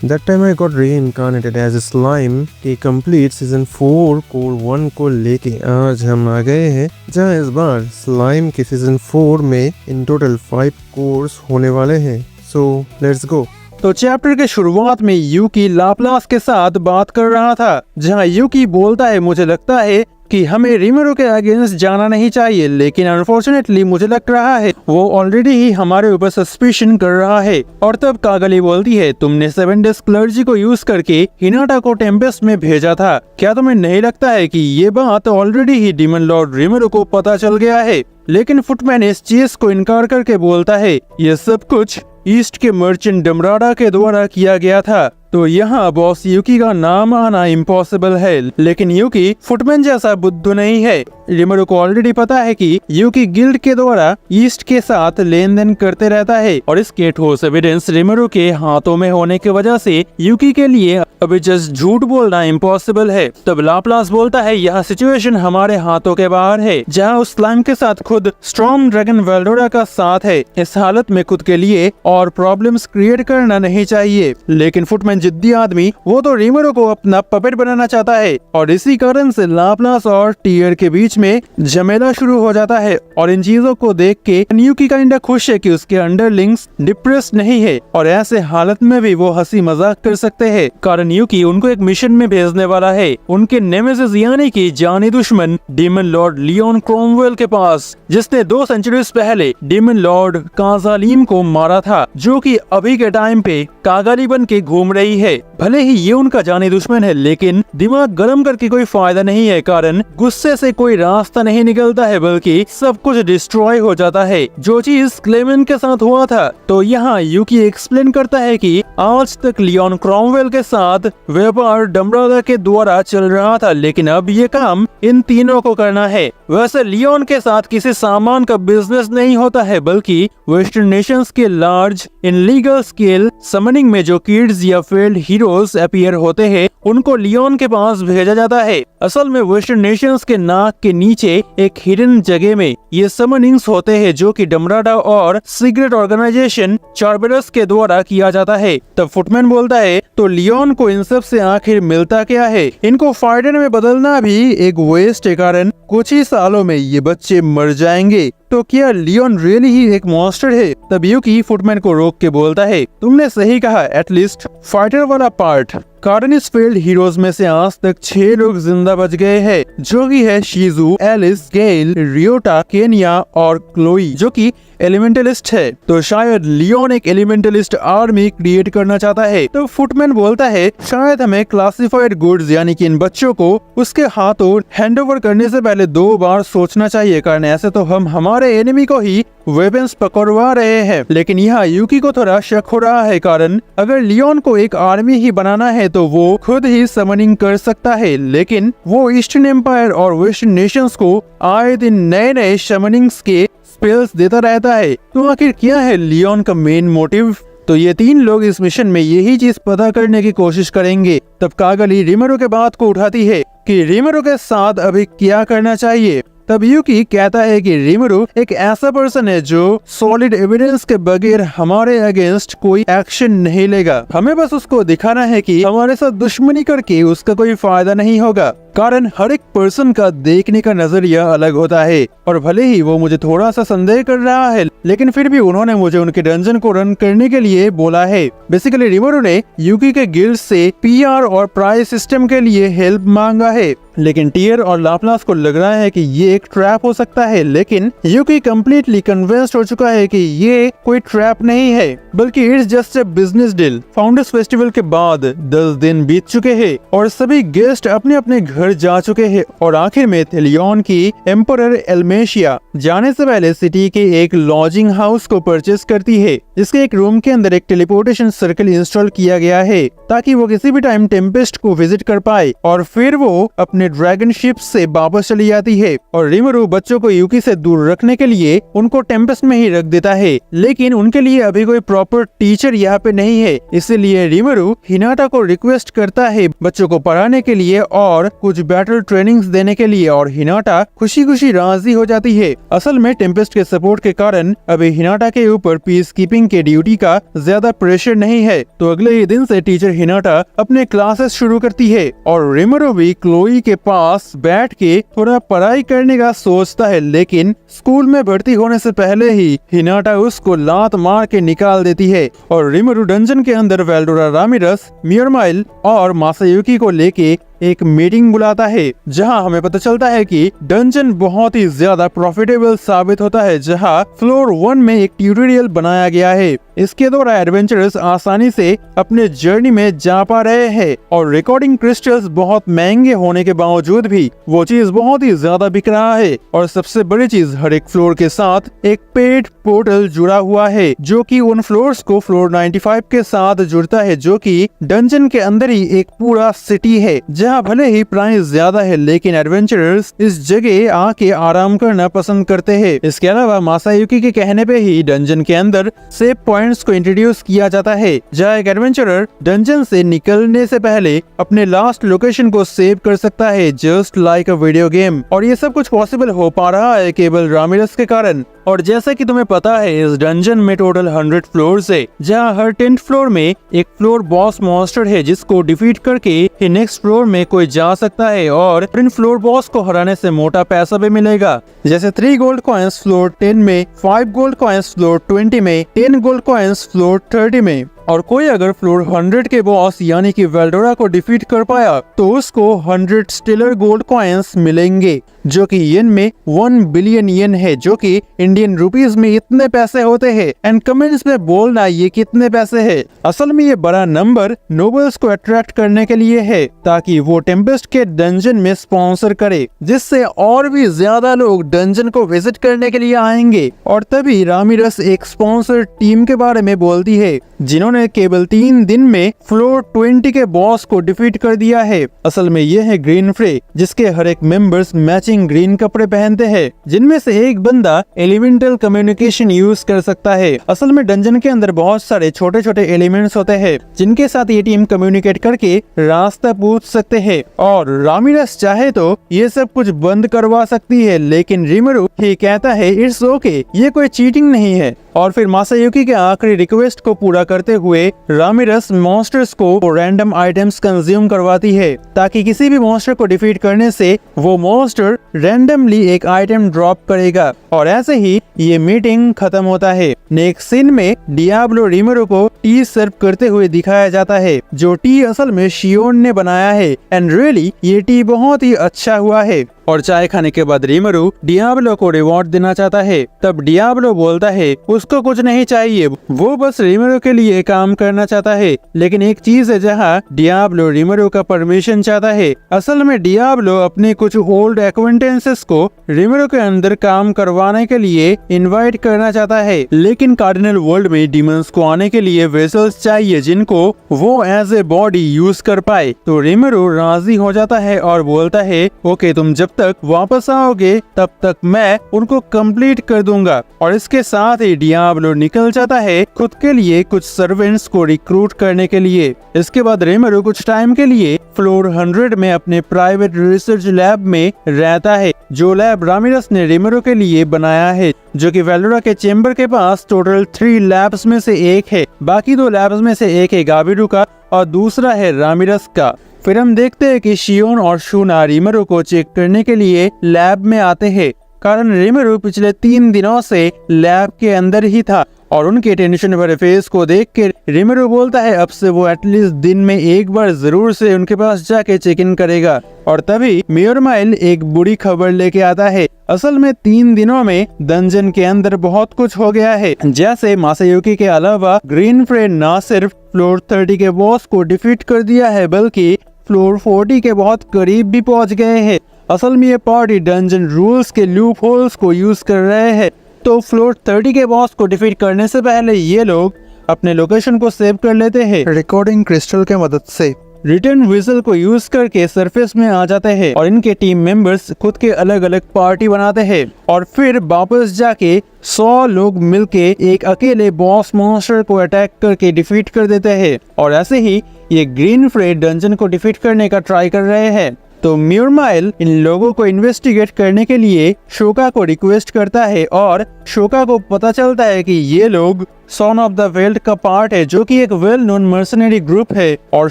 That time I got reincarnated as a slime की complete season 4 core 1 को लेके आज हम आ गए हैं, जहाँ इस बार स्लाइम के सीजन 4 में इन टोटल 5 कोर्स होने वाले हैं। So let's go। तो चैप्टर के शुरुआत में यूकी लाप्लास के साथ बात कर रहा था, जहां यूकी बोलता है मुझे लगता है कि हमें रिमेरो के अगेंस्ट जाना नहीं चाहिए, लेकिन अनफॉर्चुनेटली मुझे लग रहा है वो ऑलरेडी ही हमारे ऊपर सस्पिशन कर रहा है। और तब कागली बोलती है तुमने 7 डेज क्लर्जी को यूज करके हिनाटा को टेम्पेस्ट में भेजा था, क्या तुम्हें नहीं लगता है कि ये बात ऑलरेडी ही डीमन लॉर्ड रिमेरो को पता चल गया है? लेकिन फुटमैन इस चीज को इनकार करके बोलता है ये सब कुछ ईस्ट के मर्चेंट डमराडा के द्वारा किया गया था। तो यहाँ बॉस यूकी का नाम आना इम्पॉसिबल है, लेकिन यूकी फुटमैन जैसा बुद्धू नहीं है। रिमेरो को ऑलरेडी पता है कि यूकी गिल्ड के द्वारा ईस्ट के साथ लेन देन करते रहता है और इसके ठोस एविडेंस रिमेरो के हाथों में होने की वजह से यूकी के लिए अभी जस्ट झूठ बोलना इम्पॉसिबल है। तब लाप्लास बोलता है यह सिचुएशन हमारे हाथों के बाहर है, जहाँ उस स्लाइम के साथ खुद स्ट्रॉन्ग ड्रैगन वेल्डोरा का साथ है। इस हालत में खुद के लिए और प्रॉब्लम्स क्रिएट करना नहीं चाहिए। लेकिन फुटमैन जिद्दी आदमी, वो तो रिमेरो को अपना पपेट बनाना चाहता है और इसी कारण से लाप्लास और टीयर के बीच में झमेला शुरू हो जाता है। और इन चीजों को देख के यूकी काइंडा खुश है कि उसके अंडरलिंग्स डिप्रेस्ड नहीं है और ऐसे हालत में भी वो हंसी मजाक कर सकते हैं, कारण यूकी उनको एक मिशन में भेजने वाला है उनके नेमेसिस यानी कि जानी दुश्मन डीमन लॉर्ड लियोन क्रोमवेल के पास, जिसने 2 सेंचुरीज पहले डीमन लॉर्ड काजालीम को मारा था, जो कि अभी के टाइम पे कागाली बन के घूम रही है। भले ही ये उनका जानी दुश्मन है, लेकिन दिमाग गर्म करके कोई फायदा नहीं है, कारण गुस्से से कोई रास्ता नहीं निकलता है, बल्कि सब कुछ डिस्ट्रॉय हो जाता है, जो चीज क्लेमेंट के साथ हुआ था। तो यहाँ यूकी एक्सप्लेन करता है कि आज तक लियोन क्रोमवेल के साथ व्यापार डमराडा के द्वारा चल रहा था, लेकिन अब ये काम इन तीनों को करना है। वैसे लियोन के साथ किसी सामान का बिजनेस नहीं होता है, बल्कि वेस्टर्न नेशंस के large in legal scale summoning में जो किड्स या फेल्ड हीरोज अपीयर होते हैं, उनको लियोन के पास भेजा जाता है। असल में वेस्टर्न नेशंस के नाक के नीचे एक हिडन जगह में ये समनिंग्स होते हैं, जो कि डमराडा और सीक्रेट ऑर्गेनाइजेशन चार्बरस के द्वारा किया जाता है। तब फुटमैन बोलता है तो लियोन को इन सब से आखिर मिलता क्या है? इनको फाइटर में बदलना भी एक वेस्ट के कारण कुछ ही सालों में ये बच्चे मर जाएंगे। तो क्या लियोन रियली ही एक मॉन्स्टर है? तब यूकी फुटमैन को रोक के बोलता है तुमने सही कहा, एटलीस्ट फाइटर वाला पार्ट, कारण इस फेल्ड हीरोज में से आज तक 6 लोग जिंदा बच गए हैं, जो कि है शिजू, एलिस, गेल, रियोटा, केनिया और क्लोई, जो कि एलिमेंटलिस्ट है। तो शायद लियोन एक एलिमेंटलिस्ट आर्मी क्रिएट करना चाहता है। तो फुटमैन बोलता है शायद हमें क्लासिफाइड गुड्स यानी कि इन बच्चों को उसके हाथों हैंडओवर करने से पहले 2 बार सोचना चाहिए, कारण ऐसे तो हम हमारे एनिमी को ही वेपन्स पकड़वा रहे हैं। लेकिन यहाँ यूकी को थोड़ा शक हो रहा है, कारण अगर लियोन को एक आर्मी ही बनाना है तो वो खुद ही समनिंग कर सकता है, लेकिन वो ईस्टर्न एम्पायर और वेस्टर्न नेशंस को आए दिन नए समनिंग्स के स्पेल्स देता रहता है। तो आखिर क्या है लियोन का मेन मोटिव? तो ये 3 लोग इस मिशन में यही चीज पता करने की कोशिश करेंगे। तब कागली रिमेरो के बात को उठाती है कि रिमेरो के साथ अभी क्या करना चाहिए। तब यूकी कहता है कि रिमेरो एक ऐसा पर्सन है जो सॉलिड एविडेंस के बगैर हमारे अगेंस्ट कोई एक्शन नहीं लेगा। हमें बस उसको दिखाना है कि हमारे साथ दुश्मनी करके उसका कोई फायदा नहीं होगा, कारण हर एक पर्सन का देखने का नजरिया अलग होता है। और भले ही वो मुझे थोड़ा सा संदेह कर रहा है, लेकिन फिर भी उन्होंने मुझे उनके डंजन को रन करने के लिए बोला है। बेसिकली रिमेरो ने यूकी के गिल्ड से पीआर और प्राइस सिस्टम के लिए हेल्प मांगा है, लेकिन टीयर और लाप्लास को लग रहा है कि ये एक ट्रैप हो सकता है। लेकिन यूकी कम्प्लीटली कन्विंस्ड हो चुका है कि ये कोई ट्रैप नहीं है, बल्कि it's just a business deal. Founders festival के बाद 10 दिन बीत चुके हैं और सभी गेस्ट अपने अपने घर जा चुके हैं और आखिर में लियोन की एम्परर एल्मेशिया जाने से पहले सिटी के एक लॉजिंग हाउस को परचेस करती है, जिसके एक रूम के अंदर एक टेलीपोर्टेशन सर्कल इंस्टॉल किया गया है ताकि वो किसी भी टाइम टेम्पेस्ट को विजिट कर पाए और फिर वो अपने अपने ड्रैगन शिप से वापस चली जाती है और रिमरू बच्चों को यूकी से दूर रखने के लिए उनको टेम्पेस्ट में ही रख देता है, लेकिन उनके लिए अभी कोई प्रॉपर टीचर यहाँ पे नहीं है। इसलिए रिमरू हिनाटा को रिक्वेस्ट करता है बच्चों को पढ़ाने के लिए और कुछ बैटल ट्रेनिंग्स देने के लिए, और हिनाटा खुशी खुशी राजी हो जाती है। असल में टेम्पेस्ट के सपोर्ट के कारण अभी हिनाटा के ऊपर पीस कीपिंग के ड्यूटी का ज्यादा प्रेशर नहीं है, तो अगले ही दिन से टीचर हिनाटा अपने क्लासेस शुरू करती है और रिमरू भी क्लोई के पास बैठ के थोड़ा पढ़ाई करने का सोचता है, लेकिन स्कूल में भर्ती होने से पहले ही हिनाटा उसको लात मार के निकाल देती है और रिमरू डंजन के अंदर वेल्डोरा रामिरस, मियरमाइल और मासायुकी को लेके एक मीटिंग बुलाता है, जहां हमें पता चलता है कि डंजन बहुत ही ज्यादा प्रॉफिटेबल साबित होता है, जहां फ्लोर 1 में एक ट्यूटोरियल बनाया गया है। इसके द्वारा एडवेंचरर्स आसानी से अपने जर्नी में जा पा रहे हैं और रिकॉर्डिंग क्रिस्टल्स बहुत महंगे होने के बावजूद भी वो चीज बहुत ही ज्यादा बिक रहा है। और सबसे बड़ी चीज, हर एक फ्लोर के साथ एक पेड पोर्टल जुड़ा हुआ है जो कि उन फ्लोर्स को फ्लोर 95 के साथ जुड़ता है, जो कि डंजन के अंदर ही एक पूरा सिटी है, जहाँ भले ही प्राइस ज्यादा है लेकिन एडवेंचरर्स इस जगह आके आराम करना पसंद करते हैं। इसके अलावा मासायुकी के कहने पे ही डंजन के अंदर सेव पॉइंट्स को इंट्रोड्यूस किया जाता है, जहाँ एक एडवेंचरर डंजन से निकलने से पहले अपने लास्ट लोकेशन को सेव कर सकता है, just like a video game. और ये सब कुछ पॉसिबल हो पा रहा है केवल रामिरस के कारण। और जैसा कि तुम्हें पता है, इस डंजन में टोटल 100 फ्लोर्स है, जहाँ हर 10th फ्लोर में एक फ्लोर बॉस मॉन्स्टर है जिसको डिफीट करके ही नेक्स्ट फ्लोर में कोई जा सकता है और इन फ्लोर बॉस को हराने से मोटा पैसा भी मिलेगा, जैसे 3 गोल्ड कॉइन्स फ्लोर 10 में, 5 गोल्ड कॉइन्स फ्लोर 20 में, 10 गोल्ड कॉइन्स फ्लोर 30 में। और कोई अगर फ्लोर 100 के बॉस यानी कि वेल्डोरा को डिफीट कर पाया तो उसको 100 स्टेलर गोल्ड कॉइन्स मिलेंगे, जो कि येन में 1 बिलियन येन है, जो कि इंडियन रुपीस में इतने पैसे होते हैं। एंड कमेंट्स में बोलना ये कितने पैसे है। असल में ये बड़ा नंबर नोबल्स को अट्रैक्ट करने के लिए है, ताकि वो टेम्पेस्ट के डंजन में स्पॉन्सर करे, जिससे और भी ज्यादा लोग डंजन को विजिट करने के लिए आएंगे। और तभी रामिरस एक स्पॉन्सर टीम के बारे में बोलती है, जिन्होंने केवल 3 दिन में फ्लोर 20 के बॉस को डिफीट कर दिया है। असल में ये है ग्रीन फ्रे, जिसके हर एक मेंबर्स मैचिंग ग्रीन कपड़े पहनते हैं, जिनमें से एक बंदा एलिमेंटल कम्युनिकेशन यूज कर सकता है। असल में डंजन के अंदर बहुत सारे छोटे छोटे एलिमेंट्स होते हैं, जिनके साथ ये टीम कम्युनिकेट करके रास्ता पूछ सकते हैं। और रामिरस चाहे तो ये सब कुछ बंद करवा सकती है, लेकिन रिमरू ही कहता है इट्स ओके, ये कोई चीटिंग नहीं है। और फिर मासायुकी के आखिरी रिक्वेस्ट को पूरा करते हुए रामिरस मॉन्स्टर्स को रैंडम आइटम्स कंज्यूम करवाती है, ताकि किसी भी मॉन्स्टर को डिफीट करने से वो मॉन्स्टर रैंडमली एक आइटम ड्रॉप करेगा। और ऐसे ही ये मीटिंग खत्म होता है। नेक्स्ट सीन में डियाब्लो रिमरू को टी सर्व करते हुए दिखाया जाता है, जो टी असल में शियोन ने बनाया है। एंड रियली ये टी बहुत ही अच्छा हुआ है। और चाय खाने के बाद रिमरू डियाब्लो को रिवॉर्ड देना चाहता है, तब डियाब्लो बोलता है उसको कुछ नहीं चाहिए, वो बस रिमरू के लिए काम करना चाहता है। लेकिन एक चीज है जहाँ डियाब्लो रिमरू का परमिशन चाहता है। असल में डियाब्लो अपने कुछ ओल्ड एक्वेंटेंसेस को रिमरू के अंदर काम करवाने के लिए इनवाइट करना चाहता है, लेकिन कार्डिनल वर्ल्ड में डीमंस को आने के लिए वेसल्स चाहिए जिनको वो एज ए बॉडी यूज कर पाए। तो रिमरू राजी हो जाता है और बोलता है ओके, तुम जब तक वापस आओगे तब तक मैं उनको कंप्लीट कर दूंगा। और इसके साथ ही डियाब्लो निकल जाता है खुद के लिए कुछ सर्वेंट्स को रिक्रूट करने के लिए। इसके बाद रिमरू कुछ टाइम के लिए फ्लोर 100 में अपने प्राइवेट रिसर्च लैब में रहता है, जो लैब रामिरस ने रिमरू के लिए बनाया है, जो कि वेल्डोरा के चेम्बर के पास टोटल 3 लैब्स में से एक है। बाकी 2 लैब्स में से एक है गाबिरू का और दूसरा है रामिरस का। फिर हम देखते हैं कि शियोन और शूना रिमरू को चेक करने के लिए लैब में आते हैं, कारण रिमरू पिछले 3 दिनों से लैब के अंदर ही था। और उनके टेंशन भरे फेस को देख के रिमरू बोलता है अब से वो एटलीस्ट दिन में एक बार जरूर से उनके पास जाके चेक इन करेगा। और तभी मियरमाइल एक बुरी खबर लेके आता है। असल में 3 दिनों में डंजन के अंदर बहुत कुछ हो गया है, जैसे मासायुकी के अलावा ग्रीन फ्रेंड ना सिर्फ फ्लोर 30 के बॉस को डिफीट कर दिया है, बल्कि फ्लोर 40 के बहुत करीब भी पहुंच गए हैं। असल में ये पार्टी डंजन रूल्स के लूप होल्स को यूज कर रहे हैं, तो फ्लोर 30 के बॉस को डिफीट करने से पहले ये लोग अपने लोकेशन को सेव कर लेते हैं रिकॉर्डिंग क्रिस्टल के मदद से। रिटर्न विजल को यूज करके सरफेस में आ जाते हैं और इनके टीम मेंबर्स खुद के अलग अलग पार्टी बनाते हैं और फिर वापस जाके 100 लोग मिलके एक अकेले बॉस मॉन्स्टर को अटैक करके डिफीट कर देते हैं। और ऐसे ही ये ग्रीन फ्रे डंजन को डिफीट करने का ट्राई कर रहे हैं। तो म्यूरमाइल इन लोगों को इन्वेस्टिगेट करने के लिए शोका को रिक्वेस्ट करता है और शोका को पता चलता है कि ये लोग सन ऑफ द वेल्ड का पार्ट है, जो कि एक वेल नोन मर्सनरी ग्रुप है। और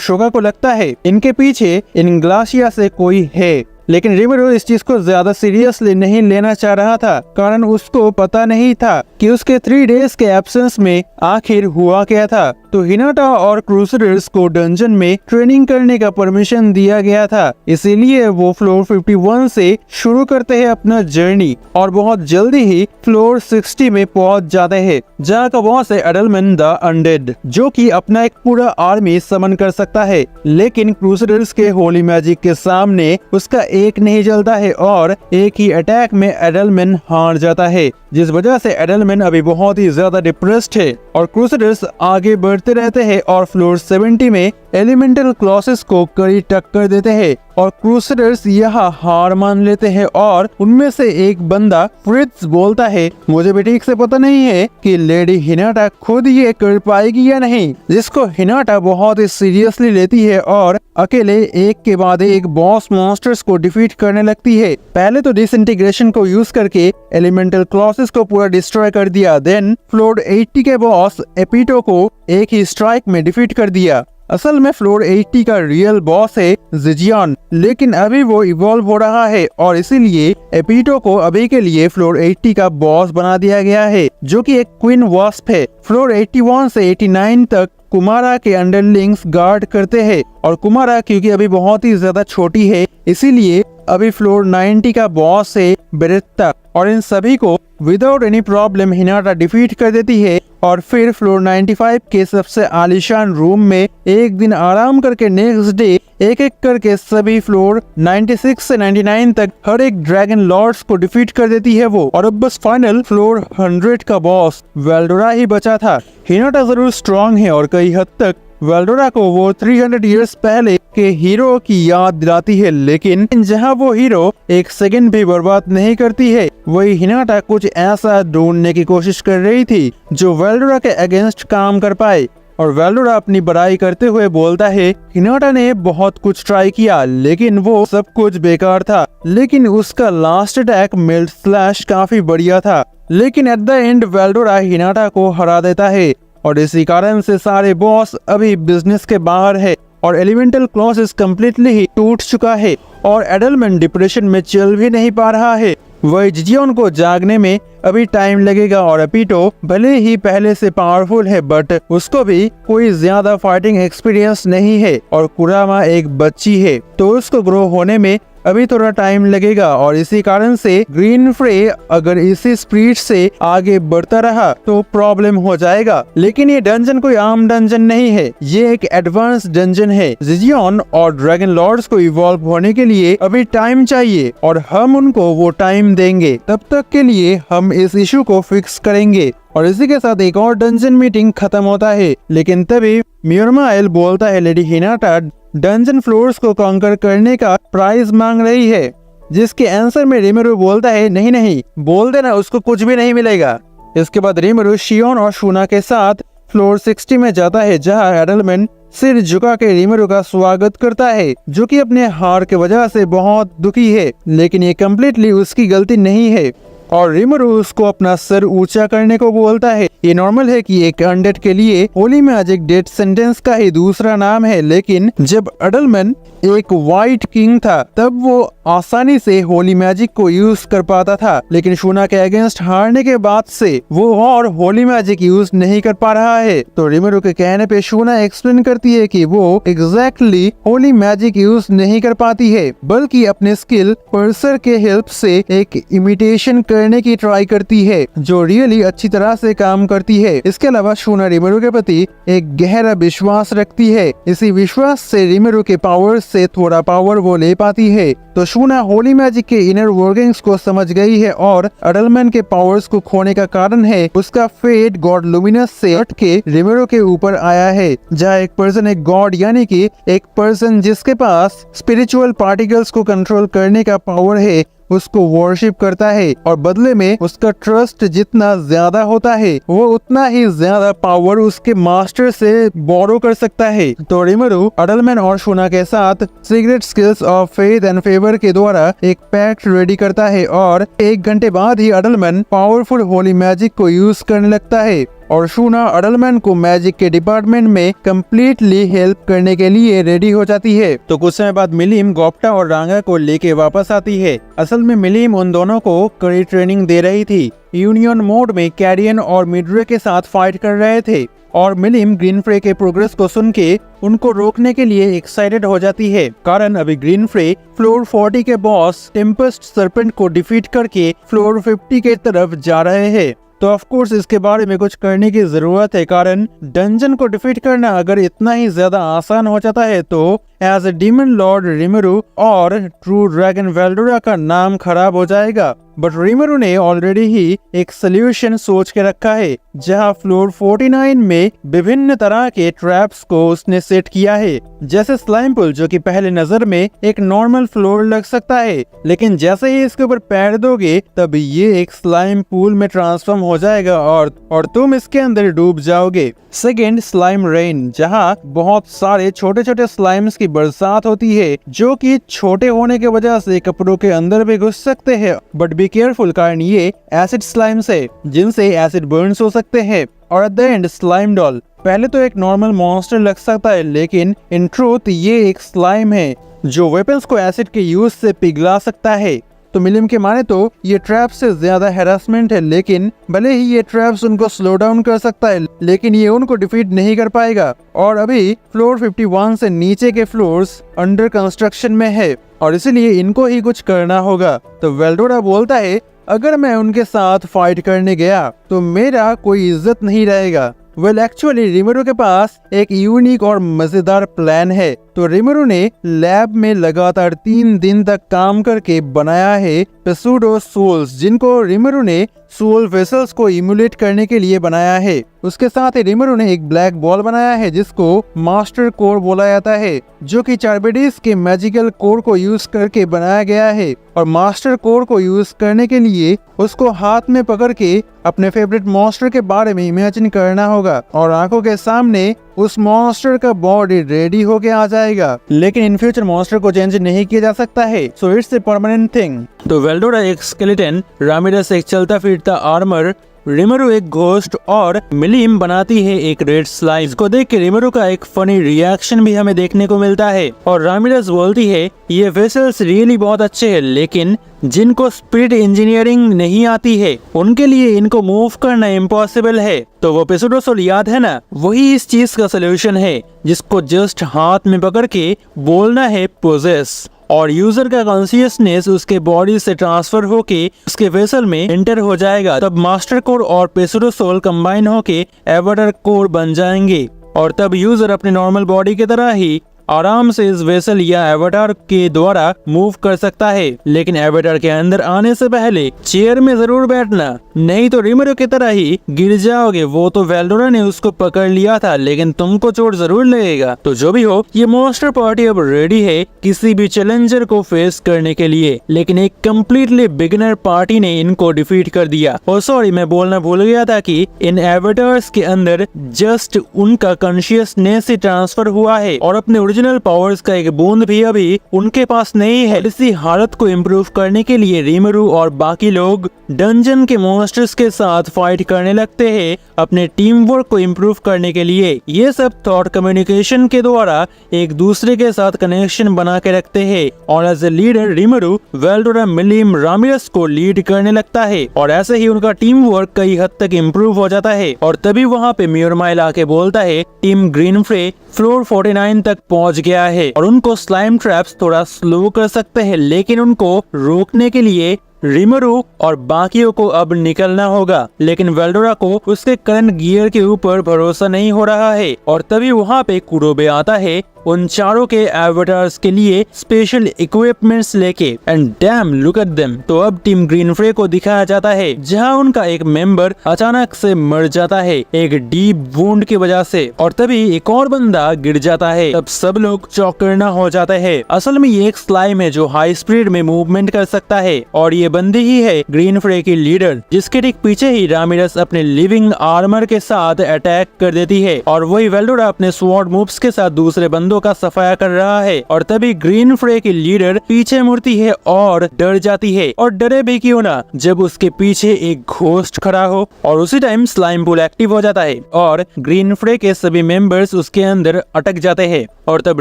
शोका को लगता है इनके पीछे इनग्लाशिया से कोई है, लेकिन रिमेरो इस चीज को ज्यादा सीरियसली नहीं लेना चाह रहा था, कारण उसको पता नहीं था कि उसके 3 डेज के एब्सेंस में आखिर हुआ क्या था। तो हिनाटा और क्रूसेडर्स को डंजन में ट्रेनिंग करने का परमिशन दिया गया था, इसीलिए वो फ्लोर 51 से शुरू करते हैं अपना जर्नी और बहुत जल्दी ही फ्लोर 60 में पहुंच जाते हैं, जहाँ का बॉस है एडलमैन द अनडेड, जो कि अपना एक पूरा आर्मी समन कर सकता है। लेकिन क्रूसेडर्स के होली मैजिक के सामने उसका एक नहीं जलता है और एक ही अटैक में एडलमैन हार जाता है, जिस वजह से एडलमैन अभी बहुत ही ज्यादा डिप्रेस्ड है। और क्रूसेडर्स आगे बढ़ते रहते हैं और फ्लोर 70 में एलिमेंटल क्लॉसेस को कड़ी टक्कर देते हैं और क्रूसेडर्स यहाँ हार मान लेते हैं। और उनमें से एक बंदा फ्रिट्ज बोलता है, मुझे भी ठीक से पता नहीं है कि लेडी हिनाटा खुद ये कर पाएगी या नहीं, जिसको हिनाटा बहुत ही सीरियसली लेती है और अकेले एक के बाद एक बॉस मॉन्स्टर्स को डिफीट करने लगती है। पहले तो डिसइंटीग्रेशन को यूज करके एलिमेंटल क्लॉसेस को पूरा डिस्ट्रॉय कर दिया, देन फ्लोर 80 के बॉस एपिटो को एक ही स्ट्राइक में डिफीट कर दिया। असल में फ्लोर 80 का रियल बॉस है जिजियन, लेकिन अभी वो इवॉल्व हो रहा है और इसीलिए एपिटो को अभी के लिए फ्लोर 80 का बॉस बना दिया गया है, जो कि एक क्वीन वास्प है। फ्लोर 81 से 89 तक कुमारा के अंडरलिंग्स गार्ड करते हैं और कुमारा क्योंकि अभी बहुत ही ज्यादा छोटी है, इसीलिए अभी फ्लोर 90 का बॉस है बेरेत्ता और इन सभी को without any problem Hinata defeat कर देती है। और फिर फ्लोर 95 के सबसे आलीशान रूम में एक दिन आराम करके नेक्स्ट डे एक एक करके सभी फ्लोर 96 से 99 तक हर एक ड्रैगन लॉर्ड्स को डिफीट कर देती है वो। और अब बस फाइनल फ्लोर 100 का बॉस वेल्डोरा ही बचा था। हिनाटा जरूर स्ट्रॉन्ग है और कई हद तक वेल्डोरा को वो 300 इयर्स पहले के हीरो की याद दिलाती है, लेकिन जहां वो हीरो एक सेकंड भी बर्बाद नहीं करती है, वही हिनाटा कुछ ऐसा ढूंढने की कोशिश कर रही थी जो वेल्डोरा के अगेंस्ट काम कर पाए। और वेल्डोरा अपनी बड़ाई करते हुए बोलता है, हिनाटा ने बहुत कुछ ट्राई किया लेकिन वो सब कुछ बेकार था, लेकिन उसका लास्ट अटैक मिल्ट स्लैश काफी बढ़िया था। लेकिन एट द एंड वेल्डोरा हिनाटा को हरा देता है और इसी कारण से सारे बॉस अभी बिजनेस के बाहर है और एलिमेंटल क्लॉसेस कम्प्लीटली ही टूट चुका है और एडलमैन डिप्रेशन में चल भी नहीं पा रहा है। वही जिजियन को जागने में अभी टाइम लगेगा और एपिटो भले ही पहले से पावरफुल है बट उसको भी कोई ज्यादा फाइटिंग एक्सपीरियंस नहीं है और कुरामा एक बच्ची है, तो उसको ग्रो होने में अभी थोड़ा टाइम लगेगा। और इसी कारण से ग्रीन फ्रे अगर इसी स्पीड से आगे बढ़ता रहा तो प्रॉब्लम हो जाएगा। लेकिन ये डंजन कोई आम डंजन नहीं है, ये एक एडवांस डंजन है। जिजियन और ड्रैगन लॉर्ड्स को इवॉल्व होने के लिए अभी टाइम चाहिए और हम उनको वो टाइम देंगे। तब तक के लिए हम इस इशू को फिक्स करेंगे। और इसी के साथ एक और डंजन मीटिंग खत्म होता है, लेकिन तभी म्यूरमाइल बोलता है लेडी हिनाटा डंजन फ्लोर्स को कॉन्कर करने का प्राइज मांग रही है, जिसके आंसर में रिमेरो बोलता है नहीं नहीं बोल देना, उसको कुछ भी नहीं मिलेगा। इसके बाद रिमेरो शियोन और शूना के साथ फ्लोर 60 में जाता है, जहां एडलमैन सिर झुका के रिमेरो का स्वागत करता है, जो कि अपने हार के वजह से बहुत दुखी है, लेकिन ये कम्प्लीटली उसकी गलती नहीं है। और रिमेरो उसको अपना सर ऊंचा करने को बोलता है। ये नॉर्मल है कि एक अनडेड के लिए होली मैजिक डेथ सेंटेंस का ही दूसरा नाम है, लेकिन जब एडलमैन एक वाइट किंग था तब वो आसानी से होली मैजिक को यूज कर पाता था, लेकिन शूना के अगेंस्ट हारने के बाद से वो और होली मैजिक यूज नहीं कर पा रहा है। तो रिमेरो के कहने पे शूना एक्सप्लेन करती है कि वो एग्जैक्टली होली मैजिक यूज नहीं कर पाती है, बल्कि अपने स्किल पर्सर के हेल्प से एक इमिटेशन कर करने की ट्राई करती है, जो रियली अच्छी तरह से काम करती है। इसके अलावा शूना रिमेरो के प्रति एक गहरा विश्वास रखती है। इसी विश्वास से रिमेरो के पावर से थोड़ा पावर वो ले पाती है। तो शूना होली मैजिक के इनर वर्किंग्स को समझ गई है और अडलमैन के पावर्स को खोने का कारण है उसका फेट गॉड लुमिनस से हट के रिमेरो के ऊपर आया है, जहाँ एक पर्सन एक गॉड यानी कि एक पर्सन जिसके पास स्पिरिचुअल पार्टिकल्स को कंट्रोल करने का पावर है उसको वर्शिप करता है और बदले में उसका ट्रस्ट जितना ज्यादा होता है वो उतना ही ज्यादा पावर उसके मास्टर से बोरो कर सकता है। तो रिमेरो अडलमैन और शूना के साथ secret skills of faith and favour के द्वारा एक पैक्ट रेडी करता है और 1 घंटे बाद ही अडलमैन पावरफुल होली मैजिक को यूज करने लगता है और शूना अडलमैन को मैजिक के डिपार्टमेंट में कम्प्लीटली हेल्प करने के लिए रेडी हो जाती है। तो कुछ समय बाद मिलीम गोप्टा और रांगा को लेके वापस आती है। असल में मिलीम उन दोनों को कड़ी ट्रेनिंग दे रही थी। यूनियन मोड में कैरियन और मिड्रे के साथ फाइट कर रहे थे और मिलीम ग्रीनफ्रे के प्रोग्रेस को सुन के उनको रोकने के लिए एक्साइटेड हो जाती है, कारण अभी ग्रीनफ्रे फ्लोर 40 के बॉस टेम्पेस्ट सर्पेंट को डिफीट करके फ्लोर 50 के तरफ जा रहे हैं। तो ऑफ कोर्स इसके बारे में कुछ करने की जरूरत है, कारण डंजन को डिफीट करना अगर इतना ही ज्यादा आसान हो जाता है तो एज ए डीमन लॉर्ड रिमेरो और ट्रू ड्रैगन वेल्डोरा का नाम खराब हो जाएगा। बट रिमेरो ने ऑलरेडी ही एक सोल्यूशन सोच के रखा है, जहां फ्लोर 49 में विभिन्न तरह के ट्रैप्स को उसने सेट किया है, जैसे स्लाइम पुल जो कि पहले नजर में एक नॉर्मल फ्लोर लग सकता है, लेकिन जैसे ही इसके ऊपर पैर दोगे तब ये एक स्लाइम पूल में ट्रांसफॉर्म हो जाएगा और तुम इसके अंदर डूब जाओगे। सेकेंड, स्लाइम रेन, जहाँ बहुत सारे छोटे छोटे स्लाइम्स की बरसात होती है जो कि छोटे होने की वजह से कपड़ों के अंदर भी घुस सकते हैं, बट बी केयरफुल कारण ये एसिड स्लाइम्स है जिनसे एसिड बर्न्स हो सकते हैं। और at the end slime doll, पहले तो एक नॉर्मल मॉन्स्टर लग सकता है, लेकिन इन ट्रूथ ये एक स्लाइम है जो वेपन्स को एसिड के यूज से पिघला सकता है। तो मिलिम के माने तो ये ट्रैप से ज्यादा हैरासमेंट है, लेकिन भले ही ये ट्रैप्स उनको स्लो डाउन कर सकता है लेकिन ये उनको डिफीट नहीं कर पाएगा। और अभी फ्लोर 51 से नीचे के फ्लोर्स अंडर कंस्ट्रक्शन में है और इसीलिए इनको ही कुछ करना होगा। तो वेल्डोरा बोलता है अगर मैं उनके साथ फाइट करने गया तो मेरा कोई इज्जत नहीं रहेगा। वेल एक्चुअली रिमेरो के पास एक यूनिक और मजेदार प्लान है। तो रिमेरो ने लैब में लगातार 3 दिन तक काम करके बनाया है पेसूडो सोल्स, जिनको रिमेरो ने सोल वेसल्स को इमुलेट करने के लिए बनाया है। उसके साथ ही रिमेरो ने एक ब्लैक बॉल बनाया है जिसको मास्टर कोर बोला जाता है, जो कि चार्बेडिस के मैजिकल कोर को यूज करके बनाया गया है। और मास्टर कोर को यूज करने के लिए उसको हाथ में पकड़ के अपने फेवरेट मॉन्स्टर के बारे में इमेजिन करना होगा और आंखों के सामने उस मॉन्स्टर का बॉडी रेडी होके आ जाएगा। लेकिन इन फ्यूचर मॉन्स्टर को चेंज नहीं किया जा सकता है, so it's a permanent thing. तो वेल्डोरा एक स्केलेटन, रामिरेस एक चलता फिरता आर्मर, रिमेरो एक घोस्ट और मिलीम बनाती है एक रेड स्लाइम। इसको देख के रिमेरो का एक फनी रिएक्शन भी हमें देखने को मिलता है और रामिरेस बोलती है ये वेसल्स रियली बहुत अच्छे हैं, लेकिन जिनको स्पिरिट इंजीनियरिंग नहीं आती है उनके लिए इनको मूव करना इम्पॉसिबल है। तो वो पेसूडो सोल याद है ना, वही इस चीज का सोल्यूशन है जिसको जस्ट हाथ में पकड़ के बोलना है पोजेस और यूजर का कॉन्शियसनेस उसके बॉडी से ट्रांसफर होके उसके वेसल में एंटर हो जाएगा। तब मास्टर कोर और पेसूडो सोल कंबाइन होके एवाटार कोर बन जाएंगे और तब यूजर अपने नॉर्मल बॉडी की तरह ही आराम से इस वेसल या एवाटार के द्वारा मूव कर सकता है। लेकिन एवाटार के अंदर आने से पहले चेयर में जरूर बैठना, नहीं तो रिमेरो की तरह ही गिर जाओगे। वो तो वेल्डोरा ने उसको पकड़ लिया था, लेकिन तुमको चोट जरूर लगेगा। तो जो भी हो, ये मॉन्स्टर पार्टी अब रेडी है किसी भी चैलेंजर को फेस करने के लिए, लेकिन एक कम्प्लीटली बिगिनर पार्टी ने इनको डिफीट कर दिया। और सॉरी, मैं बोलना भूल गया था कि इन एवाटार्स के अंदर जस्ट उनका कॉन्शियसनेस ही ट्रांसफर हुआ है और अपने ओरिजिनल पावर्स का एक बूंद भी अभी उनके पास नहीं है। इसी हालत को इम्प्रूव करने के लिए रिमेरो और बाकी लोग डंजन के मॉन्स्टर्स के साथ फाइट करने लगते हैं अपने टीम वर्क को इम्प्रूव करने के लिए। ये सब थॉट कम्युनिकेशन के द्वारा एक दूसरे के साथ कनेक्शन बना के रखते हैं और as a leader Rimuru Veldora, Milim, Ramiris को लीड करने लगता है और ऐसे ही उनका टीम वर्क कई हद तक इम्प्रूव हो जाता है। और तभी वहाँ पे म्योरमाइल आके बोलता है टीम ग्रीनफ्रे फ्लोर 49 तक पहुंच गया है और उनको स्लाइम ट्रैप्स थोड़ा स्लो कर सकते हैं, लेकिन उनको रोकने के लिए रिमरू और बाकियों को अब निकलना होगा, लेकिन वेल्डोरा को उसके करंट गियर के ऊपर भरोसा नहीं हो रहा है। और तभी वहाँ पे कुरोबे आता है उन चारों के एवेटार्स के लिए स्पेशल इक्विपमेंट्स लेके। And dam look at them. तो अब टीम ग्रीन फ्रे को दिखाया जाता है जहां उनका एक मेंबर अचानक से मर जाता है एक डीप वुंड की वजह से, और तभी एक और बंदा गिर जाता है। तब सब लोग चौकन्ना हो जाते हैं। असल में ये एक स्लाइम है जो हाई स्पीड में मूवमेंट कर सकता है, और ये बंदी ही है ग्रीन फ्रे की लीडर, जिसके ठीक पीछे ही रामिरस अपने लिविंग आर्मर के साथ अटैक कर देती है, और वही वेल्डोरा अपने स्वॉर्ड मूव्स के साथ दूसरे बंदों का सफाया कर रहा है। और तभी ग्रीन फ्रे की लीडर पीछे मुड़ती है और डर जाती है, और डरे भी क्यों ना जब उसके पीछे एक घोस्ट खड़ा हो। और उसी टाइम स्लाइम पूल एक्टिव हो जाता है और ग्रीन फ्रे के सभी मेंबर्स उसके अंदर अटक जाते हैं। और तब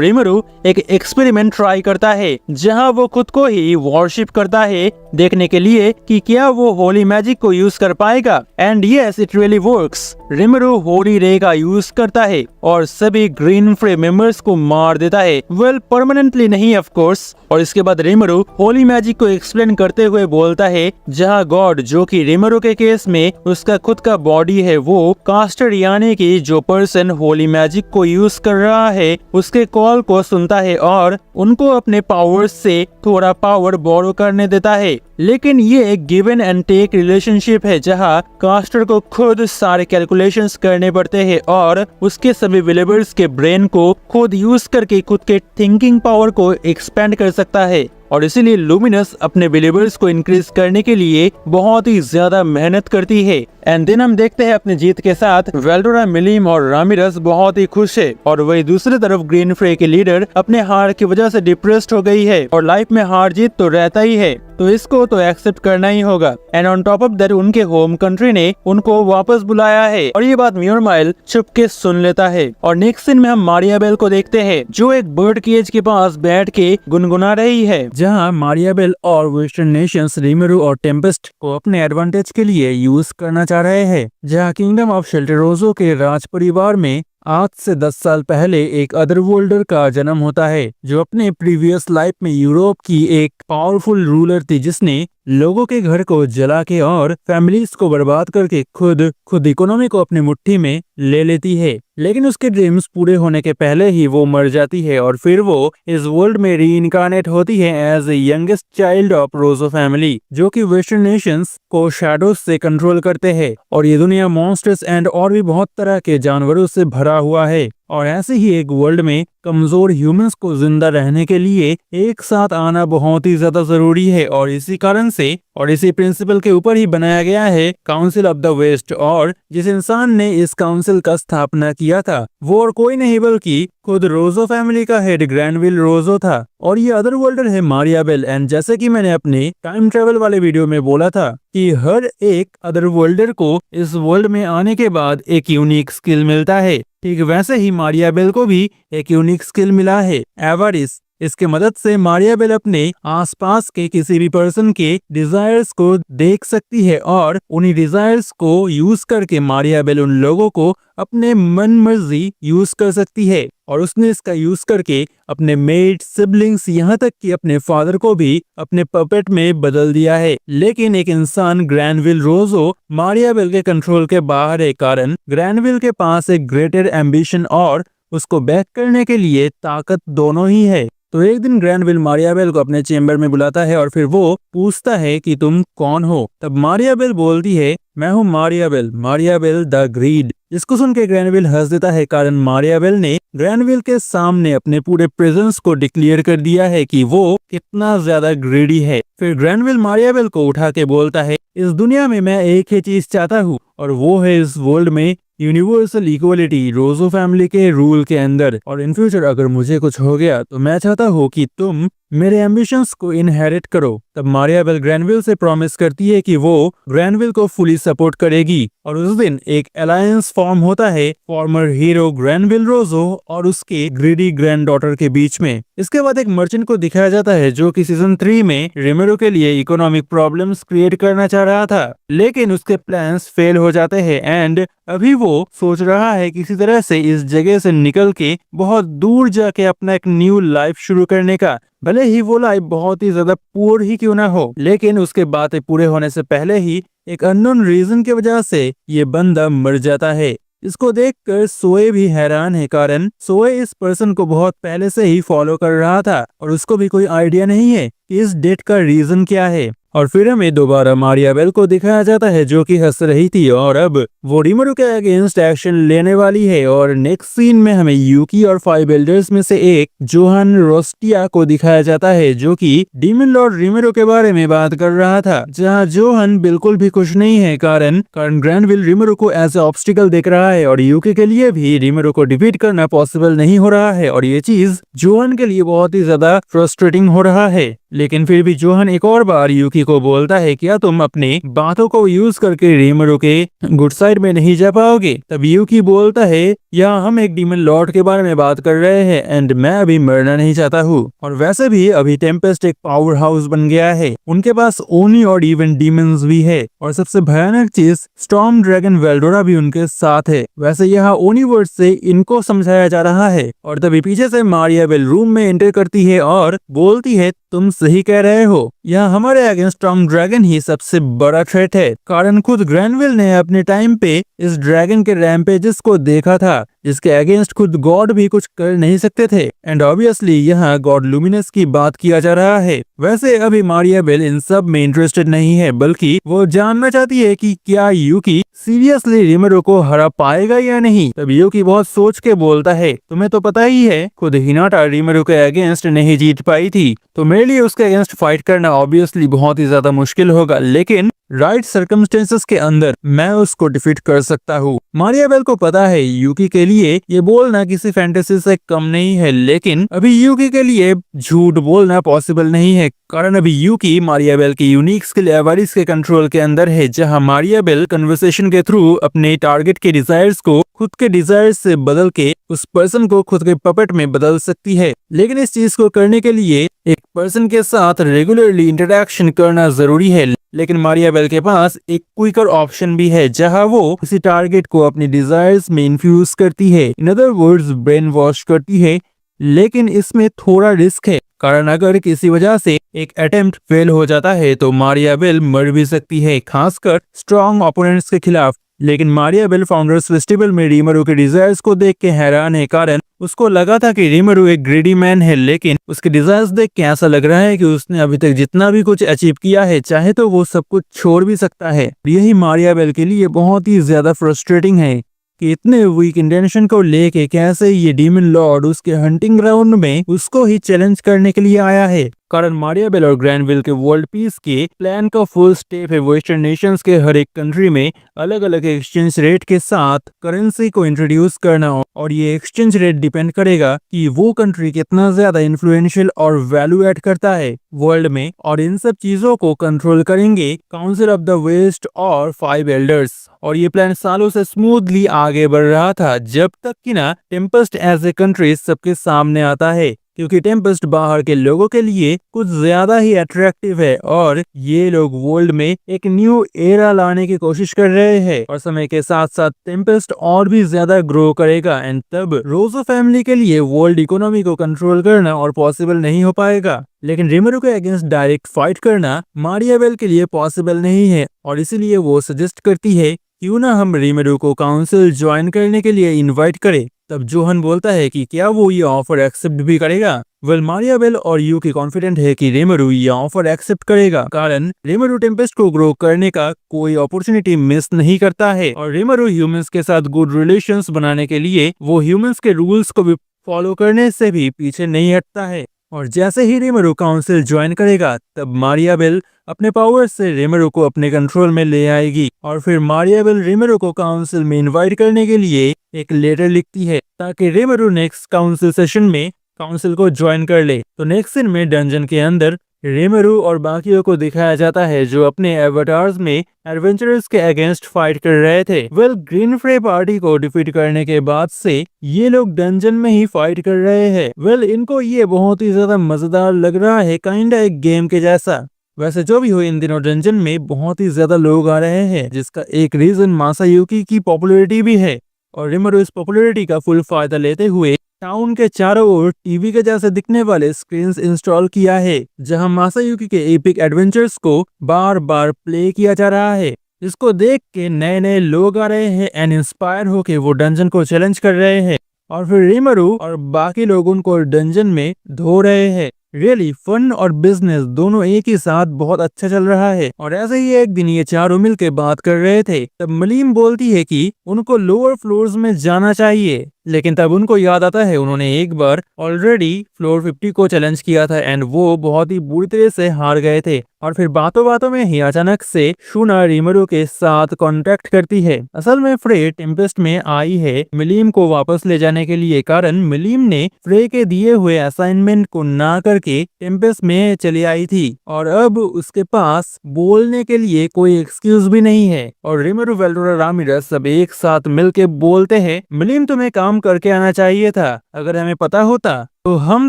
रिमरू एक एक्सपेरिमेंट ट्राई करता है जहां वो खुद को ही वॉरशिप करता है, देखने के लिए कि क्या वो होली मैजिक को यूज कर पाएगा। And yes, it really works. Rimuru holy ray का यूज करता है और सभी ग्रीन फ्रे मेंबर्स को मार देता है। वेल, परमानेंटली नहीं ऑफ कोर्स। और इसके बाद रिमरू होली मैजिक को एक्सप्लेन करते हुए बोलता है जहां गॉड, जो कि रिमरू के केस में उसका खुद का बॉडी है, वो कास्टर यानी कि जो पर्सन होली मैजिक को यूज कर रहा है उसके कॉल को सुनता है और उनको अपने पावर्स से थोड़ा पावर बोरो करने देता है। लेकिन ये एक गिवन एंड टेक रिलेशनशिप है जहां कास्टर को खुद सारे कैलकुलेशंस करने पड़ते हैं और उसके सभी विलेबर्स के ब्रेन को खुद यूज करके खुद के थिंकिंग पावर को एक्सपेंड कर सकता है। और इसीलिए लुमिनस अपने बिलीवर्स को इंक्रीज करने के लिए बहुत ही ज्यादा मेहनत करती है। एंड देन हम देखते हैं अपने जीत के साथ वेल्डोरा, मिलीम और रामिरस बहुत ही खुश है, और वही दूसरी तरफ ग्रीन फ्रे की लीडर अपने हार की वजह से डिप्रेस्ड हो गई है। और लाइफ में हार जीत तो रहता ही है, तो इसको तो एक्सेप्ट करना ही होगा। And on top of that उनके होम कंट्री ने उनको वापस बुलाया है, और ये बात म्योरमाइल चुपके सुन लेता है। और नेक्स्ट सीन में हम मारियाबेल को देखते हैं जो एक बर्ड केज के पास बैठ के गुनगुना रही है, जहां मारियाबेल और वेस्टर्न नेशंस रिमरू और टेम्पेस्ट को अपने एडवांटेज के लिए यूज करना चाह रहे हैं। जहां किंगडम ऑफ शेल्टेरोजो के राज परिवार में आज से 10 साल पहले एक अदरवर्ल्डर का जन्म होता है जो अपने प्रीवियस लाइफ में यूरोप की एक पावरफुल रूलर थी, जिसने लोगों के घर को जला के और फैमिलीज को बर्बाद करके खुद इकोनॉमी को अपनी मुट्ठी में ले लेती है। लेकिन उसके ड्रीम्स पूरे होने के पहले ही वो मर जाती है, और फिर वो इस वर्ल्ड में रीइंकार्नेट होती है as a youngest child of Rozo family, जो कि वेस्टर्न नेशंस को शैडोज से कंट्रोल करते हैं। और ये दुनिया मॉन्स्टर्स एंड और भी बहुत तरह के जानवरों से भरा हुआ है, और ऐसे ही एक वर्ल्ड में कमजोर ह्यूमंस को जिंदा रहने के लिए एक साथ आना बहुत ही ज्यादा जरूरी है। और इसी कारण से और इसी प्रिंसिपल के ऊपर ही बनाया गया है काउंसिल ऑफ द वेस्ट। और जिस इंसान ने इस काउंसिल का स्थापना किया था वो और कोई नहीं बल्कि खुद रोजो फैमिली का हेड ग्रैनविल रोजो था, और ये अदर वर्ल्डर है मारियाबेल। एंड जैसे कि मैंने अपने टाइम ट्रेवल वाले वीडियो में बोला था कि हर एक अदर वर्ल्डर को इस वर्ल्ड में आने के बाद एक यूनिक स्किल मिलता है, ठीक वैसे ही मारियाबेल को भी एक यूनिक स्किल मिला है, एवारिस। इसके मदद से मारियाबेल अपने आसपास के किसी भी पर्सन के डिजायर्स को देख सकती है, और उन्हीं डिजायर्स को यूज करके मारियाबेल उन लोगों को अपने मन मर्जी यूज कर सकती है। और उसने इसका यूज करके अपने मेट, सिबलिंग्स, यहाँ तक कि अपने फादर को भी अपने पपेट में बदल दिया है। लेकिन एक इंसान ग्रैनविल रोजो मारियाबेल के कंट्रोल के बाहर है, कारण ग्रैनविल के पास एक ग्रेटर एम्बिशन और उसको बैक करने के लिए ताकत दोनों ही है। तो एक दिन ग्रैनविल मारियाबेल को अपने चेम्बर में बुलाता है और फिर वो पूछता है कि तुम कौन हो। तब मारियाबेल बोलती है, मैं हूँ मारियाबेल, मारियाबेल द ग्रीड। इसको सुन के ग्रैनविल हंस देता है, कारण मारियाबेल ने ग्रैनविल के सामने अपने पूरे प्रेजेंस को डिक्लेयर कर दिया है कि वो कितना ज्यादा ग्रीडी है। फिर ग्रैनविल मारियाबेल को उठा के बोलता है, इस दुनिया में मैं एक ही चीज चाहता हूँ, और वो है इस वर्ल्ड में यूनिवर्सल इक्वलिटी रोजो फैमिली के रूल के अंदर। और इन फ्यूचर अगर मुझे कुछ हो गया तो मैं चाहता हूँ कि तुम मेरे एम्बिशंस को इनहेरिट करो। तब मारियाबेल ग्रैनविल से प्रॉमिस करती है कि वो ग्रैनविल को फुली सपोर्ट करेगी, और उस दिन एक अलायंस फॉर्म होता है फॉर्मर हीरो ग्रैनविल रोजो और उसके ग्रीडी ग्रैंड डॉटर के बीच में। इसके बाद एक मर्चेंट को दिखाया जाता है जो कि सीजन 3 में रिमेरो के लिए इकोनॉमिक प्रॉब्लम्स क्रिएट करना चाह रहा था, लेकिन उसके प्लान्स फेल हो जाते हैं। एंड अभी वो सोच रहा है किसी तरह से इस जगह से निकल के बहुत दूर जाके अपना एक न्यू लाइफ शुरू करने का, भले ही वो लाइफ बहुत ही ज्यादा पुअर ही क्यों ना हो, लेकिन उसके बातें पूरे होने से पहले ही एक अननोन रीजन की वजह से ये बंदा मर जाता है। इसको देखकर सोए भी हैरान है, कारण सोए इस पर्सन को बहुत पहले से ही फॉलो कर रहा था और उसको भी कोई आइडिया नहीं है कि इस डेथ का रीजन क्या है। और फिर हमें दोबारा मारिया बेल को दिखाया जाता है जो कि हंस रही थी और अब वो रिमरू के अगेंस्ट एक्शन लेने वाली है। और नेक्स्ट सीन में हमें यूकी और 5 एल्डर्स में से एक जोहान रोस्टिया को दिखाया जाता है जो कि डीमन लॉर्ड रिमरू के बारे में बात कर रहा था, जहां जोहान बिल्कुल भी खुश नहीं है कारण ग्रैंडविल रिमरू को एज ए ऑब्स्टिकल देख रहा है और यूकी के लिए भी रिमरू को डिफीट करना पॉसिबल नहीं हो रहा है और ये चीज जोहान के लिए बहुत ही ज्यादा फ्रस्ट्रेटिंग हो रहा है। लेकिन फिर भी जोहान एक और बार यूकी को बोलता है क्या तुम अपनी बातों को यूज करके रिमरू के गुड साइड में नहीं जा पाओगे। तब यूकी बोलता है यहाँ हम एक डीमन लॉर्ड के बारे में बात कर रहे हैं एंड मैं अभी मरना नहीं चाहता हूँ। और वैसे भी अभी टेम्पेस्ट एक पावर हाउस बन गया है, उनके पास ओनी और इवन डीमंस भी है और सबसे भयानक चीज स्टॉर्म ड्रैगन वेल्डोरा भी उनके साथ है। वैसे यहाँ ओनी वर्ड से इनको समझाया जा रहा है और तभी पीछे से मारिया बेल रूम में एंटर करती है और बोलती है तुम सही कह रहे हो, यहाँ हमारे अगेंस्ट स्टॉर्म ड्रैगन ही सबसे बड़ा थ्रेट है कारण खुद ग्रैंडविल ने अपने टाइम पे इस ड्रैगन के रैम्पेजेस को देखा था जिसके अगेंस्ट खुद गॉड भी कुछ कर नहीं सकते थे एंड ऑब्वियसली यहाँ गॉड लुमिनस की बात किया जा रहा है। वैसे अभी मारिया बेल इन सब में इंटरेस्टेड नहीं है, बल्कि वो जानना चाहती है कि क्या यूकी सीरियसली रिमरू को हरा पाएगा या नहीं। तब यूकी बहुत सोच के बोलता है तुम्हें तो पता ही है खुद हिनाटा रिमरू के अगेंस्ट नहीं जीत पाई थी, तो मेरे लिए उसके अगेंस्ट फाइट करना ऑब्वियसली बहुत ही ज्यादा मुश्किल होगा, लेकिन राइट सर्कमस्टेंसेस के अंदर मैं उसको डिफीट कर सकता हूँ। मारिया बेल को पता है यूकी के लिए ये बोलना किसी फैंटेसी से कम नहीं है, लेकिन अभी यूकी के लिए झूठ बोलना पॉसिबल नहीं है कारण अभी यूकी मारिया बेल की यूनिक स्किल एवारिस के कंट्रोल के अंदर है, जहाँ मारिया बेल कन्वर्सेशन के थ्रू अपने टारगेट के डिजायर्स को खुद के डिजायर्स से बदल के उस पर्सन को खुद के पपेट में बदल सकती है। लेकिन इस चीज को करने के लिए एक पर्सन के साथ रेगुलरली इंटरेक्शन करना जरूरी है, लेकिन मारिया बेल के पास एक क्विकर ऑप्शन भी है जहां वो किसी टारगेट को अपनी डिजायर्स में इन्फ्यूज करती है, in other words brain wash करती है। लेकिन इसमें थोड़ा रिस्क है कारण अगर किसी वजह से एक अटेम्प्ट फेल हो जाता है तो मारिया बेल मर भी सकती है, खासकर स्ट्रॉन्ग ओपोनेंट्स के खिलाफ। लेकिन मारिया बेल फाउंडर्स फेस्टिवल में रिमरू के डिजायर्स को देख के हैरान है कारण उसको लगा था कि रिमरू एक ग्रेडी मैन है, लेकिन उसके डिजायर्स देख के ऐसा लग रहा है कि उसने अभी तक जितना भी कुछ अचीव किया है चाहे तो वो सब कुछ छोड़ भी सकता है। यही मारिया बेल के लिए बहुत ही ज्यादा फ्रस्ट्रेटिंग है कि इतने वीक इंटेंशन को लेके कैसे ये डीमन लॉर्ड उसके हंटिंग ग्राउंड में उसको ही चैलेंज करने के लिए आया है। कारण मारिया बेल और ग्रैंडविल के वर्ल्ड पीस के प्लान का फुल स्टेप है वेस्टर्न नेशंस के हर एक कंट्री में अलग अलग एक्सचेंज रेट के साथ करेंसी को इंट्रोड्यूस करना, और ये एक्सचेंज रेट डिपेंड करेगा कि वो कंट्री कितना ज्यादा इन्फ्लुएंशियल और वैल्यू ऐड करता है वर्ल्ड में। और इन सब चीजों को कंट्रोल करेंगे काउंसिल ऑफ द वेस्ट और 5 एल्डर्स। और ये प्लान सालों से स्मूथली आगे बढ़ रहा था जब तक कि ना टेम्पेस्ट एज ए कंट्री सबके सामने आता है, क्योंकि टेम्पेस्ट बाहर के लोगों के लिए कुछ ज्यादा ही अट्रैक्टिव है और ये लोग वर्ल्ड में एक न्यू एरा लाने की कोशिश कर रहे हैं। और समय के साथ साथ टेम्पेस्ट और भी ज्यादा ग्रो करेगा एंड तब रोजो फैमिली के लिए वर्ल्ड इकोनॉमी को कंट्रोल करना और पॉसिबल नहीं हो पाएगा। लेकिन रिमरू के अगेंस्ट डायरेक्ट फाइट करना मारिया बेल के लिए पॉसिबल नहीं है और इसीलिए वो सजेस्ट करती है क्यों ना हम रिमरू को काउंसिल ज्वाइन करने के लिए इनवाइट करें। तब जोहन बोलता है कि क्या वो ये ऑफर एक्सेप्ट भी करेगा। वेल मारिया बेल और यूकी कॉन्फिडेंट है कि रिमरू ये ऑफर एक्सेप्ट करेगा कारण रिमरू टेम्पेस्ट को ग्रो करने का कोई अपॉर्चुनिटी मिस नहीं करता है और रिमरू ह्यूमंस के साथ गुड रिलेशंस बनाने के लिए वो ह्यूमंस के रूल्स को भी फॉलो करने से भी पीछे नहीं हटता है। और जैसे ही रिमरू काउंसिल ज्वाइन करेगा तब मारिया बेल अपने पावर से रिमरू को अपने कंट्रोल में ले आएगी और फिर मारिया बेल रिमरू को काउंसिल में इनवाइट करने के लिए एक लेटर लिखती है ताकि रिमरू नेक्स्ट काउंसिल सेशन में काउंसिल को ज्वाइन कर ले। तो नेक्स्ट सीन में डंजन के अंदर रिमरू और बाकियों को दिखाया जाता है जो अपने एवटार्स में एडवेंचरर्स के अगेंस्ट फाइट कर रहे थे। वेल ग्रीन फ्रे पार्टी को डिफीट करने के बाद से ये लोग डंजन में ही फाइट कर रहे हैं। वेल इनको ये बहुत ही ज्यादा मजेदार लग रहा है, काइंडा एक गेम के जैसा। वैसे जो भी हो इन दिनों डंजन में बहुत ही ज्यादा लोग आ रहे हैं जिसका एक रीजन मासायुकी की पॉपुलैरिटी भी है और रिमरू इस पॉपुलैरिटी का फुल फायदा लेते हुए टाउन के चारों ओर टीवी के जैसे दिखने वाले स्क्रीन्स इंस्टॉल किया है, जहां मासायुकी के एपिक एडवेंचर्स को बार बार प्ले किया जा रहा है। इसको देख के नए नए लोग आ रहे हैं एंड इंस्पायर होके वो डंजन को चैलेंज कर रहे हैं, और फिर रीमरू और बाकी लोग उनको डंजन में धो रहे हैं। रियली फन और बिजनेस दोनों एक ही साथ बहुत अच्छा चल रहा है। और ऐसे ही एक दिन ये चारों मिल के बात कर रहे थे, तब मलीम बोलती है कि उनको लोअर फ्लोर्स में जाना चाहिए, लेकिन तब उनको याद आता है उन्होंने एक बार ऑलरेडी फ्लोर 50 को चैलेंज किया था एंड वो बहुत ही बुरी तरह से हार गए थे। और फिर बातों बातों में ही अचानक से शूना रीमरू के साथ कांटेक्ट करती है। असल में फ्रे टेम्पेस्ट में आई है मिलीम को वापस ले जाने के लिए, कारण मिलीम ने फ्रे के दिए हुए असाइनमेंट को ना करके टेम्पेस्ट में चली आई थी और अब उसके पास बोलने के लिए कोई एक्सक्यूज भी नहीं है। और रीमरू, वेल्डोरा, रामिरेस सब एक साथ मिलके बोलते हैं, मिलीम तुम्हें काम करके आना चाहिए था, अगर हमें पता होता तो हम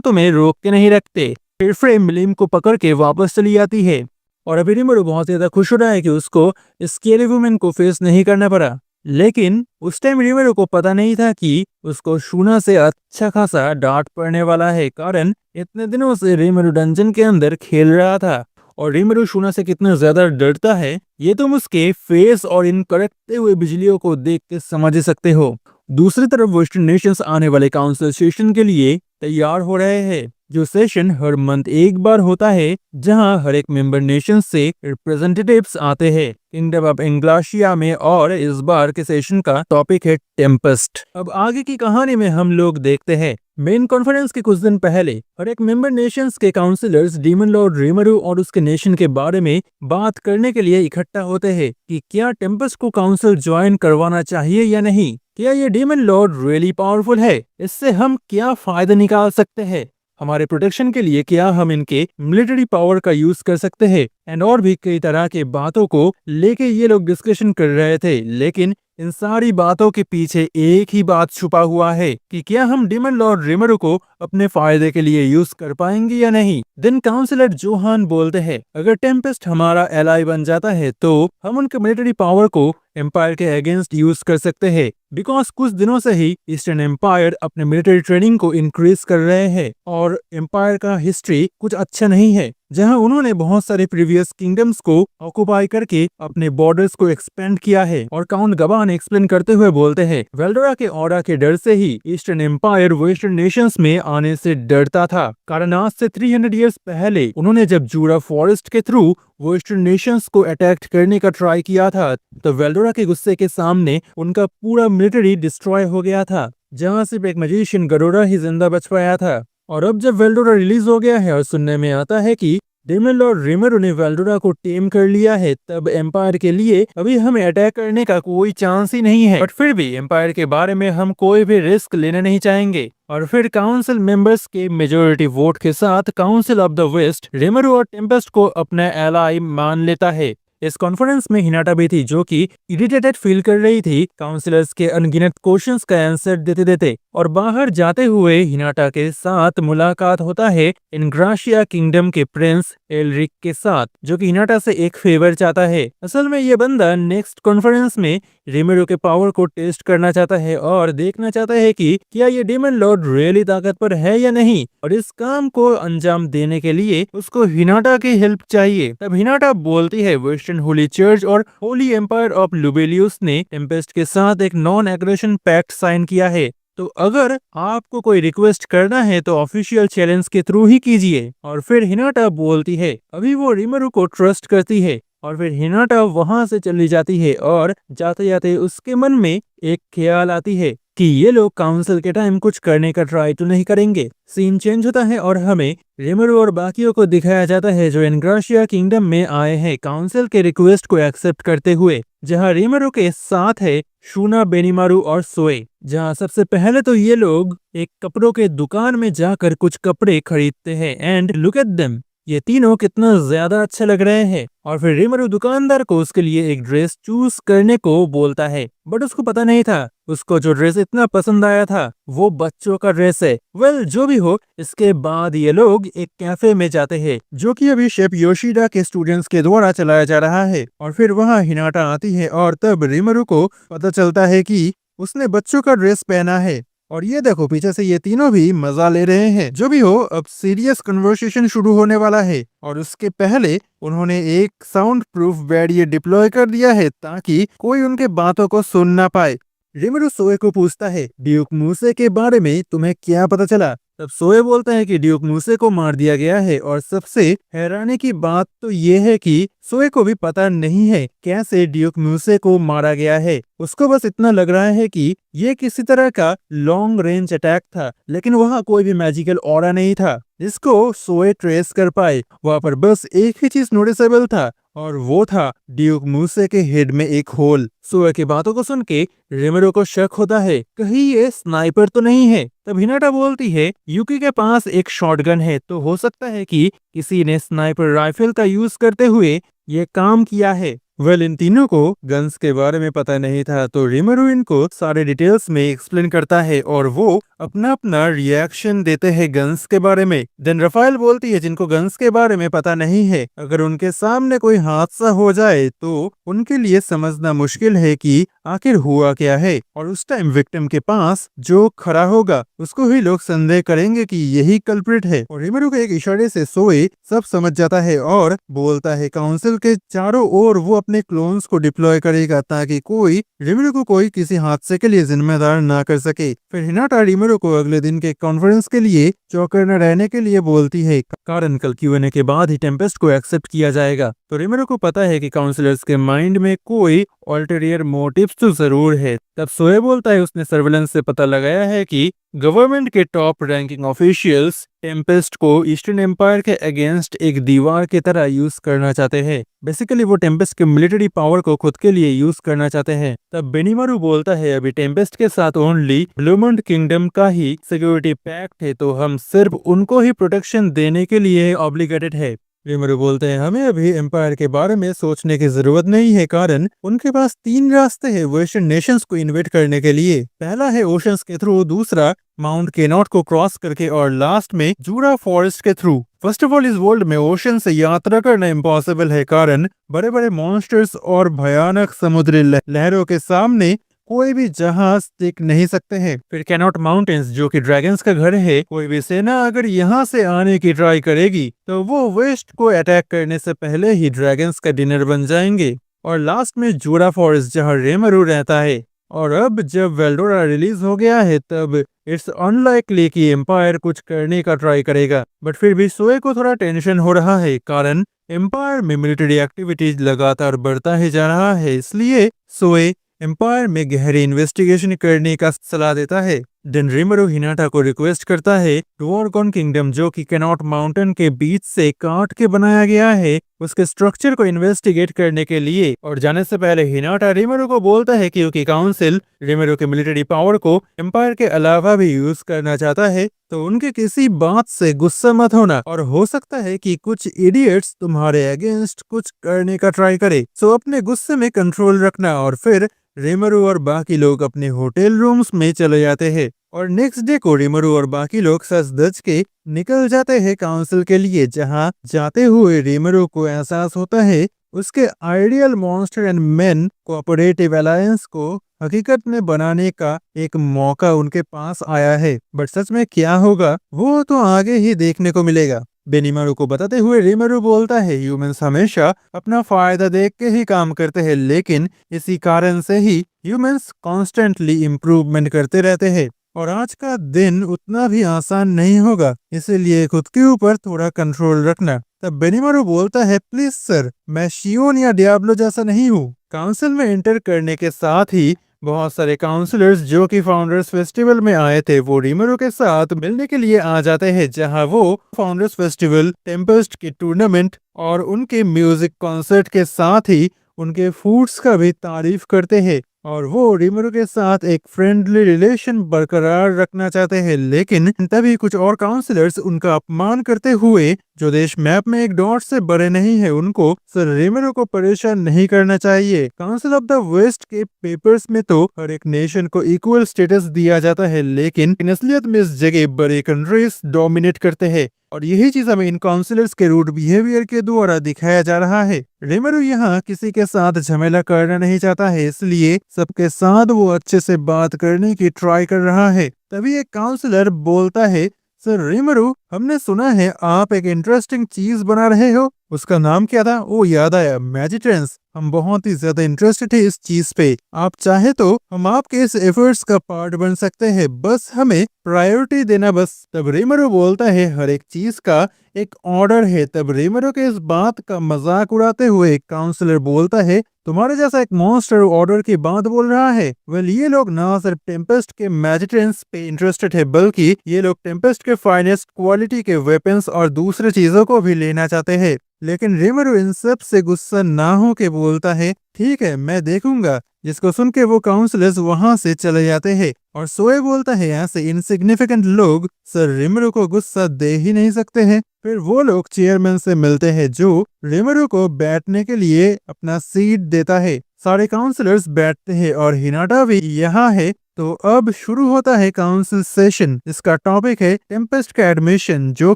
तुम्हें रोक के नहीं रखते। फिर फ्रे मिलीम को पकड़ के वापस चली जाती है और अभी रीमरू बहुत ज्यादा खुश हो रहा है कि उसको स्केरी वुमेन को फेस नहीं करना पड़ा। लेकिन उस टाइम रीमरू को पता नहीं था कि उसको शूना से अच्छा खासा डांट पड़ने वाला है, कारण इतने दिनों से रीमरू डंजन के अंदर खेल रहा था और रीमरू शूना से कितना ज्यादा डरता है ये तुम उसके फेस और इन कड़कते हुए बिजलियों को देख के समझ सकते हो। दूसरी तरफ वेस्टर्न नेशंस आने वाले काउंसिल सेशन के लिए तैयार हो रहे हैं, जो सेशन हर मंथ एक बार होता है, जहां हर एक मेंबर नेशन से रिप्रेजेंटेटिव्स आते हैं किंगडम ऑफ इंग्लाशिया में। और इस बार के सेशन का टॉपिक है टेम्पेस्ट। अब आगे की कहानी में हम लोग देखते हैं मेन कॉन्फ्रेंस के कुछ दिन पहले हर एक मेंबर नेशंस के काउंसिलर्स डीमन लॉर्ड रीमरू और उसके नेशन के बारे में बात करने के लिए इकट्ठा होते हैं कि क्या टेम्पेस्ट को काउंसिल ज्वाइन करवाना चाहिए या नहीं, क्या ये डीमन लॉर्ड रियली पावरफुल है, इससे हम क्या फायदा निकाल सकते हैं, हमारे प्रोटेक्शन के लिए क्या हम इनके मिलिट्री पावर का यूज कर सकते हैं, एंड और भी कई तरह के बातों को लेके ये लोग डिस्कशन कर रहे थे। लेकिन इन सारी बातों के पीछे एक ही बात छुपा हुआ है कि क्या हम डीमन लॉर्ड रीमरू को अपने फायदे के लिए यूज कर पाएंगे या नहीं। देन काउंसिलर जोहान बोलते हैं, अगर टेम्पेस्ट हमारा एलाई बन जाता है तो हम उनके मिलिट्री पावर को एम्पायर के अगेंस्ट यूज कर सकते हैं, बिकॉज कुछ दिनों से ही ईस्टर्न एम्पायर अपने मिलिट्री ट्रेनिंग को इंक्रीज कर रहे हैं और एम्पायर का हिस्ट्री कुछ अच्छा नहीं है, जहां उन्होंने बहुत सारे प्रीवियस किंगडम्स को ऑक्युपाई करके अपने बॉर्डर्स को एक्सपेंड किया है। और काउंट गबान एक्सप्लेन करते हुए बोलते हैं, वेल्डोरा के ऑर्डर के डर से ही ईस्टर्न एम्पायर वेस्टर्न नेशंस में आने से डरता था, कारण आज से 300 इयर्स पहले उन्होंने जब जूरा फॉरेस्ट के थ्रू वेस्टर्न नेशंस को अटैक करने का ट्राई किया था, तो वेल्डोरा के गुस्से के सामने उनका पूरा मिलिट्री डिस्ट्रॉय हो गया था, जहां सिर्फ एक मैजिशियन गरोरा ही जिंदा बच पाया था। और अब जब वेल्डोरा रिलीज हो गया है और सुनने में आता है कि डीमन लॉर्ड रीमरू ने वेल्डोरा को टेम कर लिया है, तब एम्पायर के लिए अभी हमें अटैक करने का कोई चांस ही नहीं है। बट फिर भी एम्पायर के बारे में हम कोई भी रिस्क लेना नहीं चाहेंगे। और फिर काउंसिल मेंबर्स के मेजोरिटी वोट के साथ काउंसिल ऑफ द वेस्ट रीमरू और टेम्पेस्ट को अपना एलाई मान लेता है। इस कॉन्फ्रेंस में हिनाटा भी थी, जो कि इरिटेटेड फील कर रही थी काउंसिलर्स के अनगिनत क्वेश्चंस का आंसर देते देते। और बाहर जाते हुए हिनाटा के साथ मुलाकात होता है इंग्राशिया किंगडम के प्रिंस एलरिक के साथ, जो कि हिनाटा से एक फेवर चाहता है। असल में ये बंदा नेक्स्ट कॉन्फ्रेंस में रीमरू के पावर को टेस्ट करना चाहता है और देखना चाहता है कि क्या ये डीमन लॉर्ड रियली ताकतवर है या नहीं, और इस काम को अंजाम देने के लिए उसको हिनाटा की हेल्प चाहिए। तब हिनाटा बोलती है, वेस्टर्न होली चर्च और होली एम्पायर ऑफ लुबेलियस ने टेम्पेस्ट के साथ एक नॉन एग्रेशन पैक्ट साइन किया है, तो अगर आपको कोई रिक्वेस्ट करना है तो ऑफिशियल चैलेंज के थ्रू ही कीजिए। और फिर हिनाटा बोलती है अभी वो रीमरू को ट्रस्ट करती है, और फिर हिनाटा वहां से चली जाती है और जाते जाते उसके मन में एक ख्याल आती है कि ये लोग काउंसिल के टाइम कुछ करने का ट्राई तो नहीं करेंगे। सीन चेंज होता है और हमें रीमरू और बाकियों को दिखाया जाता है जो इंग्राशिया किंगडम में आए हैं काउंसिल के रिक्वेस्ट को एक्सेप्ट करते हुए, जहां रीमरू के साथ है शूना, बेनीमारू और सोए। जहां सबसे पहले तो ये लोग एक कपड़ों के दुकान में जाकर कुछ कपड़े खरीदते हैं एंड लुक एट देम, ये तीनों कितना ज्यादा अच्छे लग रहे हैं। और फिर रीमरू दुकानदार को उसके लिए एक ड्रेस चूज करने को बोलता है, बट उसको पता नहीं था उसको जो ड्रेस इतना पसंद आया था वो बच्चों का ड्रेस है। वेल जो भी हो, इसके बाद ये लोग एक कैफे में जाते हैं जो कि अभी शेफ योशिदा के स्टूडेंट्स के द्वारा चलाया जा रहा है। और फिर वहाँ हिनाटा आती है और तब रीमरू को पता चलता है कि उसने बच्चों का ड्रेस पहना है और ये देखो पीछे से ये तीनों भी मजा ले रहे हैं। जो भी हो, अब सीरियस कन्वर्सेशन शुरू होने वाला है और उसके पहले उन्होंने एक साउंड प्रूफ बैरियर डिप्लॉय कर दिया है ताकि कोई उनके बातों को सुन ना पाए। रिमरू सोए को पूछता है, ड्यूक मूसे के बारे में तुम्हें क्या पता चला? तब सोए बोलता है कि ड्यूक मूसे को मार दिया गया है और सबसे हैरानी की बात तो ये है कि सोए को भी पता नहीं है कैसे ड्यूक मूसे को मारा गया है। उसको बस इतना लग रहा है कि ये किसी तरह का लॉन्ग रेंज अटैक था, लेकिन वहाँ कोई भी मैजिकल ऑरा नहीं था जिसको सोए ट्रेस कर पाए। वहाँ पर बस एक ही चीज नोटिसेबल था और वो था ड्यूक मूसे के हेड में एक होल। सोए की बातों को सुन के रिमरू को शक होता है, कहीं ये स्नाइपर तो नहीं है। तब हिनाटा बोलती है यूकी के पास एक शॉटगन है, तो हो सकता है कि किसी ने स्नाइपर राइफल का यूज करते हुए ये काम किया है। इन तीनों को गन्स के बारे में पता नहीं था, तो रिमरू इनको सारे डिटेल्स में एक्सप्लेन करता है और वो अपना अपना रिएक्शन देते हैं गन्स के बारे में। देन रफाइल बोलती है जिनको गन्स के बारे में पता नहीं है, अगर उनके सामने कोई हादसा हो जाए तो उनके लिए समझना मुश्किल है कि आखिर हुआ क्या है, और उस टाइम विक्टिम के पास जो खड़ा होगा उसको ही लोग संदेह करेंगे कि यही कल्प्रिट है। और रिमरू के एक इशारे से सोए सब समझ जाता है और बोलता है काउंसिल के चारों ओर वो अपने क्लोन्स को डिप्लॉय करेगा ताकि कोई रिमरू को कोई किसी हादसे के लिए जिम्मेदार ना कर सके। फिर हिनाटा रिमरू को अगले दिन के कॉन्फ्रेंस के लिए चौकन्ना न रहने के लिए बोलती है, कारण कल क्यूएनए के बाद ही टेम्पेस्ट को एक्सेप्ट किया जाएगा। तो रिमरू को पता है कि काउंसिलर्स के माइंड में कोई अल्टीरियर मोटिव्स तो जरूर है। तब सोए बोलता है उसने सर्वेलेंस से पता लगाया है कि गवर्नमेंट के टॉप रैंकिंग ऑफिशियल्स टेम्पेस्ट को ईस्टर्न एम्पायर के अगेंस्ट एक दीवार की तरह यूज करना चाहते हैं। बेसिकली वो टेम्पेस्ट के मिलिट्री पावर को खुद के लिए यूज करना चाहते हैं। तब बेनिमारू बोलता है अभी टेम्पेस्ट के साथ ओनली ब्लूमंड किंगडम का ही सिक्योरिटी पैक्ट है, तो हम सिर्फ उनको ही प्रोटेक्शन देने के लिए ऑब्लिगेटेड है। रिमरू बोलते हैं हमें अभी एम्पायर के बारे में सोचने की जरूरत नहीं है, कारण उनके पास 3 रास्ते हैं वेस्टर्न नेशंस को इन्वेट करने के लिए। पहला है ओशंस के थ्रू, दूसरा माउंट केनॉट को क्रॉस करके और लास्ट में जूरा फॉरेस्ट के थ्रू। फर्स्ट ऑफ ऑल इस वर्ल्ड में ओशन से यात्रा करना इम्पॉसिबल है, कारण बड़े बड़े मॉन्स्टर्स और भयानक समुद्री लहरों के सामने कोई भी जहाज टिक नहीं सकते हैं। फिर कैनॉट माउंटेन्स जो कि ड्रैगन्स का घर है, कोई भी सेना अगर यहाँ से आने की ट्राई करेगी तो वो वेस्ट को अटैक करने से पहले ही ड्रैगन्स का डिनर बन जाएंगे। और लास्ट में जूरा फॉरेस्ट जहाँ रेमरू रहता है। और अब जब वेल्डोरा रिलीज हो गया है तब इट्स अनलाइकली कि एम्पायर कुछ करने का ट्राई करेगा, बट फिर भी सोए को थोड़ा टेंशन हो रहा है, कारण एम्पायर में मिलिट्री एक्टिविटीज लगातार बढ़ता ही जा रहा है। इसलिए सोए एम्पायर में गहरी इन्वेस्टिगेशन करने का सलाह देता है। देन रिमरू हिनाटा को रिक्वेस्ट करता है डवार्गन किंगडम जो कि कैनॉट माउंटेन के बीच से काट के बनाया गया है, उसके स्ट्रक्चर को इन्वेस्टिगेट करने के लिए। और जाने से पहले हिनाटा रिमरू को बोलता है क्योंकि काउंसिल रिमरू के मिलिट्री पावर को एम्पायर के अलावा भी यूज करना चाहता है, तो उनके किसी बात से गुस्सा मत होना, और हो सकता है कि कुछ इडियट्स तुम्हारे अगेंस्ट कुछ करने का ट्राई करे। सो अपने गुस्से में कंट्रोल रखना। और फिर रिमरू और बाकी लोग अपने होटल रूम्स में चले जाते हैं और नेक्स्ट डे को रिमरू और बाकी लोग सज धज के निकल जाते हैं काउंसिल के लिए, जहां जाते हुए रिमरू को एहसास होता है उसके ideal monster and main cooperative alliance को हकीकत में बनाने का एक मौका उनके पास आया है। बट सच में क्या होगा वो तो आगे ही देखने को मिलेगा। बेनिमारू को बताते हुए रिमरू बोलता है ह्यूमंस हमेशा अपना फायदा देख के ही काम करते हैं, लेकिन इसी कारण से ही ह्यूमंस कॉन्स्टेंटली इम्प्रूवमेंट करते रहते हैं और आज का दिन उतना भी आसान नहीं होगा, इसीलिए खुद के ऊपर थोड़ा कंट्रोल रखना। तब बेनिमारू बोलता है प्लीज सर, मैं शियोन या डियाब्लो जैसा नहीं हूँ। काउंसिल में एंटर करने के साथ ही बहुत सारे काउंसलर्स जो कि फाउंडर्स फेस्टिवल में आए थे वो रिमरू के साथ मिलने के लिए आ जाते हैं, जहां वो फाउंडर्स फेस्टिवल, टेम्पेस्ट की टूर्नामेंट और उनके म्यूजिक कॉन्सर्ट के साथ ही उनके फूड्स का भी तारीफ करते हैं। और वो रिमरू के साथ एक फ्रेंडली रिलेशन बरकरार रखना चाहते हैं, लेकिन तभी कुछ और काउंसलर्स उनका अपमान करते हुए जो देश मैप में एक डॉट से बड़े नहीं है उनको सर रिमेरो को परेशान नहीं करना चाहिए। काउंसिल ऑफ द वेस्ट के पेपर्स में तो हर एक नेशन को इक्वल स्टेटस दिया जाता है, लेकिन असलियत में इस जगह बड़े कंट्रीज डोमिनेट करते हैं और यही चीज हमें इन काउंसिलर्स के रूट बिहेवियर के द्वारा दिखाया जा रहा है। रिमेरो यहाँ किसी के साथ झमेला करना नहीं चाहता है, इसलिए सबके साथ वो अच्छे से बात करने की ट्राई कर रहा है। तभी एक काउंसलर बोलता है, सर रिमेरो, हमने सुना है आप एक इंटरेस्टिंग चीज बना रहे हो। उसका नाम क्या था? ओ याद आया, मैजिट्रेंस। हम बहुत ही ज्यादा इंटरेस्टेड थे इस चीज पे। आप चाहे तो हम आपके इस एफर्ट्स का पार्ट बन सकते हैं, बस हमें प्रायोरिटी देना बस। तब रिमेरो बोलता है हर एक चीज का एक ऑर्डर है। तब रिमेरो के इस बात का मजाक उड़ाते हुए काउंसलर बोलता है, तुम्हारे जैसा एक मॉन्स्टर ऑर्डर की बात बोल रहा है। वेल ये लोग ना सिर्फ टेम्पेस्ट के मैजिट्रेंस पे इंटरेस्टेड है, बल्कि ये लोग टेम्पेस्ट के फाइनेस्ट क्वालिटी के वेपन्स और दूसरे चीजों को भी लेना चाहते हैं। लेकिन रिमेरो इन सब से गुस्सा ना हो के बोलता है, ठीक है मैं देखूंगा। जिसको सुन के वो काउंसलर्स वहां से चले जाते हैं और सोए बोलता है, ऐसे इनसिग्निफिकेंट लोग सर रिमेरो को गुस्सा दे ही नहीं सकते हैं। फिर वो लोग चेयरमैन से मिलते हैं जो रिमेरो को बैठने के लिए अपना सीट देता है। सारे काउंसलर्स बैठते हैं और हिनाटा भी यहाँ है। तो अब शुरू होता है काउंसिल सेशन, जिसका टॉपिक है टेम्पेस्ट का एडमिशन, जो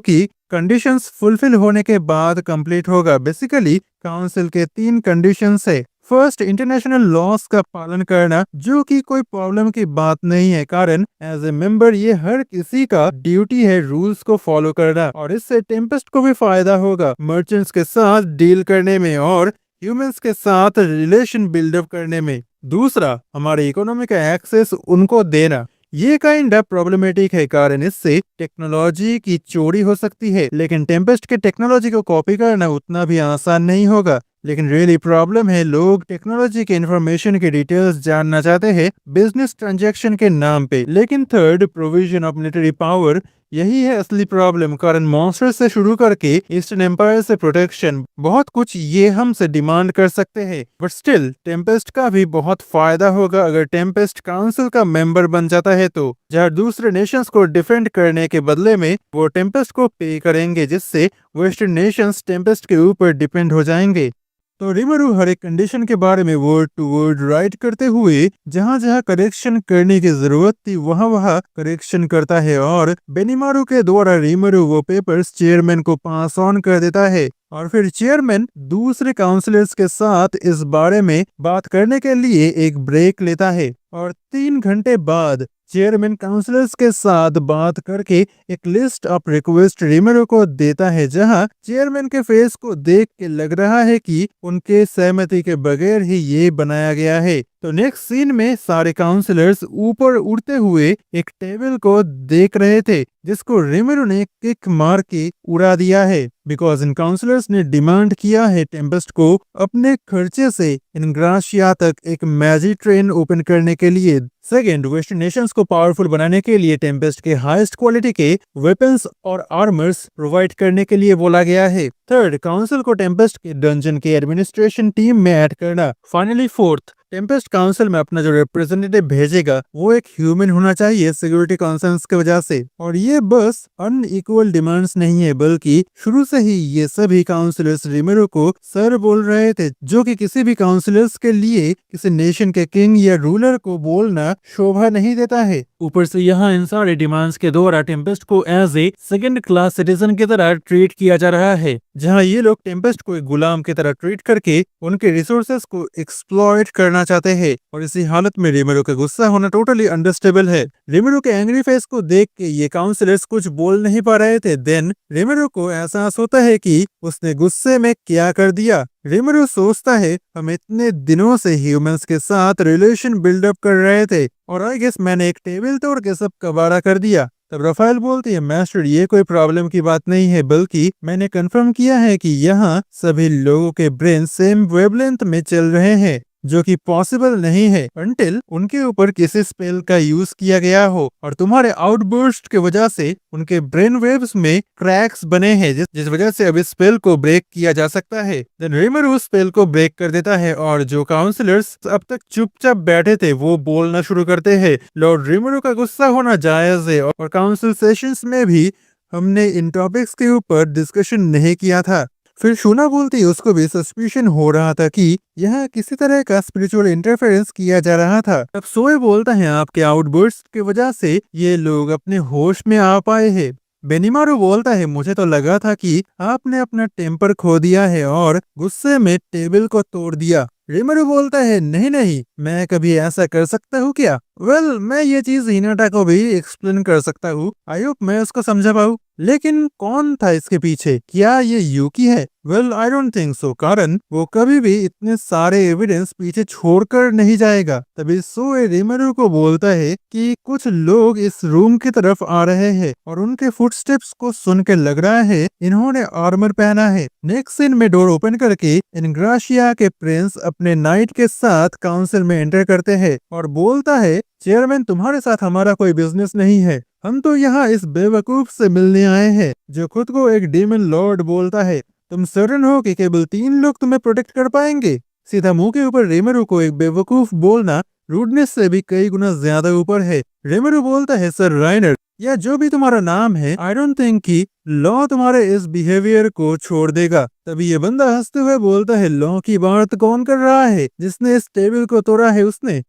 कि कंडीशंस फुलफिल होने के बाद कंप्लीट होगा। बेसिकली काउंसिल के 3 कंडीशंस है। फर्स्ट, इंटरनेशनल लॉस का पालन करना, जो कि कोई प्रॉब्लम की बात नहीं है, कारण एज ए मेंबर ये हर किसी का ड्यूटी है रूल्स को फॉलो करना और इससे टेम्पेस्ट को भी फायदा होगा मर्चेंट्स के साथ डील करने में और ह्यूमंस के साथ रिलेशन बिल्डअप करने में। दूसरा, हमारे इकोनॉमी का एक्सेस उनको देना। ये काइंड ऑफ प्रॉब्लमेटिक है, कारण इससे टेक्नोलॉजी की चोरी हो सकती है, लेकिन टेम्पेस्ट के टेक्नोलॉजी को कॉपी करना उतना भी आसान नहीं होगा। लेकिन रियली प्रॉब्लम है, लोग टेक्नोलॉजी के इंफॉर्मेशन के डिटेल्स जानना चाहते हैं बिजनेस ट्रांजैक्शन के नाम पे। लेकिन third, provision of military power, यही है असली प्रॉब्लम, कारण मॉन्स्टर से शुरू करके ईस्टर्न एम्पायर से प्रोटेक्शन, बहुत कुछ ये हमसे डिमांड कर सकते हैं। बट स्टिल टेम्पेस्ट का भी बहुत फायदा होगा अगर टेम्पेस्ट काउंसिल का मेंबर बन जाता है, तो जहाँ दूसरे नेशंस को डिफेंड करने के बदले में वो टेम्पेस्ट को पे करेंगे, जिससे वेस्टर्न नेशंस टेम्पेस्ट के ऊपर डिपेंड हो जाएंगे। तो रिमेरो हर एक कंडीशन के बारे में वर्ड टू वर्ड राइट करते हुए जहाँ जहाँ करेक्शन करने की जरूरत थी वहाँ वहाँ करेक्शन करता है और बेनिमारू के द्वारा रिमेरो वो पेपर्स चेयरमैन को पास ऑन कर देता है। और फिर चेयरमैन दूसरे काउंसलर्स के साथ इस बारे में बात करने के लिए एक ब्रेक लेता है और 3 घंटे बाद चेयरमैन काउंसलर्स के साथ बात करके एक लिस्ट ऑफ रिक्वेस्ट रिमेरो को देता है, जहां चेयरमैन के फेस को देख के लग रहा है कि उनके सहमति के बगैर ही ये बनाया गया है। तो नेक्स्ट सीन में सारे काउंसलर्स ऊपर उड़ते हुए एक टेबल को देख रहे थे, जिसको रिमेरो ने किक मार के उड़ा दिया है, बिकॉज इन काउंसलर्स ने डिमांड किया है टेम्पेस्ट को अपने खर्चे से इनग्राशिया तक एक मैजिक ट्रेन ओपन करने के लिए। सेकेंड, वेस्टर्न नेशंस को पावरफुल बनाने के लिए टेम्पेस्ट के हाईएस्ट क्वालिटी के वेपन्स और आर्मर्स प्रोवाइड करने के लिए बोला गया है। थर्ड, काउंसिल को टेम्पेस्ट के डंजन के एडमिनिस्ट्रेशन टीम में ऐड करना। फाइनली फोर्थ, टेम्पेस्ट काउंसिल में अपना जो रिप्रेजेंटेटिव भेजेगा वो एक ह्यूमन होना चाहिए सिक्योरिटी कंसर्न्स की वजह से। और ये बस अनइक्वल डिमांड्स नहीं है, बल्कि शुरू से ही ये सभी काउंसिलर्स रिमेरो को सर बोल रहे थे, जो कि किसी भी काउंसिलर्स के लिए किसी नेशन के किंग या रूलर को बोलना शोभा नहीं देता है। ऊपर से यहाँ इन सारे डिमांड्स के द्वारा टेम्पेस्ट को as a second class citizen की तरह ट्रीट किया जा रहा है, जहाँ ये लोग टेम्पेस्ट को एक गुलाम की तरह ट्रीट करके उनके रिसोर्सेस को एक्सप्लॉइट करना चाहते हैं। और इसी हालत में रिमेरो का गुस्सा होना टोटली अंडरस्टेबल है। रिमेरो के एंग्री फेस को देख के ये काउंसलर्स कुछ बोल नहीं पा रहे थे। देन रिमेरो को एहसास होता है कि उसने गुस्से में क्या कर दिया। रिमेरो सोचता है, हम इतने दिनों से ह्यूमंस के साथ रिलेशन बिल्डअप कर रहे थे और आई गेस मैंने एक टेबल तोड़ के सब कबाड़ा कर दिया। तब रफाइल बोलती है, मास्टर ये कोई प्रॉब्लम की बात नहीं है, बल्कि मैंने कंफर्म किया है कि यहाँ सभी लोगों के ब्रेन सेम वेवलेंथ में चल रहे हैं, जो कि पॉसिबल नहीं है अंटिल उनके ऊपर किसी स्पेल का यूज किया गया हो और तुम्हारे आउटबर्स्ट की वजह से उनके ब्रेन वेव्स में क्रैक्स बने हैं, जिस वजह से अब इस स्पेल को ब्रेक किया जा सकता है। देन रिमेरो उस स्पेल को ब्रेक कर देता है और जो काउंसलर्स अब तक चुपचाप बैठे थे वो बोलना शुरू करते हैं। लॉर्ड रिमेरो का गुस्सा होना जायज है और काउंसिल सेशंस में भी हमने इन टॉपिक्स के ऊपर डिस्कशन नहीं किया था। फिर शूना बोलती उसको भी सस्पिशन हो रहा था कि यहाँ किसी तरह का स्पिरिचुअल इंटरफेरेंस किया जा रहा था। अब सोए बोलता है आपके आउटबर्स्ट की वजह से ये लोग अपने होश में आ पाए हैं। बेनिमारू बोलता है मुझे तो लगा था कि आपने अपना टेम्पर खो दिया है और गुस्से में टेबल को तोड़ दिया। रिमरू बोलता है नहीं नहीं, मैं कभी ऐसा कर सकता हूँ क्या? मैं ये चीज हिनाटा को भी एक्सप्लेन कर सकता हूँ। आई होप मैं उसको समझा पाऊँ। लेकिन कौन था इसके पीछे? क्या ये यूकी है? आई डोंट थिंक सो, कारण वो कभी भी इतने सारे एविडेंस पीछे छोड़कर नहीं जाएगा। तभी सोए रिमरू को बोलता है कि कुछ लोग इस रूम की तरफ आ रहे हैं और उनके फुटस्टेप्स को सुन के लग रहा है इन्होंने आर्मर पहना है। नेक्स्ट सीन में डोर ओपन करके इनग्राशिया के प्रिंस अपने नाइट के साथ काउंसिल में एंटर करते हैं और बोलता है चेयरमैन तुम्हारे साथ हमारा कोई बिजनेस नहीं है, हम तो यहाँ इस बेवकूफ से मिलने आए हैं जो खुद को एक डीमन लॉर्ड बोलता है। तुम सर्टन हो कि केवल 3 लोग तुम्हें प्रोटेक्ट कर पाएंगे? सीधा मुंह के ऊपर रेमरू को एक बेवकूफ बोलना रूडनेस से भी कई गुना ज्यादा ऊपर है। रेमरू बोलता है सर राइनर या जो भी तुम्हारा नाम है, आई डोंट थिंक कि लॉ तुम्हारे इस बिहेवियर को छोड़ देगा। तभी ये बंदा हंसते हुए बोलता है लॉ की बात कौन कर रहा है? जिसने इस टेबल को तोड़ा है उसने,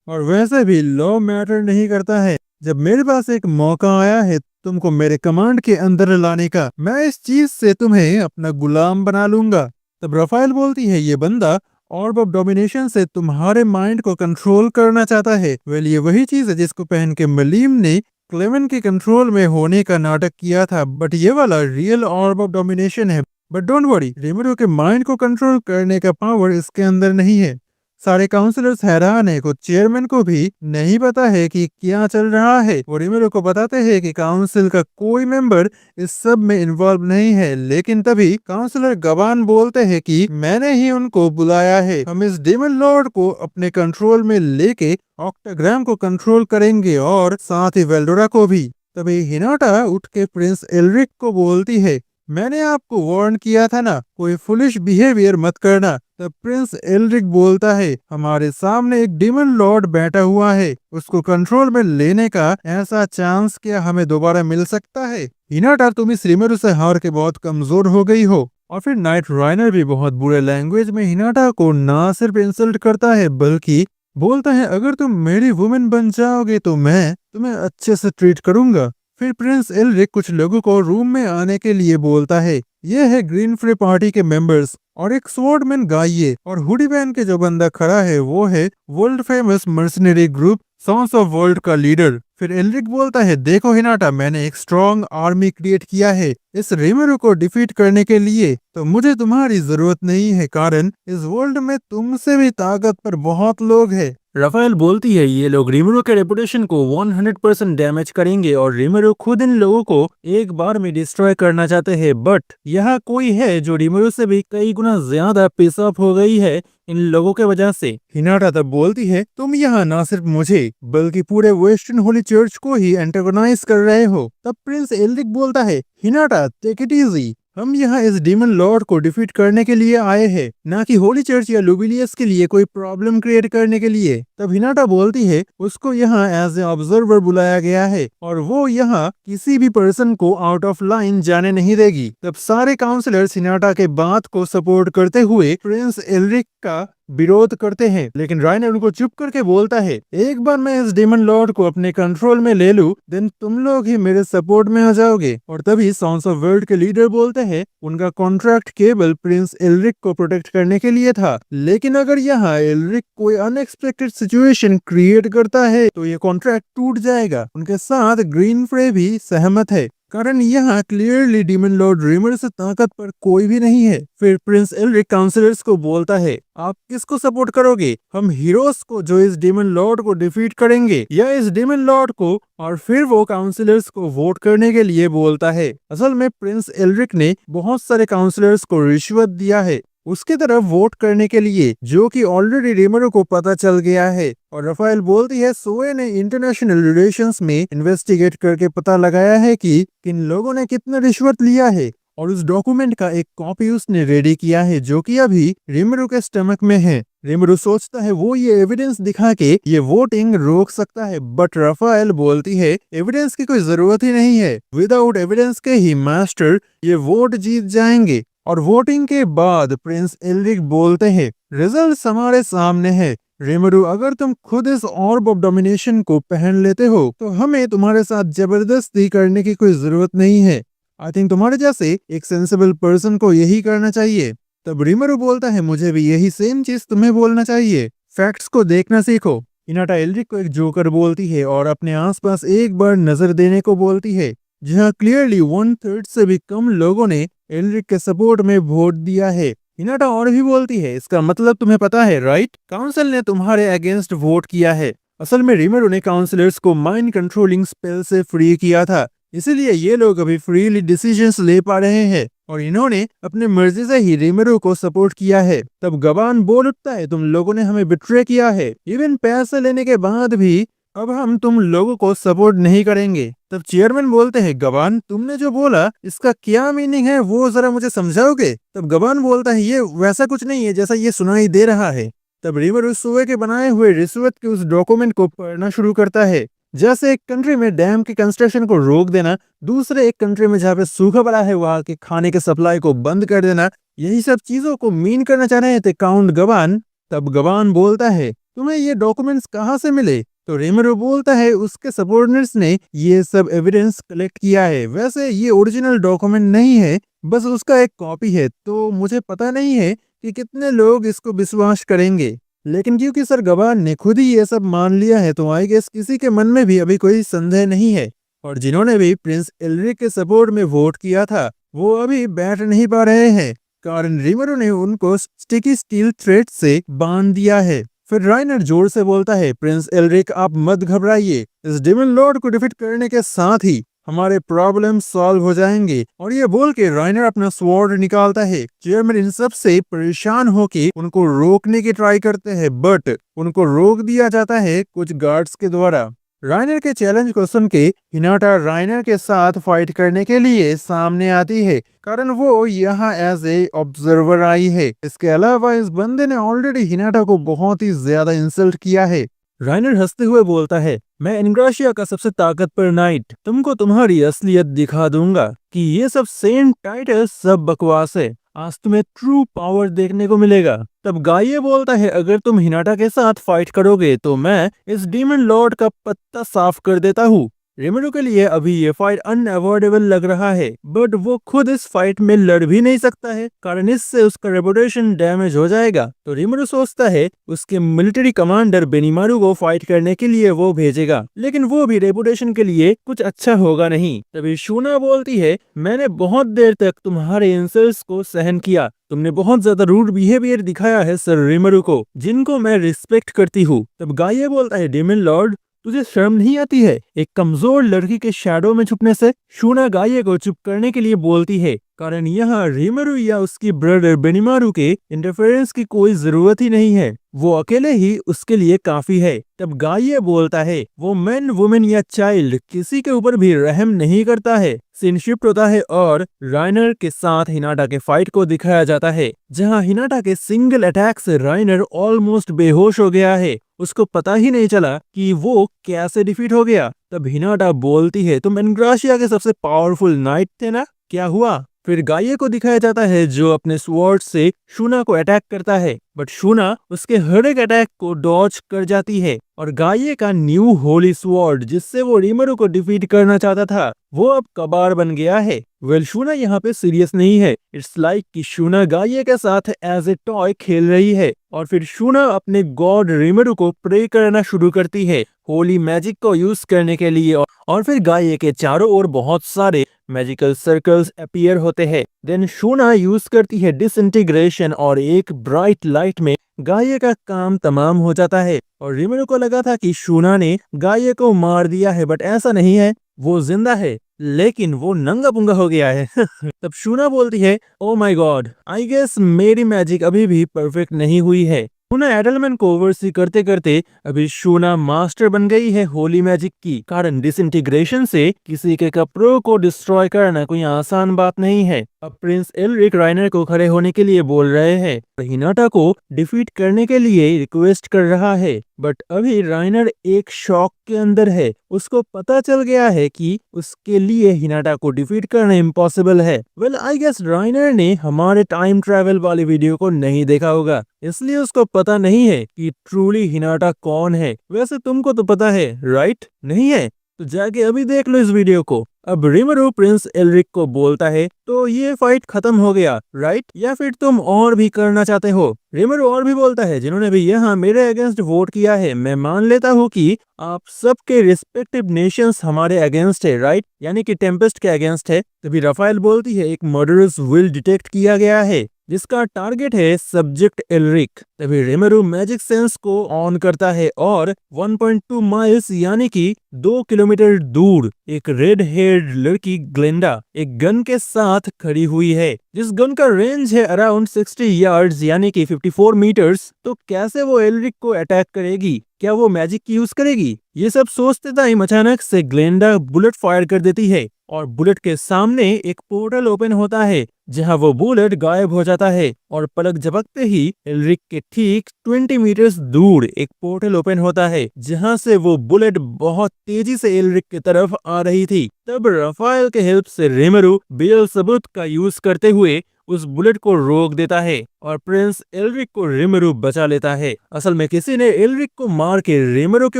और वैसे भी लॉ मैटर नहीं करता है। जब मेरे पास एक मौका आया है तुमको मेरे कमांड के अंदर लाने का, मैं इस चीज से तुम्हें अपना गुलाम बना लूंगा। तब रफाइल बोलती है ये बंदा ऑर्ब ऑफ डोमिनेशन से तुम्हारे माइंड को कंट्रोल करना चाहता है। ये वही चीज है जिसको पहन के मलीम ने क्लेवन के कंट्रोल में होने का नाटक किया था, बट ये वाला रियल ऑर्ब ऑफ डोमिनेशन है। बट डोंट वरी, रेमरो के माइंड को कंट्रोल करने का पावर इसके अंदर नहीं है। सारे काउंसलर्स हैरान है, कुछ चेयरमैन को भी नहीं पता है कि क्या चल रहा है। वो रिमेरो को बताते हैं कि काउंसिल का कोई मेंबर इस सब में इन्वॉल्व नहीं है। लेकिन तभी काउंसलर गवान बोलते हैं कि मैंने ही उनको बुलाया है, हम इस डेमन लॉर्ड को अपने कंट्रोल में लेके ऑक्टाग्राम को कंट्रोल करेंगे और साथ ही वेल्डोरा को भी। तभी हिनाटा उठ के प्रिंस एलरिक को बोलती है मैंने आपको वार्न किया था ना, कोई फुलिश बिहेवियर मत करना। तब प्रिंस एलरिक बोलता है हमारे सामने एक डीमन लॉर्ड बैठा हुआ है, उसको कंट्रोल में लेने का ऐसा चांस क्या हमें दोबारा मिल सकता है? हिनाटा तुम इस रिमेरो से हार के बहुत कमजोर हो गई हो। और फिर नाइट राइनर भी बहुत बुरे लैंग्वेज में हिनाटा को ना सिर्फ इंसल्ट करता है बल्कि बोलता है अगर तुम मेरी वुमेन बन जाओगे तो मैं तुम्हें अच्छे से ट्रीट करूंगा। फिर प्रिंस एलरिक कुछ लोगों को रूम में आने के लिए बोलता है। ये है ग्रीन फ्री पार्टी के मेंबर्स और एक स्वॉर्डमैन गाइए, और हुडी बैन के जो बंदा खड़ा है वो है world famous mercenary group sons of world का लीडर। फिर एलरिक बोलता है देखो हिनाटा, मैंने एक स्ट्रॉन्ग आर्मी क्रिएट किया है इस रिमेरो को डिफीट करने के लिए, तो मुझे तुम्हारी जरूरत नहीं है कारण इस वर्ल्ड में तुमसे भी ताकत पर बहुत लोग हैं। राफेल बोलती है ये लोग रिमेरो के रेपुटेशन को 100% डैमेज करेंगे और रिमेरो खुद इन लोगों को एक बार में डिस्ट्रॉय करना चाहते हैं। बट यहाँ कोई है जो रिमेरो से भी कई गुना ज्यादा पिस ऑफ हो गई है इन लोगों के वजह से। हिनाटा तब बोलती है तुम यहाँ ना सिर्फ मुझे बल्कि पूरे वेस्टर्न होली चर्च को ही एंटेगोनाइज कर रहे हो। तब प्रिंस एलरिक बोलता है हिनाटा टेक इट इजी, हम यहाँ इस डीमन लॉर्ड को डिफीट करने के लिए आए हैं, ना कि होली चर्च या लुबिलियस के लिए कोई प्रॉब्लम क्रिएट करने के लिए। तब हिनाटा बोलती है उसको यहाँ एज ए ऑब्जर्वर बुलाया गया है और वो यहाँ किसी भी पर्सन को आउट ऑफ लाइन जाने नहीं देगी। तब सारे काउंसलर्स हिनाटा के बात को सपोर्ट करते हुए प्रिंस एलरिक का विरोध करते हैं, लेकिन राइनर उनको चुप करके बोलता है एक बार मैं इस डेमन लॉर्ड को अपने कंट्रोल में ले लूं, देन तुम लोग ही मेरे सपोर्ट में आ जाओगे। और तभी सॉन्स ऑफ वर्ल्ड के लीडर बोलते हैं उनका कॉन्ट्रैक्ट केवल प्रिंस एलरिक को प्रोटेक्ट करने के लिए था, लेकिन अगर यहाँ एलरिक कोई अनएक्सपेक्टेड सिचुएशन क्रिएट करता है तो ये कॉन्ट्रैक्ट टूट जाएगा। उनके साथ ग्रीन फ्रे भी सहमत है कारण यहाँ क्लियरली डीमन लॉर्ड रिमर से ताकत पर कोई भी नहीं है। फिर प्रिंस एलरिक काउंसलर्स को बोलता है आप किसको सपोर्ट करोगे, हम हीरोज को जो इस डीमन लॉर्ड को डिफीट करेंगे या इस डीमन लॉर्ड को? और फिर वो काउंसलर्स को वोट करने के लिए बोलता है। असल में प्रिंस एलरिक ने बहुत सारे काउंसलर्स को रिश्वत दिया है उसके तरफ वोट करने के लिए, जो कि ऑलरेडी रिमेरो को पता चल गया है। और रफाइल बोलती है सोए ने इंटरनेशनल रिलेशंस में इन्वेस्टिगेट करके पता लगाया है कि किन लोगों ने कितना रिश्वत लिया है और उस डॉक्यूमेंट का एक कॉपी उसने रेडी किया है जो कि अभी रिमेरो के स्टमक में है। रिमरू सोचता है वो ये एविडेंस दिखा के ये वोटिंग रोक सकता है, बट राफेल बोलती है एविडेंस की कोई जरूरत ही नहीं है, विदाउट एविडेंस के ही मास्टर ये वोट जीत जाएंगे। और वोटिंग के बाद प्रिंस एल्रिक बोलते हैं रिजल्ट हमारे सामने है रिमरू, अगर तुम खुद इस ऑर्ब ऑफ डोमिनेशन को पहन लेते हो तो हमें तुम्हारे साथ जबरदस्ती करने की कोई जरूरत नहीं है। आई थिंक तुम्हारे जैसे एक सेंसिबल पर्सन को यही करना चाहिए। तब रिमरू बोलता है मुझे भी यही सेम चीज तुम्हें बोलना चाहिए, फैक्ट्स को देखना सीखो। हिनाटा एल्रिक को एक जोकर बोलती है और अपने आसपास एक बार नजर देने को बोलती है, जहां क्लियरली 1/3 से भी कम लोगों ने एल्रिक के सपोर्ट में वोट दिया है। हिनाटा और भी बोलती है इसका मतलब तुम्हें पता है राइट, काउंसिल ने तुम्हारे अगेंस्ट वोट किया है। असल में रिमरू ने काउंसिलर्स को माइंड कंट्रोलिंग स्पेल से फ्री किया था, इसीलिए ये लोग अभी फ्रीली डिसीजंस ले पा रहे हैं और इन्होंने अपने मर्जी से ही रिमरू को सपोर्ट किया है। तब गबान बोल उठता है तुम लोगों ने हमें बिट्रे किया है, इवन पैसे लेने के बाद भी अब हम तुम लोगों को सपोर्ट नहीं करेंगे। तब चेयरमैन बोलते हैं गबान तुमने जो बोला इसका क्या मीनिंग है वो जरा मुझे समझाओगे। तब गबान बोलता है ये वैसा कुछ नहीं है जैसा ये सुनाई दे रहा है। तब रिमरू सुए के बनाए हुए रिश्वत के उस डॉक्यूमेंट को पढ़ना शुरू करता है, जैसे एक कंट्री में डैम के कंस्ट्रक्शन को रोक देना, दूसरे एक कंट्री में जहाँ पे सूखा पड़ा है वहां के खाने के सप्लाई को बंद कर देना, यही सब चीजों को मीन करना चाह रहे थे काउंट गबान। तब गबान बोलता है तुम्हें ये डॉक्यूमेंट्स कहाँ से मिले। तो रिमरू बोलता है उसके सबऑर्डिनेट्स ने ये सब एविडेंस कलेक्ट किया है, वैसे ये ओरिजिनल डॉक्यूमेंट नहीं है, बस उसका एक कॉपी है, तो मुझे पता नहीं है कि कितने लोग इसको विश्वास करेंगे। लेकिन क्योंकि सर गबान ने खुद ही ये सब मान लिया है तो आई गेस किसी के मन में भी अभी कोई संदेह नहीं है। और जिन्होंने भी प्रिंस एल्रिक के सपोर्ट में वोट किया था वो अभी बैठ नहीं पा रहे हैं, कारण रिमरू ने उनको स्टिकी स्टील थ्रेड से बांध दिया है। फिर राइनर जोर से बोलता है प्रिंस एल्रिक आप मत घबराइए, इस डेमन लॉर्ड को डिफीट करने के साथ ही हमारे प्रॉब्लम सॉल्व हो जाएंगे। और ये बोल के राइनर अपना स्वॉर्ड निकालता है। चेयरमैन इन सब से परेशान होके उनको रोकने की ट्राई करते हैं, बट उनको रोक दिया जाता है कुछ गार्ड्स के द्वारा। राइनर के चैलेंज को सुन के हिनाटा राइनर के साथ फाइट करने के लिए सामने आती है, कारण वो यहाँ एज ए ऑब्जर्वर आई है। इसके अलावा इस बंदे ने ऑलरेडी हिनाटा को बहुत ही ज्यादा इंसल्ट किया है। राइनर हंसते हुए बोलता है मैं इनग्राशिया का सबसे ताकतवर नाइट, तुमको तुम्हारी असलियत दिखा दूंगा कि ये सब सेंट टाइटल सब बकवास है, आज तुम्हें ट्रू पावर देखने को मिलेगा। तब गाये बोलता है अगर तुम हिनाटा के साथ फाइट करोगे तो मैं इस डीमन लॉर्ड का पत्ता साफ कर देता हूँ। रिमरू के लिए अभी ये फाइट अनअवॉइडेबल लग रहा है, बट वो खुद इस फाइट में लड़ भी नहीं सकता है, कारण इससे उसका रेपुटेशन डैमेज हो जाएगा। तो रिमरू सोचता है उसके मिलिट्री कमांडर बेनीमारू को फाइट करने के लिए वो भेजेगा, लेकिन वो भी रेपुटेशन के लिए कुछ अच्छा होगा नहीं। तभी शूना बोलती है मैंने बहुत देर तक तुम्हारे इंसल्ट्स को सहन किया, तुमने बहुत ज्यादा रूड बिहेवियर दिखाया है सर रिमरू को, जिनको मैं रिस्पेक्ट करती हूँ। तब गाये बोलता है डेमन लॉर्ड तुझे शर्म नहीं आती है एक कमजोर लड़की के शैडो में छुपने से। शूना गाये को चुप करने के लिए बोलती है, कारण यहाँ रिमरू या उसकी ब्रदर बेनीमारू के इंटरफेरेंस की कोई जरूरत ही नहीं है, वो अकेले ही उसके लिए काफी है। तब गाये बोलता है वो मैन वुमेन या चाइल्ड किसी के ऊपर भी रहम नहीं करता है। सीन शिफ्ट होता है और राइनर के साथ हिनाटा के फाइट को दिखाया जाता है, जहां हिनाटा के सिंगल अटैक से राइनर ऑलमोस्ट बेहोश हो गया है, उसको पता ही नहीं चला कि वो कैसे डिफीट हो गया। तब हिनाटा बोलती है तुम एनग्राशिया के सबसे पावरफुल नाइट थे ना, क्या हुआ। फिर गाये को दिखाया जाता है जो अपने स्वॉर्ड से शूना को अटैक करता है, बट शूना उसके हर एक अटैक को डॉज कर जाती है और गाये का न्यू होली स्वॉर्ड जिससे वो रिमरू को डिफीट करना चाहता था वो अब कबाड़ बन गया है। वेल शूना यहाँ पे सीरियस नहीं है, इट्स लाइक कि शूना गाये के साथ एज ए टॉय खेल रही है। और फिर शूना अपने गॉड रिमरू को प्रे करना शुरू करती है होली मैजिक को यूज करने के लिए, और फिर गाये के चारों ओर बहुत सारे मैजिकल सर्कल्स अपीयर होते हैं। देन शूना यूज करती है डिसइंटीग्रेशन और एक ब्राइट लाइट में गाये का काम तमाम हो जाता है। और रिमरू को लगा था कि शूना ने गाये को मार दिया है, बट ऐसा नहीं है, वो जिंदा है लेकिन वो नंगा पुंगा हो गया है। तब शूना बोलती है oh my god I guess मेरी मैजिक अभी भी परफेक्ट नहीं हुई है। शूना एडलमैन को ओवरसी करते करते अभी शूना मास्टर बन गई है होली मैजिक की, कारण डिसइंटीग्रेशन से किसी के कपड़ों को डिस्ट्रॉय करना कोई आसान बात नहीं है। अब प्रिंस एलरिक राइनर को खड़े होने के लिए बोल रहे हैं, हिनाटा को डिफीट करने के लिए रिक्वेस्ट कर रहा है। बट अभी राइनर एक शॉक के अंदर है। उसको पता चल गया है कि उसके लिए हिनाटा को डिफीट करना इम्पॉसिबल है। वेल आई गेस राइनर ने हमारे टाइम ट्रैवल वाली वीडियो को नहीं देखा होगा, इसलिए उसको पता नहीं है कि ट्रूली हिनाटा कौन है। वैसे तुमको तो पता है, राइट? नहीं है तो जाके अभी देख लो इस वीडियो को। अब रिमरू प्रिंस एलरिक को बोलता है, तो ये फाइट खत्म हो गया, राइट? या फिर तुम और भी करना चाहते हो? रिमरू और भी बोलता है, जिन्होंने भी यहाँ मेरे अगेंस्ट वोट किया है, मैं मान लेता हूँ कि आप सबके रिस्पेक्टिव नेशंस हमारे अगेंस्ट है, राइट? यानी कि टेम्पेस्ट के अगेंस्ट है। तभी राफेल बोलती है, एक मर्डरस विल डिटेक्ट किया गया है जिसका टारगेट है सब्जेक्ट एलरिक। तभी रेमरू मैजिक सेंस को ऑन करता है और 1.2 माइल्स यानी कि 2 किलोमीटर दूर एक रेड हेयर्ड लड़की ग्लेंडा एक गन के साथ खड़ी हुई है, जिस गन का रेंज है अराउंड 60 यार्ड्स यानी कि 54 मीटर्स। तो कैसे वो एलरिक को अटैक करेगी? क्या वो मैजिक की यूज करेगी? ये सब सोचते टाइम अचानक से ग्लेंडा बुलेट फायर कर देती है और बुलेट के सामने एक पोर्टल ओपन होता है जहां वो बुलेट गायब हो जाता है और पलक झपकते ही एलरिक के ठीक 20 मीटर्स दूर एक पोर्टल ओपन होता है जहां से वो बुलेट बहुत तेजी से एलरिक की तरफ आ रही थी। तब राफेल के हेल्प से रेमरू बेएल्ज़ेबुब का यूज करते हुए उस बुलेट को रोक देता है और प्रिंस एलरिक को रेमरू बचा लेता है। असल में किसी ने एलरिक को मार के रेमरू के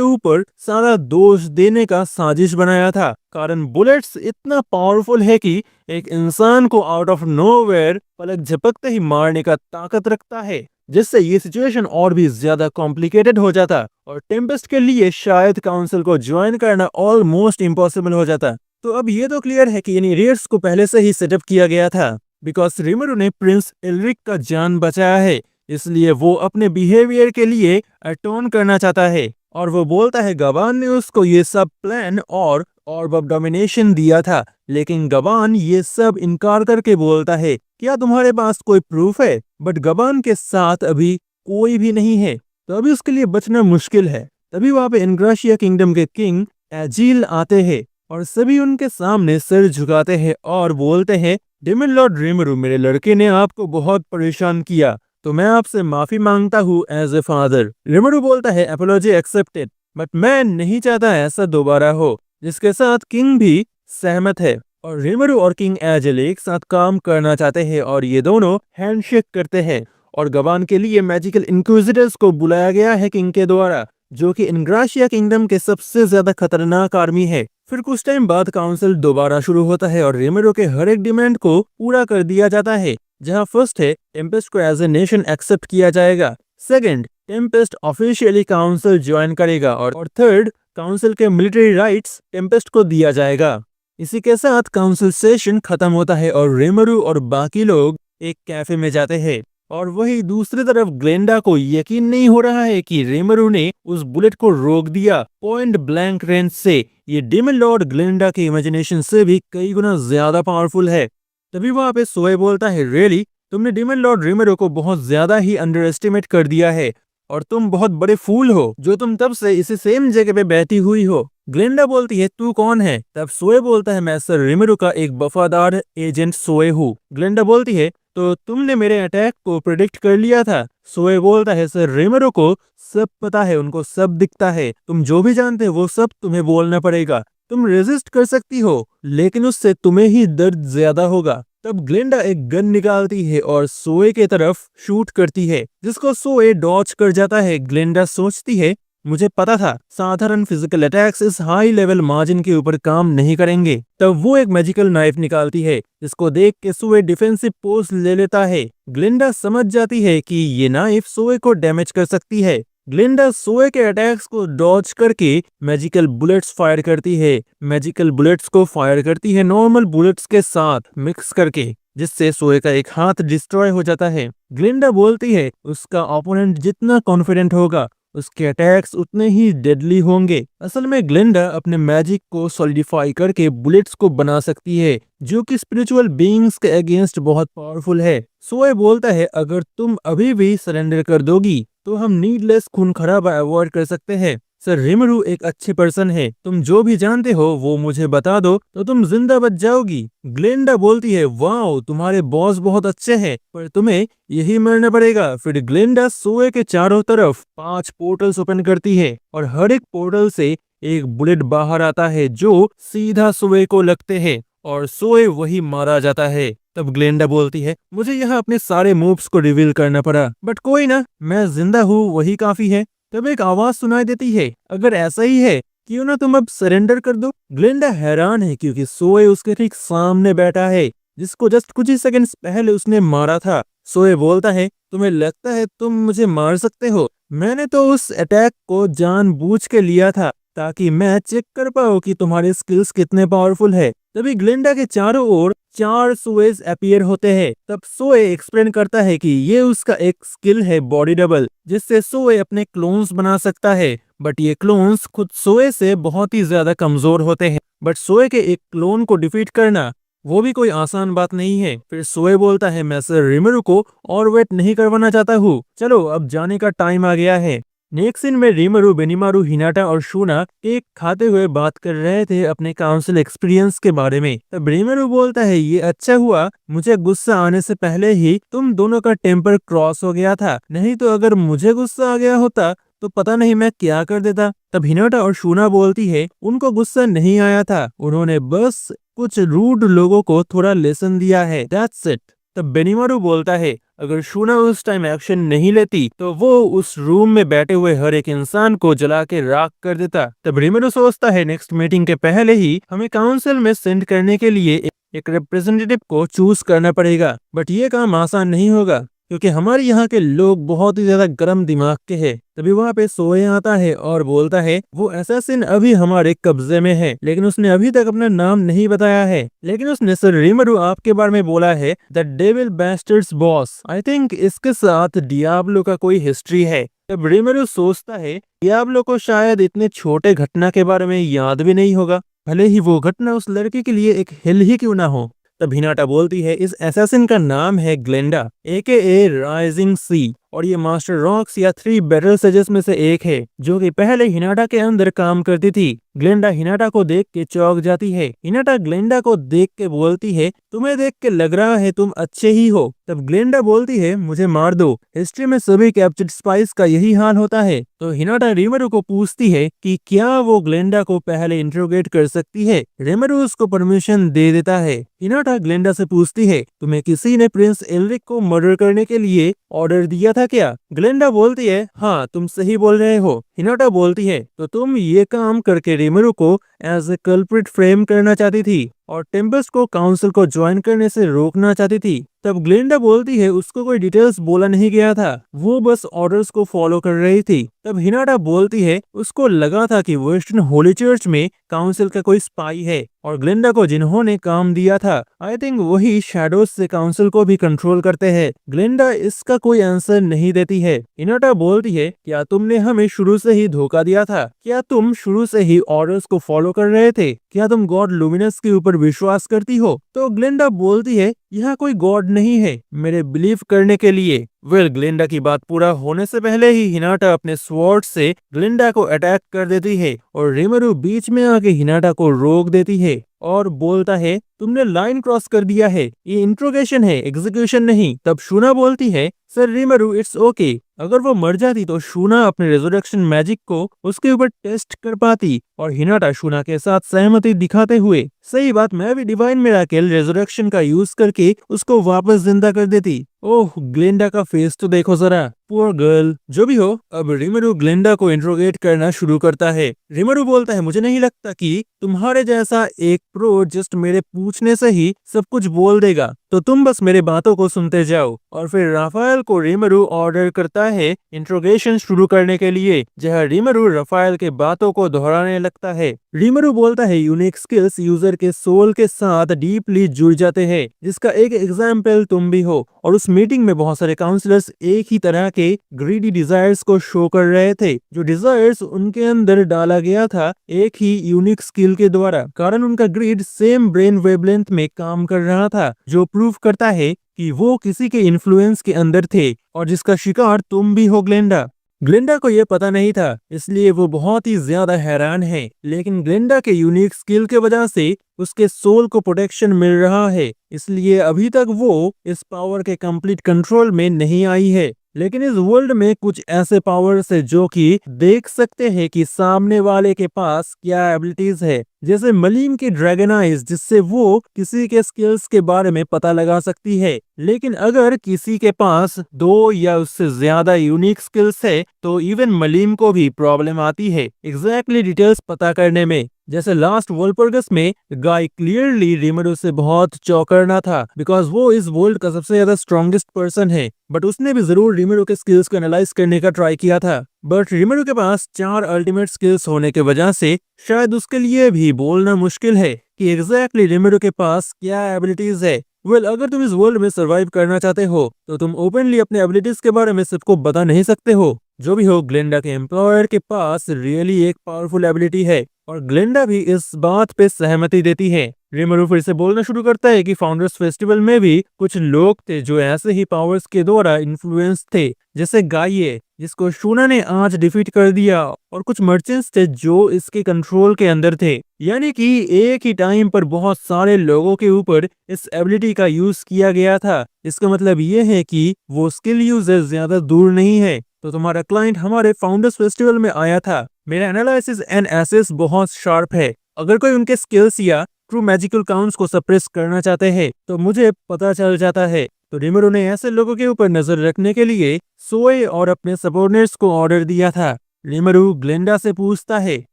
ऊपर सारा दोष देने का साजिश बनाया था, कारण बुलेट्स इतना पावरफुल है कि एक इंसान को आउट ऑफ नोवेयर पलक झपकते ही मारने का ताकत रखता है, जिससे ये सिचुएशन और भी ज्यादा कॉम्प्लिकेटेड हो जाता और टेम्पेस्ट के लिए शायद काउंसिल को ज्वाइन करना ऑलमोस्ट इम्पॉसिबल हो जाता। तो अब ये तो क्लियर है कि इन इडियट्स को पहले से ही सेटअप किया गया था, बिकॉज रिमरू ने प्रिंस एलरिक का जान बचाया है, इसलिए वो अपने बिहेवियर के लिए अटोन करना चाहता है। और वो बोलता है गबान ने उसको ये सब प्लान और ऑर्ब ऑफ डोमिनेशन दिया था, लेकिन गबान ये सब इनकार करके बोलता है, क्या तुम्हारे पास कोई प्रूफ है? बट गबान के साथ अभी कोई भी नहीं है, तो अभी उसके लिए बचना मुश्किल है। तभी वहां पे इनग्राशिया किंगडम के किंग एजील आते हैं और सभी उनके सामने सिर झुकाते हैं और बोलते हैं, डेमन लॉर्ड रिमरू, मेरे लड़के ने आपको बहुत परेशान किया, तो मैं आपसे माफी मांगता हूँ एज ए फादर। रिमरू बोलता है, अपॉलॉजी एक्सेप्टेड, बट मैं नहीं चाहता ऐसा दोबारा हो, जिसके साथ किंग भी सहमत है। और रिमरू और किंग एजिल एक साथ काम करना चाहते हैं और ये दोनों हैंडशेक करते हैं। और गबान के लिए मैजिकल इंक्विजिटर्स को बुलाया गया है किंग के द्वारा, जो कि इनग्राशिया किंगडम के सबसे ज्यादा खतरनाक आर्मी है। फिर कुछ टाइम बाद काउंसिल दोबारा शुरू होता है और रिमरू के हर एक डिमांड को पूरा कर दिया जाता है, जहां फर्स्ट है टेम्पेस्ट को एज ए नेशन एक्सेप्ट किया जाएगा, second Tempest officially council join करेगा और थर्ड काउंसिल के मिलिट्री राइट्स टेम्पेस्ट को दिया जाएगा। इसी के साथ काउंसिल सेशन खत्म होता है और रिमरू और बाकी लोग एक कैफे में जाते हैं। और वही दूसरी तरफ ग्लेंडा को यकीन नहीं हो रहा है कि रिमरू ने उस बुलेट को रोक दिया पॉइंट ब्लैंक रेंज से। ये डेमन लॉर्ड ग्लेंडा के इमेजिनेशन से भी कई गुना ज्यादा पावरफुल है। तभी वहां पे सोए बोलता है, रियली तुमने डेमन लॉर्ड रिमरू को बहुत ज्यादा ही अंडर एस्टिमेट कर दिया है और तुम बहुत बड़े फूल हो जो तुम तब से इसी सेम जगह पे बैठी हुई हो। ग्लेंडा बोलती है, तू कौन है? तब सोए बोलता है, मैं सर रिमरू का एक वफादार एजेंट सोए हूँ। ग्लेंडा बोलती है, तो तुमने मेरे अटैक को प्रेडिक्ट कर लिया था। सोए बोलता है, सर रिमरू को सब पता है, उनको सब दिखता है, तुम जो भी जानते हो वो सब तुम्हें बोलना पड़ेगा। तुम रेजिस्ट कर सकती हो लेकिन उससे तुम्हें ही दर्द ज्यादा होगा। तब ग्लेंडा एक गन निकालती है और सोए के तरफ शूट करती है, जिसको सोए डॉच कर जाता है। ग्लेंडा सोचती है, मुझे पता था साधारण फिजिकल अटैक्स इस हाई लेवल मार्जिन के ऊपर काम नहीं करेंगे। तब वो एक मैजिकल नाइफ निकालती है, जिसको देख के सोए डिफेंसिव पोज ले लेता है। ग्लेंडा समझ जाती है कि ये नाइफ सोए को डैमेज कर सकती है। ग्लेंडा सोए के अटैक्स को डॉज करके मैजिकल बुलेट्स फायर करती है। मैजिकल बुलेट्स को फायर करती है नॉर्मल बुलेट्स के साथ मिक्स करके, जिससे सोए का एक हाथ डिस्ट्रॉय हो जाता है। ग्लेंडा बोलती है, उसका ओपोनेंट जितना कॉन्फिडेंट होगा उसके अटैक्स उतने ही डेडली होंगे। असल में ग्लेंडा अपने मैजिक को सॉलिडिफाई करके बुलेट्स को बना सकती है, जो कि स्पिरिचुअल बीइंग्स के अगेंस्ट बहुत पावरफुल है। सोए बोलता है, अगर तुम अभी भी सरेंडर कर दोगी तो हम नीडलेस खून खराबा अवॉइड कर सकते हैं। सर रिमरू एक अच्छे पर्सन है, तुम जो भी जानते हो वो मुझे बता दो तो तुम जिंदा बच जाओगी। ग्लेंडा बोलती है वाओ तुम्हारे बॉस बहुत अच्छे हैं पर तुम्हें यही मरना पड़ेगा। फिर ग्लेंडा सोए के चारों तरफ 5 पोर्टल्स ओपन करती है और हर एक पोर्टल से एक बुलेट बाहर आता है जो सीधा सोए को लगते हैं और सोए वही मारा जाता है। तब ग्लेंडा बोलती है मुझे यहाँ अपने सारे मूव्स को रिवील करना पड़ा बट कोई ना, मैं जिंदा हूँ वही काफी है। तब एक आवाज सुनाई देती है अगर ऐसा ही है क्यों ना तुम अब सरेंडर कर दो। ग्लेंडा हैरान है क्योंकि सोए उसके ठीक सामने बैठा है जिसको जस्ट कुछ ही सेकंड्स पहले उसने मारा था। सोए बोलता है तुम्हें लगता है तुम मुझे मार सकते हो, मैंने तो उस अटैक को जानबूझ के लिया था ताकि मैं चेक कर पाऊं कि तुम्हारे स्किल्स कितने पावरफुल है। तभी ग्लिंडा के चारों ओर 4 सोएज अपीयर होते हैं। तब सोए एक्सप्लेन करता है कि ये उसका एक स्किल है बॉडी डबल जिससे सोए अपने क्लोन्स बना सकता है बट ये क्लोन्स खुद सोए से बहुत ही ज्यादा कमजोर होते हैं। बट सोए के एक क्लोन को डिफीट करना वो भी कोई आसान बात नहीं है। फिर सोए बोलता है मैं सर रिमरू को और वेट नहीं करवाना चाहता हूँ, चलो अब जाने का टाइम आ गया है। नेक्स्ट सीन में रिमरू, बेनिमारू, हिनाटा और शूना केक खाते हुए बात कर रहे थे अपने काउंसिल एक्सपीरियंस के बारे में। तब रिमरू बोलता है ये अच्छा हुआ मुझे गुस्सा आने से पहले ही तुम दोनों का टेम्पर क्रॉस हो गया था, नहीं तो अगर मुझे गुस्सा आ गया होता तो पता नहीं मैं क्या कर देता। तब हिनाटा और शूना बोलती है उनको गुस्सा नहीं आया था, उन्होंने बस कुछ रूड लोगों को थोड़ा लेसन दिया है, दैट्स इट। तब बेनिमारू बोलता है अगर शूना उस टाइम एक्शन नहीं लेती तो वो उस रूम में बैठे हुए हर एक इंसान को जला के राख कर देता। तब रिमेरो सोचता है नेक्स्ट मीटिंग के पहले ही हमें काउंसिल में सेंड करने के लिए एक रिप्रेजेंटेटिव को चूज करना पड़ेगा बट ये काम आसान नहीं होगा क्योंकि हमारे यहाँ के लोग बहुत ही ज्यादा गर्म दिमाग के हैं। तभी वहाँ पे सोए आता है और बोलता है वो असैसिन अभी हमारे कब्जे में है लेकिन उसने अभी तक अपना नाम नहीं बताया है, लेकिन उसने सर रिमरू आपके बारे में बोला है the devil bastards boss. I think इसके साथ डियाब्लो का कोई हिस्ट्री है। तब रिमरू सोचता है डियाब्लो को शायद इतने छोटे घटना के बारे में याद भी नहीं होगा, भले ही वो घटना उस लड़के के लिए एक हिल ही क्यों ना हो। तब हिनाटा बोलती है इस असैसिन का नाम है ग्लेंडा AKA राइजिंग सी और ये मास्टर रॉक्स या 3 बैटल सेजेस में से एक है जो कि पहले हिनाटा के अंदर काम करती थी। ग्लेंडा हिनाटा को देख के चौंक जाती है। हिनाटा ग्लेंडा को देख के बोलती है तुम्हें देख के लग रहा है तुम अच्छे ही हो। तब ग्लेंडा बोलती है मुझे मार दो, हिस्ट्री में सभी कैप्चर्ड स्पाइस का यही हाल होता है। तो हिनाटा रिमरू को पूछती है कि क्या वो ग्लेंडा को पहले इंट्रोगेट कर सकती है। रिमरू उसको परमिशन दे देता है। हिनाटा ग्लेंडा से पूछती है तुम्हें किसी ने प्रिंस एल्रिक को मर्डर करने के लिए ऑर्डर दिया था क्या। ग्लेंडा बोलती है हाँ तुम सही बोल रहे हो। हिनाटा बोलती है तो तुम ये काम करके रिमरू को एज ए कल्प्रिट फ्रेम करना चाहती थी और टेम्पस्ट को काउंसिल को ज्वाइन करने से रोकना चाहती थी। तब ग्लेंडा बोलती है उसको कोई डिटेल्स बोला नहीं गया था, वो बस ऑर्डर्स को फॉलो कर रही थी। तब हिनाटा बोलती है उसको लगा था कि वेस्टर्न होली चर्च में काउंसिल का कोई स्पाई है और ग्लेंडा को जिन्होंने काम दिया था आई थिंक वही शैडोज से काउंसिल को भी कंट्रोल करते हैं। ग्लेंडा इसका कोई आंसर नहीं देती है। हिनाटा बोलती है क्या तुमने हमें शुरू से ही धोखा दिया था, क्या तुम शुरू से ही ऑर्डर्स को फॉलो कर रहे थे, क्या तुम गॉड लुमिनस के ऊपर विश्वास करती हो। तो ग्लेंडा बोलती है यहाँ कोई गॉड नहीं है मेरे बिलीव करने के लिए। ग्लेंडा की बात पूरा होने से पहले ही हिनाटा अपने स्वॉर्ड से ग्लेंडा को अटैक कर देती है और रिमरू बीच में आके हिनाटा को रोक देती है और बोलता है तुमने लाइन क्रॉस कर दिया है, ये इंट्रोगेशन है एग्जीक्यूशन नहीं। तब शूना बोलती है सर रिमरू इट्स ओके, अगर वो मर जाती तो शूना अपने रेजरेक्शन मैजिक को उसके ऊपर टेस्ट कर पाती और हिनाटा शूना के साथ सहमति दिखाते हुए सही बात मैं भी डिवाइन मिराकल रेजरेक्शन का यूज करके उसको वापस जिंदा कर देती। ओह ग्लेंडा का फेस तो देखो जरा, पुअर गर्ल। जो भी हो अब रिमरू ग्लेंडा को इंट्रोगेट करना शुरू करता है। रिमरू बोलता है मुझे नहीं लगता कि तुम्हारे जैसा एक प्रो जस्ट मेरे पूछने से ही सब कुछ बोल देगा, तो तुम बस मेरे बातों को सुनते जाओ। और फिर राफाएल को रिमरू ऑर्डर करता है इंट्रोगेशन शुरू करने के लिए, जहाँ रिमरू राफाएल के बातों को दोहराने लगता है। रिमरू बोलता है यूनिक स्किल्स यूजर के सोल के साथ डीपली जुड़ जाते हैं, जिसका एक एग्जाम्पल तुम भी हो। और उस मीटिंग में बहुत सारे काउंसलर्स एक ही तरह के ग्रीडी डिजायर्स को शो कर रहे थे, जो डिजायर्स उनके अंदर डाला गया था एक ही यूनिक स्किल के द्वारा, कारण उनका ग्रीड सेम ब्रेन वेवलेंथ में काम कर रहा था, जो प्रूव करता है कि वो किसी के इन्फ्लुएंस के अंदर थे और जिसका शिकार तुम भी हो ग्लेंडा। ग्लिंडा को यह पता नहीं था, इसलिए वो बहुत ही ज्यादा हैरान है। लेकिन ग्लिंडा के यूनिक स्किल के वजह से उसके सोल को प्रोटेक्शन मिल रहा है, इसलिए अभी तक वो इस पावर के कंप्लीट कंट्रोल में नहीं आई है। लेकिन इस वर्ल्ड में कुछ ऐसे पावर्स है जो कि देख सकते हैं कि सामने वाले के पास क्या एबिलिटीज है, जैसे मलीम की ड्रैगन आइज, जिससे वो किसी के स्किल्स के बारे में पता लगा सकती है। लेकिन अगर किसी के पास 2 या उससे ज्यादा यूनिक स्किल्स है तो इवन मलीम को भी प्रॉब्लम आती है एग्जैक्टली डिटेल्स पता करने में। जैसे लास्ट वोल्पर्गस में गाय क्लियरली रिमेरो से बहुत चौंकना था, बिकॉज वो इस वर्ल्ड का सबसे ज्यादा स्ट्रॉन्गेस्ट पर्सन है, बट उसने भी जरूर रिमेरो के स्किल्स को एनालाइज करने का ट्राई किया था। बट रिमेरो के पास 4 अल्टीमेट स्किल्स होने के वजह से शायद उसके लिए भी बोलना मुश्किल है कि एग्जैक्टली रिमेरो के पास क्या एबिलिटीज है। अगर तुम इस वर्ल्ड में सरवाइव करना चाहते हो तो तुम ओपनली अपने एबिलिटीज के बारे में सबको बता नहीं सकते हो। जो भी हो, ग्लिंडा के एम्प्लॉयर के पास रियली एक पावरफुल एबिलिटी है और ग्लिंडा भी इस बात पे सहमति देती है। रिमेरो फिर से बोलना शुरू करता है कि फाउंडर्स फेस्टिवल में भी कुछ लोग थे जो ऐसे ही पावर्स के द्वारा इन्फ्लुएंस थे, जैसे गाये जिसको शूना ने आज डिफीट कर दिया, और कुछ मर्चेंट्स थे जो इसके कंट्रोल के अंदर थे। यानी कि एक ही टाइम पर बहुत सारे लोगों के ऊपर इस एबिलिटी का यूज किया गया था। इसका मतलब ये है कि वो स्किल यूजर ज्यादा दूर नहीं है। तो तुम्हारा क्लाइंट हमारे फाउंडर्स फेस्टिवल में आया था। मेरा एनालिसिस एंड एसेस बहुत शार्प है। अगर कोई उनके स्किल्स या ट्रू मैजिकल काउंट्स को सप्रेस करना चाहते हैं तो मुझे पता चल जाता है। तो रिमेरो ने ऐसे लोगों के ऊपर नजर रखने के लिए सोए और अपने सबॉर्डिनेट्स को ऑर्डर दिया था। रिमेरो ग्लिंडा से पूछता है,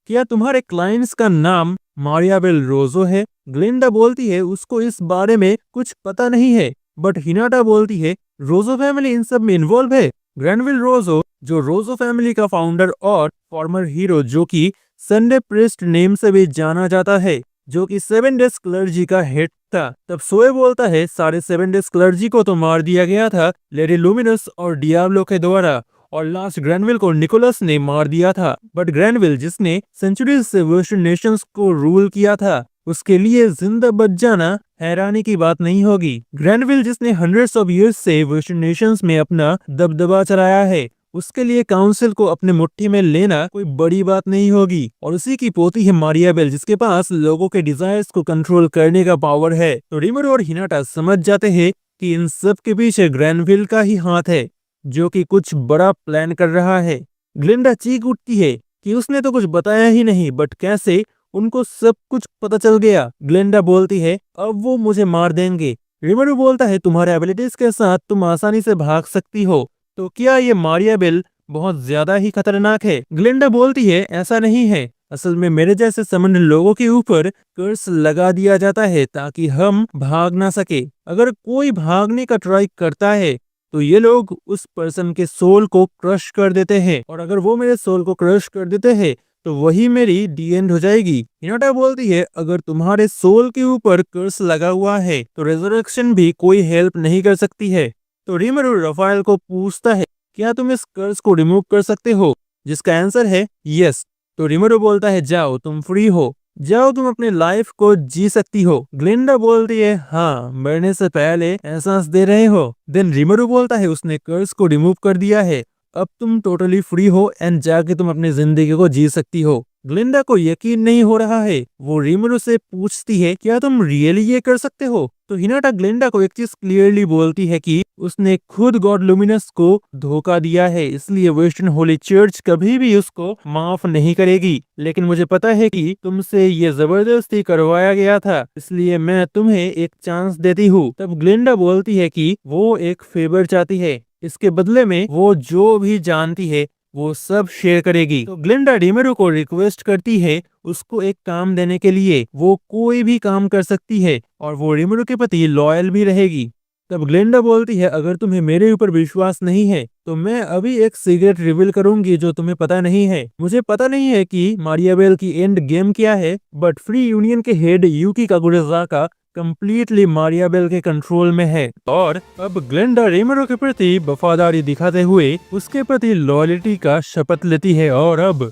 क्या तुम्हारे क्लाइंट्स का नाम मारियाबेल रोजो है? ग्लिंडा बोलती है उसको इस बारे में कुछ पता नहीं है, बट हिनाटा बोलती है रोजो फैमिली इन सब में इन्वॉल्व है। ग्रैनविल रोजो, जो रोजो फैमिली का फाउंडर और फॉर्मर हीरो, जो कि संडे प्रिस्ट नेम से भी जाना जाता है, जो कि 7 डेज क्लर्जी का हेड था। तब सोए बोलता है सारे 7 डेज क्लर्जी को तो मार दिया गया था लेडी लुमिनस और डियाब्लो के द्वारा, और लास्ट ग्रैनविल को निकोलस ने मार दिया था। बट ग्रैनविल, जिसने सेंचुरीज से वर्शन नेशंस को रूल किया था, उसके लिए जिंदा बच जाना हैरानी की बात नहीं होगी। ग्रैनविल, जिसने हंड्रेड्स ऑफ इयर्स से वर्शन नेशंस में अपना दबदबा चलाया है, उसके लिए काउंसिल को अपने मुट्ठी में लेना कोई बड़ी बात नहीं होगी। और उसी की पोती है मारियाबेल, जिसके पास लोगों के डिजायर्स को कंट्रोल करने का पावर है। तो रिमेरो और हिनाटा समझ जाते हैं कि इन सब के पीछे ग्रैनविल का ही हाथ है, जो कि कुछ बड़ा प्लान कर रहा है। ग्लिंडा चीख उठती है कि उसने तो कुछ बताया ही नहीं, बट कैसे उनको सब कुछ पता चल गया। ग्लिंडा बोलती है अब वो मुझे मार देंगे। रिमेरो बोलता है तुम्हारे एबिलिटीज के साथ तुम आसानी से भाग सकती हो, तो क्या ये मारियाबेल बहुत ज्यादा ही खतरनाक है? ग्लिंडा बोलती है ऐसा नहीं है, असल में मेरे जैसे समन लोगों के ऊपर कर्स लगा दिया जाता है ताकि हम भाग ना सके। अगर कोई भागने का ट्राई करता है तो ये लोग उस पर्सन के सोल को क्रश कर देते हैं, और अगर वो मेरे सोल को क्रश कर देते हैं तो वही मेरी डी एंड हो जाएगी। हिनाटा बोलती है अगर तुम्हारे सोल के ऊपर कर्स लगा हुआ है तो रेजरेक्शन भी कोई हेल्प नहीं कर सकती है। तो रिमेरो रफाएल को पूछता है क्या तुम इस कर्स को रिमूव कर सकते हो, जिसका आंसर है यस। तो रिमेरो बोलता है जाओ तुम फ्री हो, जाओ तुम अपने लाइफ को जी सकती हो। ग्लिंडा बोलती है हाँ, मरने से पहले एहसास दे रहे हो। देन रिमेरो बोलता है उसने कर्स को रिमूव कर दिया है, अब तुम टोटली फ्री हो एंड जाके तुम अपनी जिंदगी को जी सकती हो। ग्लिंडा को यकीन नहीं हो रहा है। वो रिमेरो से पूछती है क्या तुम रियली ये कर सकते हो? तो हिनाटा ग्लिंडा को एक चीज क्लियरली बोलती है कि उसने खुद गॉड लुमिनस को धोखा दिया है, इसलिए वेस्टर्न होली चर्च कभी भी उसको माफ नहीं करेगी। लेकिन मुझे पता है कि तुमसे ये जबरदस्ती करवाया गया था, इसलिए मैं तुम्हें एक चांस देती हूँ। तब ग्लिंडा बोलती है कि वो एक फेवर चाहती है, इसके बदले में वो जो भी जानती है वो सब शेयर करेगी। तो ग्लिंडा रिमेरो को रिक्वेस्ट करती है उसको एक काम देने के लिए। वो कोई भी काम कर सकती है और वो रिमेरो के प्रति लॉयल भी रहेगी। तब ग्लिंडा बोलती है अगर तुम्हें मेरे ऊपर विश्वास नहीं है तो मैं अभी एक सीक्रेट रिवील करूंगी जो तुम्हें पता नहीं है। मुझे पता नहीं है कि मारियाबेल की एंड गेम क्या है, बट फ्री यूनियन के हेड यूकी कागुरेज़ाका कंप्लीटली मारियाबेल के कंट्रोल में है और अब ग्लेंडा रेमरो के प्रति वफादारी दिखाते हुए उसके प्रति लॉयल्टी का शपथ लेती है और अब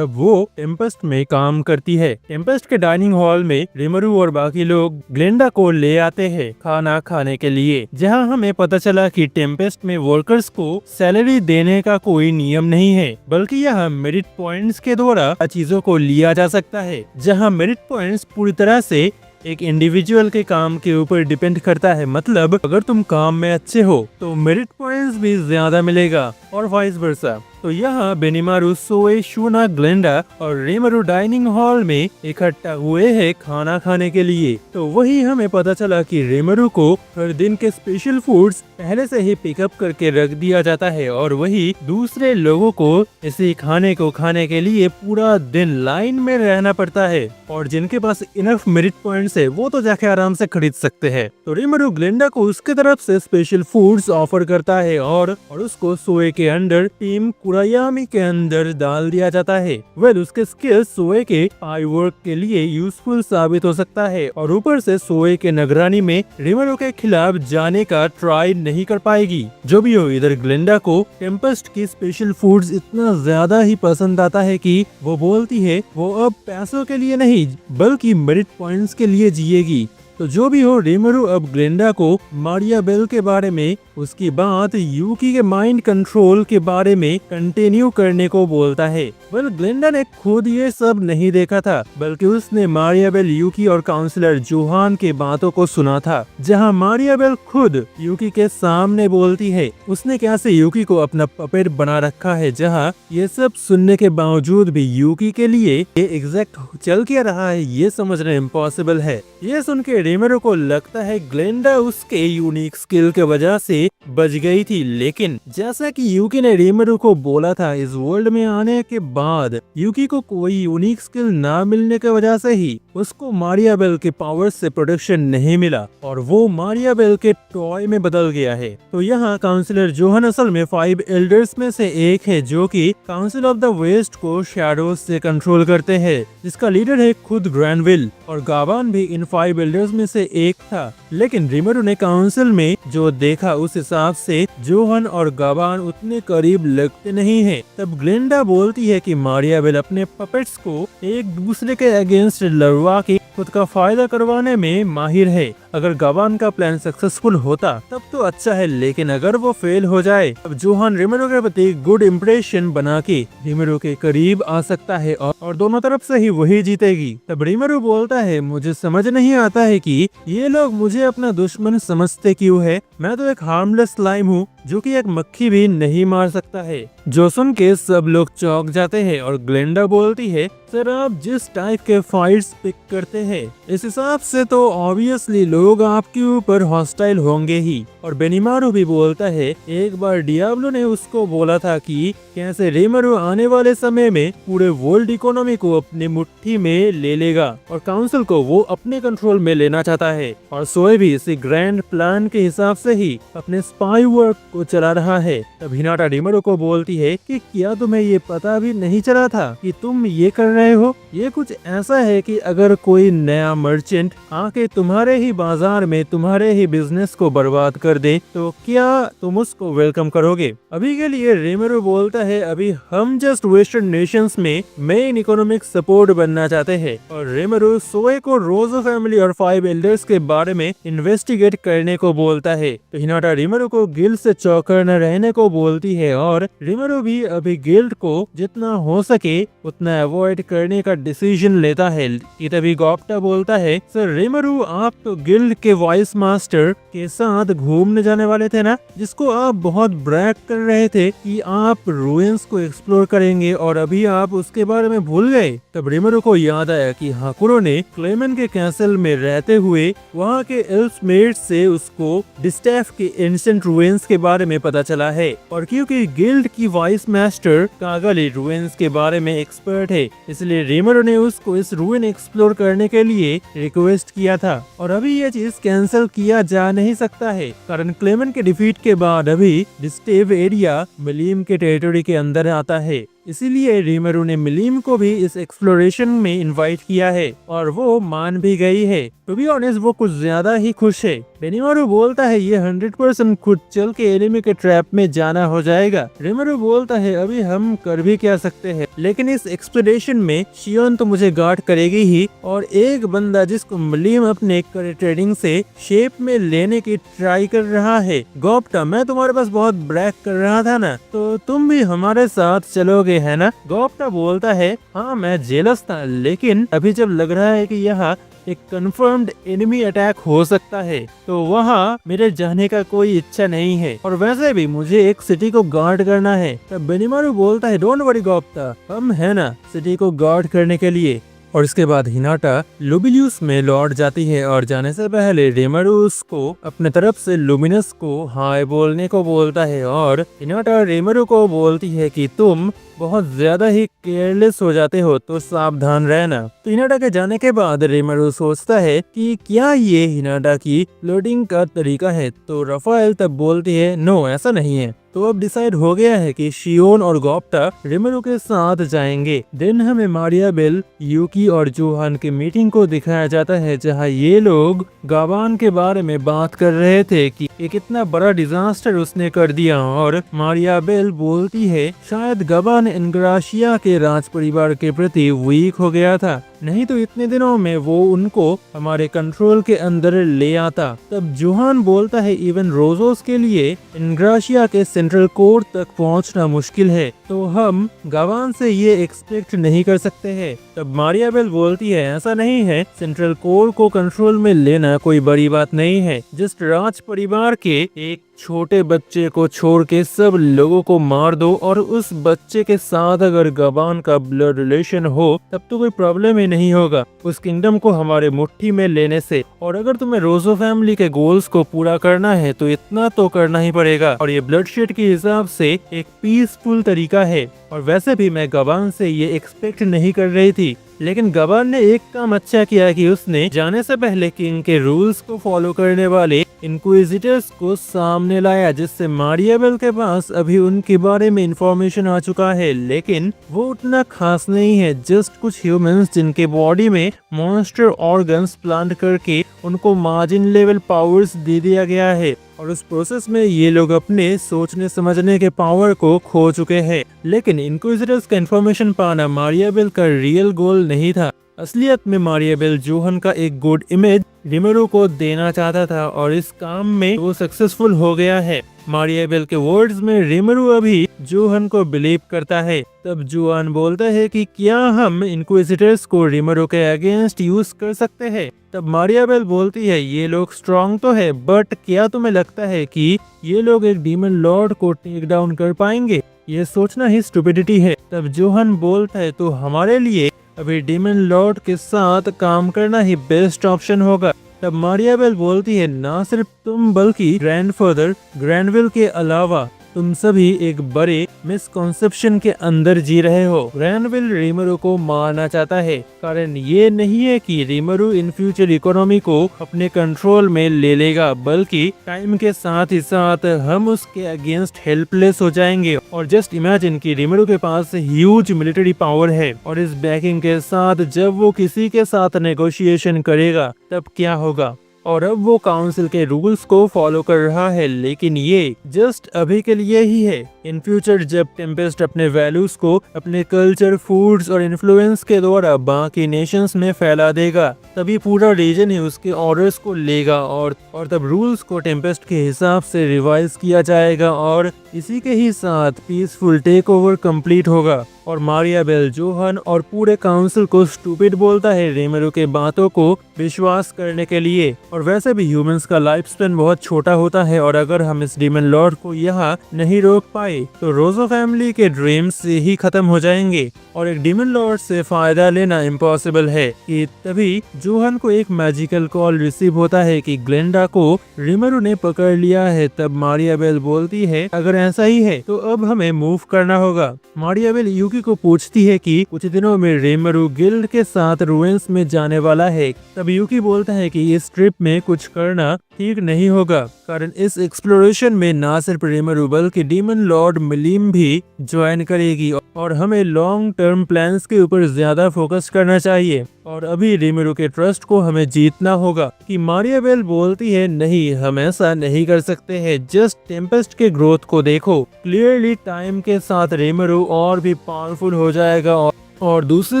वो टेम्पेस्ट में काम करती है। टेम्पेस्ट के डाइनिंग हॉल में रेमरो और बाकी लोग ग्लेंडा को ले आते हैं खाना खाने के लिए, जहां हमें पता चला कि टेम्पेस्ट में वर्कर्स को सैलरी देने का कोई नियम नहीं है, बल्कि यह मेरिट पॉइंट्स के द्वारा चीजों को लिया जा सकता है, जहां मेरिट पॉइंट्स पूरी तरह से एक इंडिविजुअल के काम के ऊपर डिपेंड करता है। मतलब अगर तुम काम में अच्छे हो तो मेरिट पॉइंट्स भी ज्यादा मिलेगा और वाइस वर्सा। तो यहाँ बेनिमारू, सोए, शूना, ग्लेंडा और रेमरू डाइनिंग हॉल में इकट्ठा हुए हैं खाना खाने के लिए। तो वही हमें पता चला कि रेमरू को हर दिन के स्पेशल फूड्स पहले से ही पिकअप करके रख दिया जाता है और वही दूसरे लोगों को इसी खाने को खाने के लिए पूरा दिन लाइन में रहना पड़ता है और जिनके पास इनफ मेरिट पॉइंट्स है वो तो जाके आराम से खरीद सकते हैं। तो रेमरू ग्लेंडा को उसके तरफ से स्पेशल फूड्स ऑफर करता है और उसको सोए के अंडर टीम कुरायामी के अंदर डाल दिया जाता है। उसके स्किल्स सोए के आई वर्क के लिए यूजफुल साबित हो सकता है और ऊपर से सोए के निगरानी में रेमरू के खिलाफ जाने का ट्राई नहीं कर पाएगी। जो भी हो, इधर ग्लेंडा को टेम्पेस्ट की स्पेशल फूड्स इतना ज्यादा ही पसंद आता है कि वो बोलती है वो अब पैसों के लिए नहीं बल्कि मेरिट पॉइंट्स के लिए जिएगी। तो जो भी हो, रेमरू अब ग्लेंडा को मारियाबेल के बारे में, उसकी बात यूकी के माइंड कंट्रोल के बारे में कंटिन्यू करने को बोलता है। ग्लेंडा ने खुद ये सब नहीं देखा था, बल्कि उसने मारियाबेल, यूकी और काउंसलर जोहान के बातों को सुना था, जहां मारियाबेल खुद यूकी के सामने बोलती है उसने कैसे यूकी को अपना पपेट बना रखा है, जहां ये सब सुनने के बावजूद भी यूकी के लिए ये एग्जैक्ट चल क्या रहा है ये समझना इम्पॉसिबल है। ये सुन के रेमरू को लगता है ग्लेंडा उसके यूनिक स्किल के वजह से बच गई थी, लेकिन जैसा कि यूकी ने रेमरू को बोला था, इस वर्ल्ड में आने के बाद यूकी को कोई यूनिक स्किल ना मिलने की वजह से ही उसको मारियाबेल के पावर्स से प्रोटेक्शन नहीं मिला और वो मारियाबेल के टॉय में बदल गया है। तो यहाँ काउंसिलर जोहान असल में 5 एल्डर्स में से एक है जो कि काउंसिल ऑफ द वेस्ट को शैडोज से कंट्रोल करते हैं, जिसका लीडर है खुद ग्रैंडविल और गावान भी इन 5 एल्डर्स में से एक था। लेकिन रेमरू ने काउंसिल में जो देखा उस हिसाब से जोहान और गावान उतने करीब लगते नहीं हैं। तब ग्लेंडा बोलती है कि मारियाबेल अपने पपेट्स को एक दूसरे के अगेंस्ट लड़वा के खुद का फायदा करवाने में माहिर है। अगर गावान का प्लान सक्सेसफुल होता तब तो अच्छा है, लेकिन अगर वो फेल हो जाए तब जोहान रेमरू के प्रति गुड इम्प्रेशन बना के रेमरू के करीब आ सकता है और दोनों तरफ से ही वही जीतेगी। तब रेमरू बोलता है मुझे समझ नहीं आता है कि ये लोग मुझे अपना दुश्मन समझते क्यों है। मैं तो एक हार्मलेस स्लाइम हूँ जो कि एक मक्खी भी नहीं मार सकता है। जो सुन के सब लोग चौंक जाते हैं और ग्लेंडा बोलती है सर आप जिस टाइप के फाइट्स पिक करते हैं इस हिसाब से तो ऑब्वियसली लोग आपके ऊपर हॉस्टाइल होंगे ही। और बेनिमारू भी बोलता है एक बार डियाब्लो ने उसको बोला था कि कैसे रेमरू आने वाले समय में पूरे वर्ल्ड इकोनॉमी को अपनी मुट्ठी में ले लेगा और काउंसिल को वो अपने कंट्रोल में लेना चाहता है और सोए भी इसी ग्रैंड प्लान के हिसाब से ही अपने स्पाई वर्क को चला रहा है। तब हिनाटा रेमरू को बोलती है कि क्या तुम्हें ये पता भी नहीं चला था कि तुम ये कर रहे हो। ये कुछ ऐसा है कि अगर कोई नया मर्चेंट आके तुम्हारे ही बाजार में तुम्हारे ही बिजनेस को बर्बाद कर दे तो क्या तुम उसको वेलकम करोगे। अभी के लिए रेमरू बोलता है अभी हम जस्ट वेस्टर्न नेशंस में मेन इकोनॉमिक सपोर्ट बनना चाहते हैं और रेमरू सोए को रोजो फैमिली और 5 एल्डर्स के बारे में इन्वेस्टिगेट करने को बोलता है। तो हिनाटा रेमरू को गिल्ड से चौकन्ना रहने को बोलती है और रेमरू भी अभी गिल्ड को जितना हो सके उतना अवॉइड करने का डिसीजन लेता है। तभी गॉप्टा बोलता है सर रेमरू आप तो गिल्ड के वाइस मास्टर के साथ घूमने जाने वाले थे ना, जिसको आप बहुत ब्रैग कर रहे थे कि आप रूइंस को एक्सप्लोर करेंगे और अभी आप उसके बारे में भूल गए। तब रेमरू को याद आया कि हाकुरो ने क्लेमेन के कैसल में रहते हुए वहाँ के एल्फमेट से उसको डिस्टेफ के एंशिएंट रूइंस के बारे में पता चला है और क्योंकि गिल्ड की वाइस मास्टर कागली रूइंस के बारे में एक्सपर्ट है इसलिए रेमरू ने उसको इस रूइन एक्सप्लोर करने के लिए रिक्वेस्ट किया था। और अभी ये चीज कैंसिल किया जा नहीं सकता है कारण क्लेमेन के डिफीट के बाद अभी डिस्टेव एरिया मिलीम के टेरिटरी के अंदर आता है, इसीलिए रेमरू ने मिलीम को भी इस एक्सप्लोरेशन में इनवाइट किया है और वो मान भी गई है। टू बी ऑनेस्ट वो कुछ ज्यादा ही खुश है। बेनिमारू बोलता है ये 100% खुद चल के एनिमी के ट्रैप में जाना हो जाएगा। रिमेरू बोलता है अभी हम कर भी क्या सकते हैं, लेकिन इस एक्सपेडिशन में शियोन तो मुझे गार्ड करेगी ही, और एक बंदा जिसको मलीम अपने ट्रेडिंग से शेप में लेने की ट्राई कर रहा है। गोप्टा, मैं तुम्हारे पास बहुत ब्रैक कर रहा था ना, तो तुम भी हमारे साथ चलोगे है ना? गोप्टा बोलता है हाँ मैं जेलस था, लेकिन अभी जब लग रहा है कि यहाँ एक कंफर्म्ड एनिमी अटैक हो सकता है तो वहाँ मेरे जाने का कोई इच्छा नहीं है, और वैसे भी मुझे एक सिटी को गार्ड करना है। तब बेनिमारू बोलता है डोंट वरी गोप्ता, हम है ना सिटी को गार्ड करने के लिए। और इसके बाद हिनाटा लुबिलियस में लौट जाती है, और जाने से पहले रिमेरू उसको अपने तरफ से लुमिनस को हाय बोलने को बोलता है, और हिनाटा रिमेरू को बोलती है कि तुम बहुत ज्यादा ही केयरलेस हो जाते हो तो सावधान रहना। तो हिनाटा के जाने के बाद रिमेरू सोचता है कि क्या ये हिनाटा की फ्लर्टिंग का तरीका है, तो रफाएल तब बोलती है नो ऐसा नहीं है। तो अब डिसाइड हो गया है कि शियोन और गोप्टा रिमेरू के साथ जाएंगे। देन हमें मारियाबेल, यूकी और जोहान की मीटिंग को दिखाया जाता है, जहां ये लोग गावान के बारे में बात कर रहे थे कि एक इतना बड़ा डिजास्टर उसने कर दिया, और मारियाबेल बोलती है शायद गावान इनग्राशिया के राज परिवार के प्रति वीक हो गया था, नहीं तो इतने दिनों में वो उनको हमारे कंट्रोल के अंदर ले आता। तब जोहान बोलता है इवन रोजोस के लिए इनग्राशिया के सेंट्रल कोर्ट तक पहुंचना मुश्किल है, तो हम गावान से ये एक्सपेक्ट नहीं कर सकते हैं। तब मारियाबेल बोलती है ऐसा नहीं है, सेंट्रल कोर्ट को कंट्रोल में लेना कोई बड़ी बात नहीं है, जस्ट राज परिवार के एक छोटे बच्चे को छोड़ के सब लोगों को मार दो, और उस बच्चे के साथ अगर गवान का ब्लड रिलेशन हो तब तो कोई प्रॉब्लम ही नहीं होगा उस किंगडम को हमारे मुट्ठी में लेने से। और अगर तुम्हें रोजो फैमिली के गोल्स को पूरा करना है तो इतना तो करना ही पड़ेगा, और ये ब्लडशेड के हिसाब से एक पीसफुल तरीका है। और वैसे भी मैं गवान से ये एक्सपेक्ट नहीं कर रही थी, लेकिन गवान ने एक काम अच्छा किया कि उसने जाने से पहले किंग के रूल्स को फॉलो करने वाले इंक्विजिटर्स को सामने लाया, जिससे मारियाबेल के पास अभी उनके बारे में इंफॉर्मेशन आ चुका है, लेकिन वो उतना खास नहीं है। जस्ट कुछ ह्यूमंस जिनके बॉडी में मॉन्स्टर ऑर्गन्स प्लांट करके उनको मार्जिन लेवल पावर्स दे दिया गया है, और उस प्रोसेस में ये लोग अपने सोचने समझने के पावर को खो चुके हैं। लेकिन इंक्विजिटर्स का इंफॉर्मेशन पाना मारियाबेल का रियल गोल नहीं था। असलियत में मारियाबेल जोहन का एक गुड इमेज रिमेरू को देना चाहता था, और इस काम में वो सक्सेसफुल हो गया है। मारियाबेल के वर्ड्स में रिमेरू अभी जोहन को बिलीव करता है। तब जोहन बोलता है कि क्या हम इंक्विजिटर्स को रिमेरू के अगेंस्ट यूज कर सकते हैं। तब मारियाबेल बोलती है ये लोग स्ट्रांग तो है, बट क्या तुम्हें लगता है कि ये लोग एक डीमन लॉर्ड को टेक डाउन कर पाएंगे? ये सोचना ही स्टुपिडिटी है। तब जोहन बोलता है तो हमारे लिए अभी डीमन लॉर्ड के साथ काम करना ही बेस्ट ऑप्शन होगा। तब मारियाबेल बोलती है ना सिर्फ तुम बल्कि ग्रैंडफादर ग्रैंडविल के अलावा तुम सभी एक बड़े मिसकॉन्सेप्शन के अंदर जी रहे हो। ग्रैंडविल रिमेरू को मारना चाहता है, कारण ये नहीं है कि रिमेरू इन फ्यूचर इकोनॉमी को अपने कंट्रोल में ले लेगा, बल्कि टाइम के साथ ही साथ हम उसके अगेंस्ट हेल्पलेस हो जाएंगे। और जस्ट इमेजिन कि रिमेरू के पास ह्यूज मिलिट्री पावर है, और इस बैकिंग के साथ जब वो किसी के साथ नेगोशिएशन करेगा तब क्या होगा। और अब वो काउंसिल के रूल्स को फॉलो कर रहा है, लेकिन ये जस्ट अभी के लिए ही है। इन फ्यूचर जब टेम्पेस्ट अपने वैल्यूज को अपने कल्चर, फूड्स और इन्फ्लुएंस के द्वारा बाकी नेशंस में फैला देगा, तभी पूरा रीजन ही उसके ऑर्डर्स को लेगा, और तब रूल्स को टेम्पेस्ट के हिसाब से रिवाइज किया जाएगा, और इसी के ही साथ पीसफुल टेक ओवर कंप्लीट होगा। और मारियाबेल जोहन और पूरे काउंसिल को स्टूपिड बोलता है रिमेरू के बातों को विश्वास करने के लिए। और वैसे भी ह्यूमंस का लाइफ स्पेन बहुत छोटा होता है, और अगर हम इस डीमन लॉर्ड को यहाँ नहीं रोक पाए तो रोजो फैमिली के ड्रीम्स ही खत्म हो जाएंगे, और एक डीमन लॉर्ड से फायदा लेना इम्पॉसिबल है। कि तभी जोहन को एक मैजिकल कॉल रिसीव होता है कि ग्लेंडा को रिमेरू ने पकड़ लिया है। तब मारियाबेल बोलती है अगर ऐसा ही है तो अब हमें मूव करना होगा। मारियाबेल यूकी को पूछती है कि कुछ दिनों में रिमेरू गिल्ड के साथ रुइंस में जाने वाला है। तब यूकी बोलता है कि इस ट्रिप में कुछ करना ठीक नहीं होगा, कारण इस एक्सप्लोरेशन में ना सिर्फ रिमेरू बल्कि डीमन लॉर्ड मिलीम भी ज्वाइन करेगी और हमें लॉन्ग टर्म प्लान्स के ऊपर ज्यादा फोकस करना चाहिए। और अभी रिमेरू के ट्रस्ट को हमें जीतना होगा। कि मारिया बेल बोलती है नहीं, हम ऐसा नहीं कर सकते हैं, जस्ट टेम्पेस्ट के ग्रोथ को देखो। क्लियरली टाइम के साथ रिमेरू और भी पावरफुल हो जाएगा और दूसरी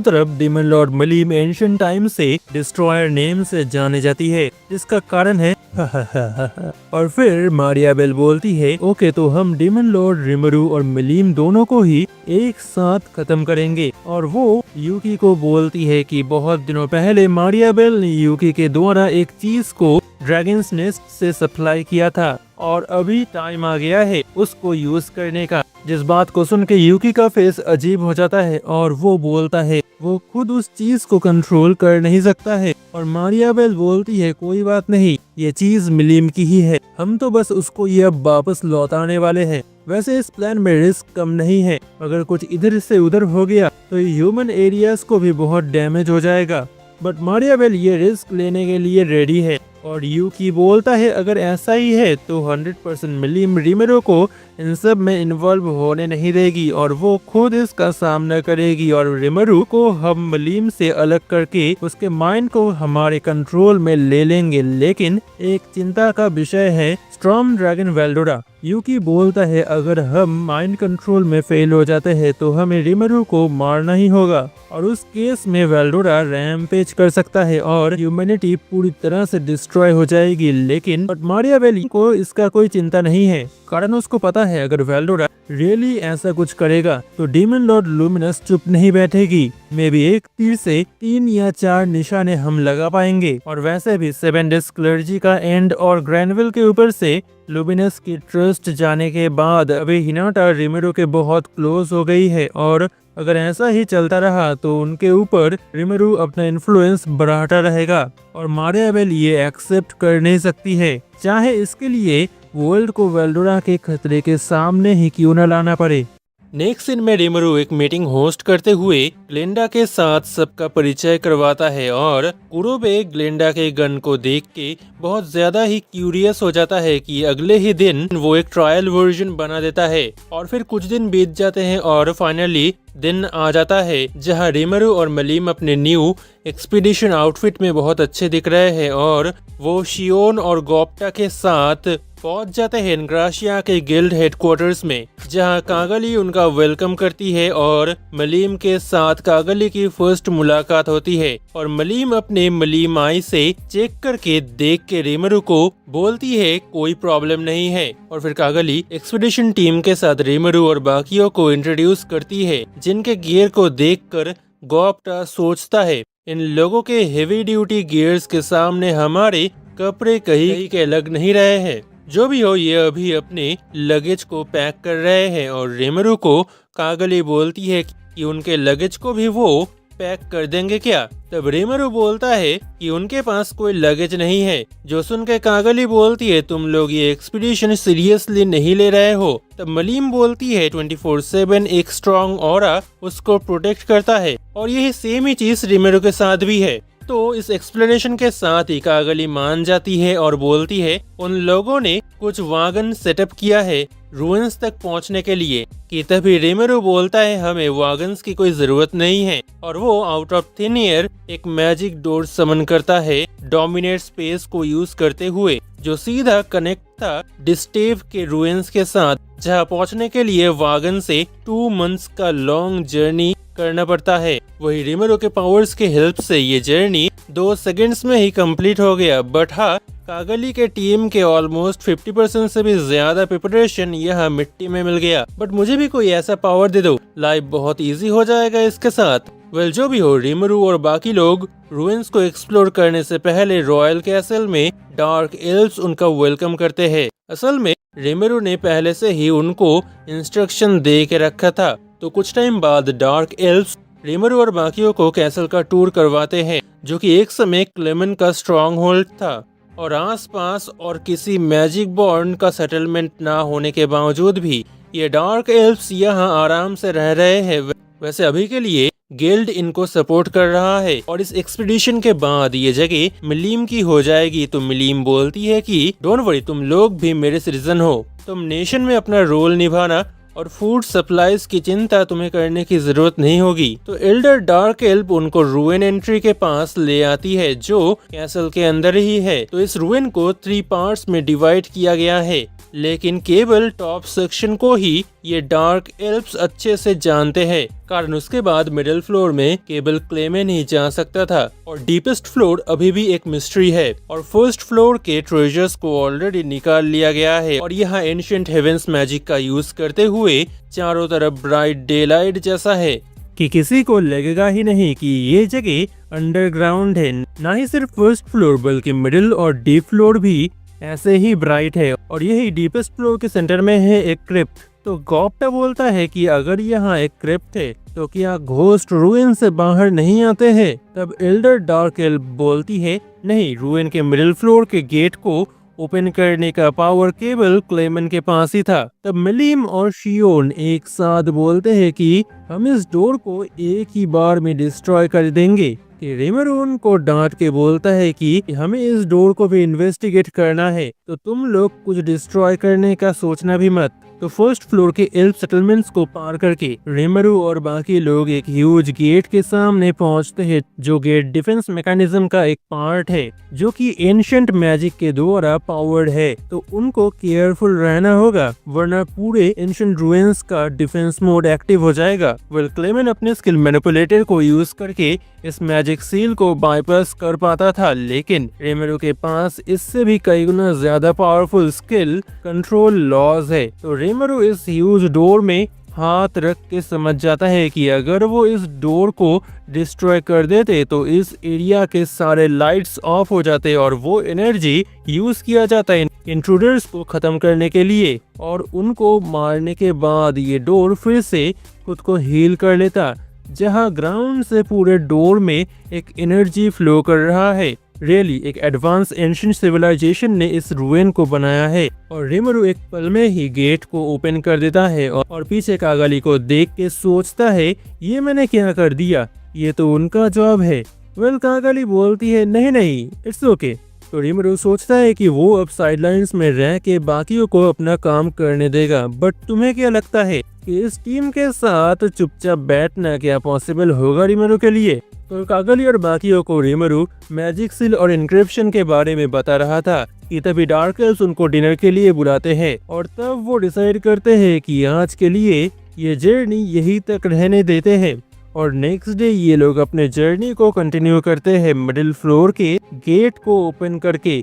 तरफ डीमन लॉर्ड मलीम एंशिएंट टाइम से डिस्ट्रॉयर नेम से जाने जाती है, जिसका कारण है और फिर मारिया बेल बोलती है ओके, तो हम डीमन लॉर्ड रिमेरू और मलीम दोनों को ही एक साथ खत्म करेंगे। और वो यूकी को बोलती है कि बहुत दिनों पहले मारिया बेल ने यूकी के द्वारा एक चीज को ड्रैगन्स नेस्ट से सप्लाई किया था और अभी टाइम आ गया है उसको यूज करने का। जिस बात को सुन के यूकी का फेस अजीब हो जाता है और वो बोलता है वो खुद उस चीज को कंट्रोल कर नहीं सकता है। और मारिया बेल बोलती है कोई बात नहीं, ये चीज मिलीम की ही है, हम तो बस उसको ये अब वापस लौटाने वाले हैं। वैसे इस प्लान में रिस्क कम नहीं है, अगर कुछ इधर से उधर हो गया तो ह्यूमन एरियाज को भी बहुत डैमेज हो जाएगा। बट मारिया बेल ये रिस्क लेने के लिए रेडी है और यूकी बोलता है अगर ऐसा ही है तो 100% मिलीम रिमेरो को इन सब में इन्वॉल्व होने नहीं देगी और वो खुद इसका सामना करेगी और रिमेरो को हम मलीम से अलग करके उसके माइंड को हमारे कंट्रोल में ले लेंगे। लेकिन एक चिंता का विषय है स्टॉर्म ड्रैगन वेल्डोरा। यूकी बोलता है अगर हम माइंड कंट्रोल में फेल हो जाते हैं तो हमें रिमेरो को मारना ही होगा और उस केस में वेल्डोरा रैम्पेज कर सकता है और ह्यूमैनिटी पूरी तरह से डिस्ट्रॉय हो जाएगी। लेकिन मारिया बेल को इसका कोई चिंता नहीं है, कारण उसको पता है अगर वेल्डोरा रियली ऐसा कुछ करेगा तो डीमन लॉर्ड लुमिनस चुप नहीं बैठेगी। मे भी एक तीर से 3 या 4 निशाने हम लगा पाएंगे। और वैसे भी 7 डेज क्लर्जी का एंड और ग्रैनविल के ऊपर से लुमिनस की ट्रस्ट जाने के बाद अभी हिनाटा रिमेरो के बहुत क्लोज हो गई है और अगर ऐसा ही चलता रहा तो उनके ऊपर रिमेरू अपना इन्फ्लुएंस बढ़ाता रहेगा और मारिया बेल ये एक्सेप्ट कर नहीं सकती है, चाहे इसके लिए वर्ल्ड को वेल्डोरा के खतरे के सामने ही क्यों न लाना पड़े। नेक्स्ट सीन में रिमेरू एक मीटिंग होस्ट करते हुए ग्लेंडा के साथ सबका परिचय करवाता है और कुरोबे ग्लेंडा के गन को देख के बहुत ज्यादा ही क्यूरियस हो जाता है कि अगले ही दिन वो एक ट्रायल वर्जन बना देता है। और फिर कुछ दिन बीत जाते हैं और फाइनली दिन आ जाता है जहां रिमेरू और मलीम अपने न्यू एक्सपीडिशन आउटफिट में बहुत अच्छे दिख रहे हैं और वो शियोन और गोप्टा के साथ पहुंच जाते हैं इनग्राशिया के गिल्ड हेडक्वार्टर्स में, जहां कागली उनका वेलकम करती है और मलीम के साथ कागली की फर्स्ट मुलाकात होती है और मलीम अपने मलीम आई से चेक करके देख के रिमेरू को बोलती है कोई प्रॉब्लम नहीं है। और फिर कागली एक्सपीडिशन टीम के साथ रिमेरू और बाकियों को इंट्रोड्यूस करती है, जिनके गियर को देखकर गोप्टा सोचता है इन लोगों के हेवी ड्यूटी गियर्स के सामने हमारे कपड़े कहीं के लग नहीं रहे हैं। जो भी हो, ये अभी अपने लगेज को पैक कर रहे हैं और रिमेरू को कागली बोलती है कि उनके लगेज को भी वो पैक कर देंगे क्या। तब रिमेरू बोलता है कि उनके पास कोई लगेज नहीं है, जो सुन के कागली बोलती है तुम लोग ये एक्सपीडिशन सीरियसली नहीं ले रहे हो। तब मलीम बोलती है 24/7 एक स्ट्रॉन्ग ऑरा उसको प्रोटेक्ट करता है और यही सेम ही चीज रिमेरू के साथ भी है। तो इस एक्सप्लेनेशन के साथ ही कागली मान जाती है और बोलती है उन लोगों ने कुछ वागन सेटअप किया है रूइंस तक पहुंचने के लिए। कि तभी रिमेरू बोलता है हमें वागन्स की कोई जरूरत नहीं है और वो आउट ऑफ थिन एयर एक मैजिक डोर समन करता है डोमिनेट स्पेस को यूज करते हुए, जो सीधा कनेक्ट था डिस्टेव के रूइंस के साथ, जहां पहुंचने के लिए वागन से 2 मंथ्स का लॉन्ग जर्नी करना पड़ता है। वही रिमेरू के पावर्स के हेल्प से ये जर्नी 2 सेकंड्स में ही कंप्लीट हो गया। बट हाँ, कागली के टीम के ऑलमोस्ट 50% से भी ज्यादा प्रिपरेशन यहाँ मिट्टी में मिल गया। बट मुझे भी कोई ऐसा पावर दे दो, लाइफ बहुत इजी हो जाएगा इसके साथ। वेल जो भी हो, रिमेरू और बाकी लोग रूइंस को एक्सप्लोर करने से पहले रॉयल कैसल में डार्क एल्व्स उनका वेलकम करते हैं। असल में रिमेरू ने पहले से ही उनको इंस्ट्रक्शन दे के रखा था। तो कुछ टाइम बाद डार्क एल्व्स रिमेरू और बाकियों को कैसल का टूर करवाते हैं, जो कि एक समय क्लेमन का स्ट्रॉन्ग होल्ड था और आसपास और किसी मैजिक बॉर्न का सेटलमेंट ना होने के बावजूद भी ये डार्क एल्व्स यहाँ आराम से रह रहे हैं। वैसे अभी के लिए गिल्ड इनको सपोर्ट कर रहा है और इस एक्सपीडिशन के बाद ये जगह मिलीम की हो जाएगी। तो मिलीम बोलती है कि डोंट वरी, तुम लोग भी मेरे सिटीजन हो, तुम नेशन में अपना रोल निभाना और फूड सप्लाईज की चिंता तुम्हें करने की जरूरत नहीं होगी। तो एल्डर डार्क एल्फ उनको रूइन एंट्री के पास ले आती है जो कैसल के अंदर ही है। तो इस रूइन को 3 पार्ट्स में डिवाइड किया गया है, लेकिन केवल टॉप सेक्शन को ही ये डार्क एल्प्स अच्छे से जानते हैं, कारण उसके बाद मिडिल फ्लोर में केवल क्लेमे नहीं जा सकता था और डीपेस्ट फ्लोर अभी भी एक मिस्ट्री है। और फर्स्ट फ्लोर के ट्रेजर्स को ऑलरेडी निकाल लिया गया है और यहाँ एंशिएंट हेवेंस मैजिक का यूज करते हुए चारों तरफ ब्राइट डे लाइट जैसा है कि किसी को लगेगा ही नहीं कि ये जगह अंडरग्राउंड है। ना ही सिर्फ फर्स्ट फ्लोर बल्कि मिडिल और डीप फ्लोर भी ऐसे ही ब्राइट है और यही डीपेस्ट फ्लोर के सेंटर में है एक क्रिप्ट। तो गॉप्टा बोलता है कि अगर यहाँ एक क्रिप्ट है तो क्या घोस्ट रूइन से बाहर नहीं आते हैं? तब एल्डर डार्क एल्फ बोलती है नहीं, रूइन के मिडिल फ्लोर के गेट को ओपन करने का पावर केवल क्लेमन के पास ही था। तब मिलीम और शियोन एक साथ बोलते हैं कि हम इस डोर को एक ही बार में डिस्ट्रॉय कर देंगे। कि रिमरून को डांट के बोलता है कि हमें इस डोर को भी इन्वेस्टिगेट करना है, तो तुम लोग कुछ डिस्ट्रॉय करने का सोचना भी मत। तो फर्स्ट फ्लोर के एल्फ सेटलमेंट्स को पार करके रिमरू और बाकी लोग एक ह्यूज गेट के सामने पहुंचते हैं, जो गेट डिफेंस मैकेनिज्म का एक पार्ट है जो कि एंशिएंट मैजिक के द्वारा पावर्ड है। तो उनको केयरफुल रहना होगा वरना पूरे एंशिएंट रूइंस का डिफेंस मोड एक्टिव हो जाएगा। वेल क्लेमेन अपने स्किल मैनिपुलेटर को यूज करके इस मैजिक सील को बाईपास कर पाता था, लेकिन रिमरू के पास इससे भी कई गुना ज्यादा पावरफुल स्किल कंट्रोल लॉज है। तो रिमरू इस ह्यूज डोर में हाथ रख के समझ जाता है कि अगर वो इस डोर को डिस्ट्रॉय कर देते तो इस एरिया के सारे लाइट्स ऑफ हो जाते और वो एनर्जी यूज किया जाता है इंट्रूडर्स को खत्म करने के लिए, और उनको मारने के बाद ये डोर फिर से खुद को हील कर लेता, जहां ग्राउंड से पूरे डोर में एक एनर्जी फ्लो कर रहा है। रियली एक एडवांस एंशिएंट सिविलाइजेशन ने इस रूइन को बनाया है। और रिमरू एक पल में ही गेट को ओपन कर देता है और पीछे कागली को देख के सोचता है ये मैंने क्या कर दिया, ये तो उनका जॉब है। वेल कागली बोलती है नहीं नहीं इट्स ओके। तो रिमरू सोचता है कि वो अब साइडलाइंस में रह के बाकियों को अपना काम करने देगा। बट तुम्हें क्या लगता है कि इस टीम के साथ चुपचाप बैठना क्या पॉसिबल होगा रिमरू के लिए? तो कागली और बाकियों को रिमरू मैजिक सील और इंक्रिप्शन के बारे में बता रहा था कि तभी डार्क एल्व्स उनको डिनर के लिए बुलाते हैं और तब वो डिसाइड करते हैं कि आज के लिए ये जर्नी यहीं तक रहने देते हैं। और नेक्स्ट डे ये लोग अपने जर्नी को कंटिन्यू करते हैं मिडिल फ्लोर के गेट को ओपन करके,